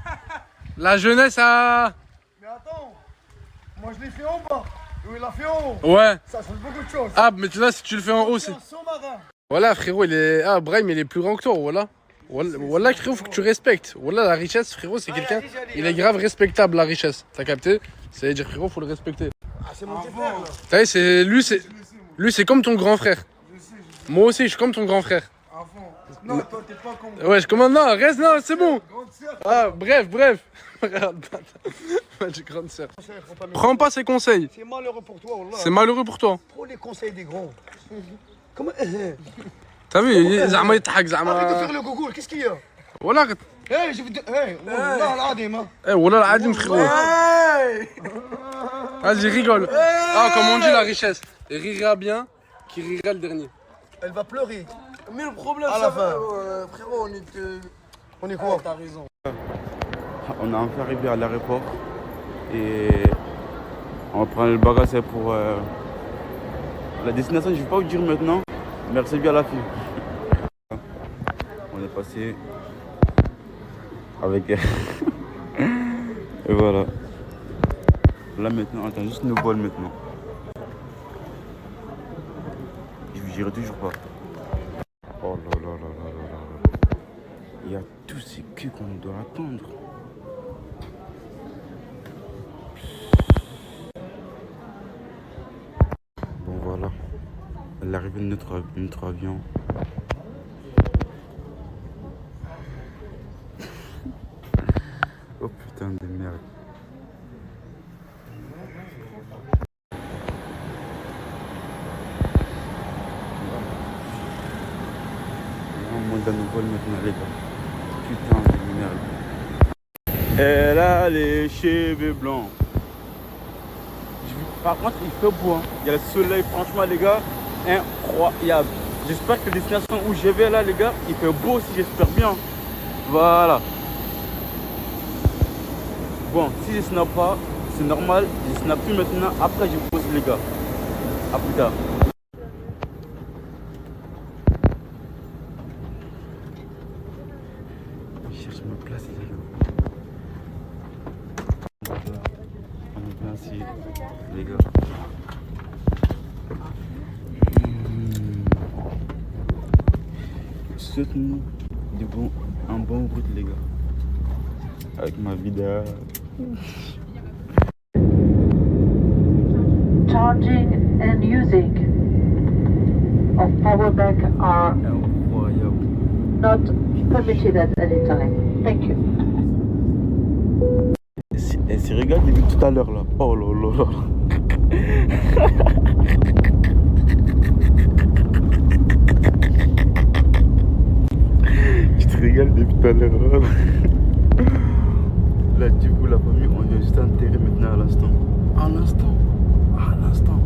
La jeunesse a... Mais attends, moi je l'ai fait en bas. Lui, il l'a fait en haut. Ouais. Ça change beaucoup de choses. Ah, mais tu vois, si tu le fais en haut, c'est... Voilà, frérot, il est... Ah, Brahim, il est plus grand que toi, voilà. Voilà, frérot, faut que tu respectes. Voilà, la richesse, frérot, c'est quelqu'un... Il est grave respectable, la richesse. T'as capté? C'est-à-dire, frérot, faut le respecter. Ah, c'est mon petit frère, là. T'as vu, c'est... Lui, c'est comme ton grand frère. Moi aussi, je suis comme ton grand frère. Non, toi, t'es pas con. Ouais, je commande, non, reste, non, c'est bon. Ah, bref. Regarde, j'ai grande sœur. Prends pas ses conseils. C'est malheureux pour toi, Wallah. C'est malheureux pour toi. Prends les conseils des grands. Comment... T'as vu, Zama يضحك Arrête de زعما. faire le gogo, qu'est-ce qu'il y a? Voilà. Hey, je vais te... Hey, Wallah العظيم, hein. Eh, voilà العظيم frérot. Vas-y, rigole. Ah, comme on dit la richesse. Et rira bien, qui rira le dernier. Elle va pleurer. Mais le problème, à la fin. Frérot, On est quoi? T'as raison. On est enfin arrivé à l'aéroport et on va prendre le bagage pour la destination. Je ne vais pas vous dire maintenant. Merci bien la fille. On est passé avec et voilà. Là maintenant, on attend juste nos vols maintenant. Je vous dirai toujours pas. Oh là là là là là là. Il y a tous ces queues qu'on doit attendre. Bon voilà, l'arrivée de notre avion. Oh putain de merde. On monte dans nos vols maintenant les gars. Putain de merde. Elle a les cheveux blancs. Par contre, il fait beau. Hein. Il y a le soleil, franchement, les gars, incroyable. J'espère que la destination où je vais là, les gars, il fait beau aussi, j'espère bien. Voilà. Bon, si je snap pas, c'est normal. Je snap plus maintenant. Après, je pose, les gars. À plus tard. Je cherche ma place, les gars. On est bien assis, les gars. Souhaite-nous un bon route, les gars. Avec ma vidéo. Charging and using of power bank are not permitted at any time. Thank you. Elle s'est regardée depuis tout à l'heure là. Oh là là là. Tu te régales depuis tout à l'heure. Là, du coup, la famille, on est juste enterré maintenant à l'instant. À l'instant. À l'instant.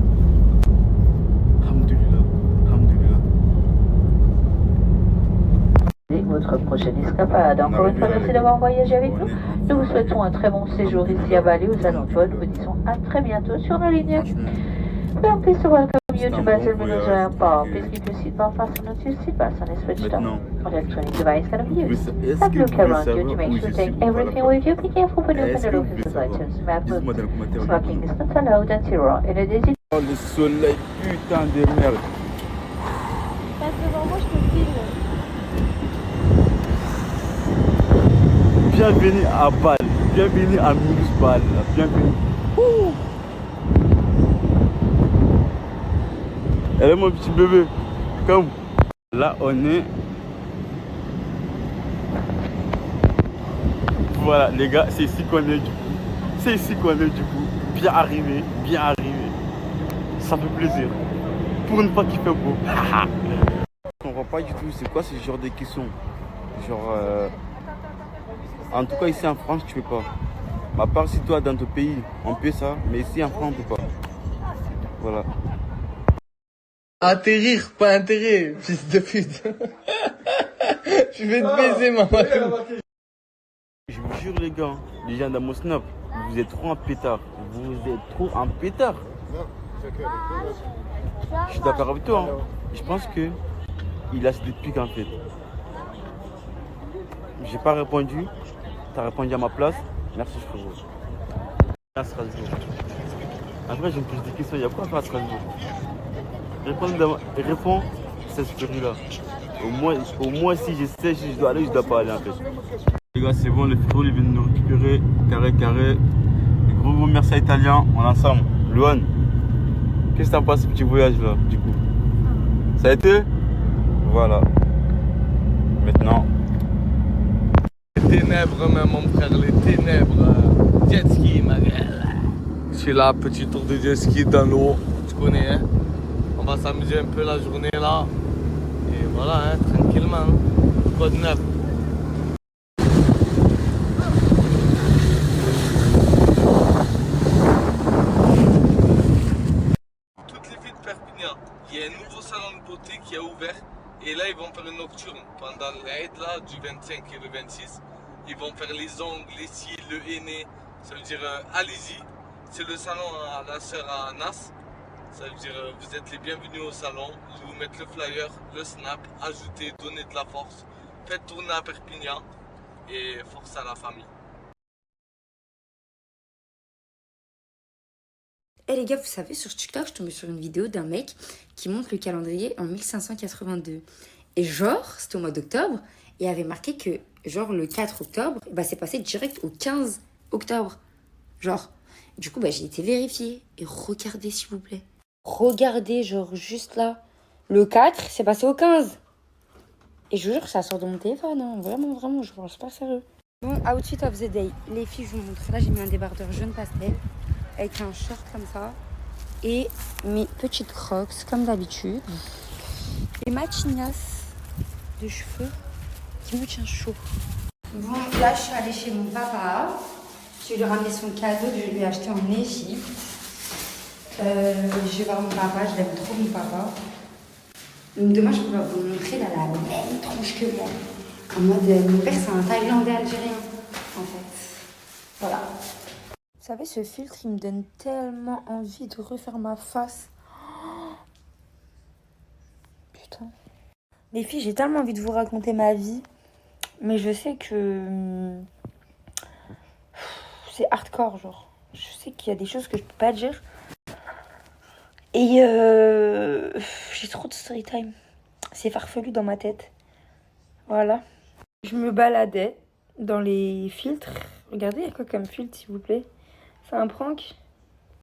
Alhamdoulilah. Alhamdoulilah. Votre prochaine escapade. Encore une fois, merci d'avoir voyagé avec nous. Nous vous souhaitons un très bon séjour ici à Bali, aux alentours. Nous vous disons à très bientôt sur nos lignes. We are pleased to welcome you to Basel Minozo Airport. Please keep your seatbelt fastened until your seatbelts are switched off. All electronic devices can be used. Have a look around you to make sure you take everything with you. Be careful when you open the office's items. Map smoking is not allowed and zero. In addition, Oh, le soleil, putain de merde. Passe devant moi, je te filme. Bienvenue à Bâle. Bienvenue à Mulhouse Bâle. Bienvenue. Elle est mon petit bébé. Comme. Là, on est. Voilà, les gars, c'est ici qu'on est du coup. C'est ici qu'on est du coup. Bien arrivé, bien arrivé. Ça fait plaisir. Pour une fois qu'il fait beau. Je comprends pas du tout, c'est quoi ce genre de questions? Genre. En tout cas, ici en France, tu peux pas. À part si toi, dans ton pays, on peut ça, mais ici en France, on peut pas. Voilà. Atterrir, pas intérêt, fils de pute. Je vais te baiser, maman. Je vous jure, les gars, les gens dans mon snap, vous êtes trop en pétard. Vous êtes trop en pétard. Je suis d'accord avec toi. Hein. Je pense que il a ce pique en fait. J'ai pas répondu. T'as répondu à ma place. Merci, frérot. À Strasbourg. Après, je me pose des questions. Il y a quoi à faire à Strasbourg? Réponds cette story-là. Au moins, si je sais, si je dois aller, je dois pas aller en fait. Les gars, c'est bon, les frérots, ils viennent nous récupérer. Carré. Gros merci à Italien. On est ensemble. Luan, qu'est-ce que t'en penses ce petit voyage là, du coup? Ça a été? Voilà. Maintenant. Les ténèbres, même mon frère, les ténèbres. Jet ski, ma gueule. Je suis là, petit tour de jet ski dans l'eau. Tu connais, hein? On va s'amuser un peu la journée là. Et voilà, hein, tranquillement. Quoi de neuf? Toutes les filles de Perpignan, il y a un nouveau salon de beauté qui a ouvert. Et là, ils vont faire une nocturne pendant l'Aïd là, du 25 et le 26. Ils vont faire les ongles, les cils, le henné. Ça veut dire, allez-y. C'est le salon à la sœur à Nas. Ça veut dire, vous êtes les bienvenus au salon. Je vais vous mettre le flyer, le snap, ajouter, donner de la force. Faites tourner à Perpignan et force à la famille. Eh les gars, vous savez, sur TikTok, je suis tombée sur une vidéo d'un mec qui montre le calendrier en 1582. Et genre, c'était au mois d'octobre, et il avait marqué que, genre, le 4 octobre, bah, c'est passé direct au 15 octobre. Genre, du coup, bah, j'ai été vérifier. Et regardez, s'il vous plaît. Regardez, genre, juste là. Le 4, c'est passé au 15. Et je vous jure, ça sort de mon téléphone, hein. Vraiment, je pense pas sérieux. Bon, outfit of the day. Les filles, je vous montre. Là, j'ai mis un débardeur jaune pastel. Avec un short comme ça. Et mes petites crocs, comme d'habitude. Et ma chignasse de cheveux qui me tient chaud. Bon, là, je suis allée chez mon papa. Je lui ai ramené son cadeau que je lui ai acheté en Égypte. Je vais voir mon papa, je l'aime trop, mon papa. Donc demain, je peux vous montrer, il a la même tronche que moi. En mode, mon père, c'est un Thaïlandais algérien, en fait. Voilà. Vous savez, ce filtre, il me donne tellement envie de refaire ma face. Oh, putain. Les filles, j'ai tellement envie de vous raconter ma vie. Mais je sais que c'est hardcore, genre. Je sais qu'il y a des choses que je peux pas dire. Et j'ai trop de story time. C'est farfelu dans ma tête. Voilà. Je me baladais dans les filtres. Regardez, il y a quoi comme filtre, s'il vous plaît? C'est un prank.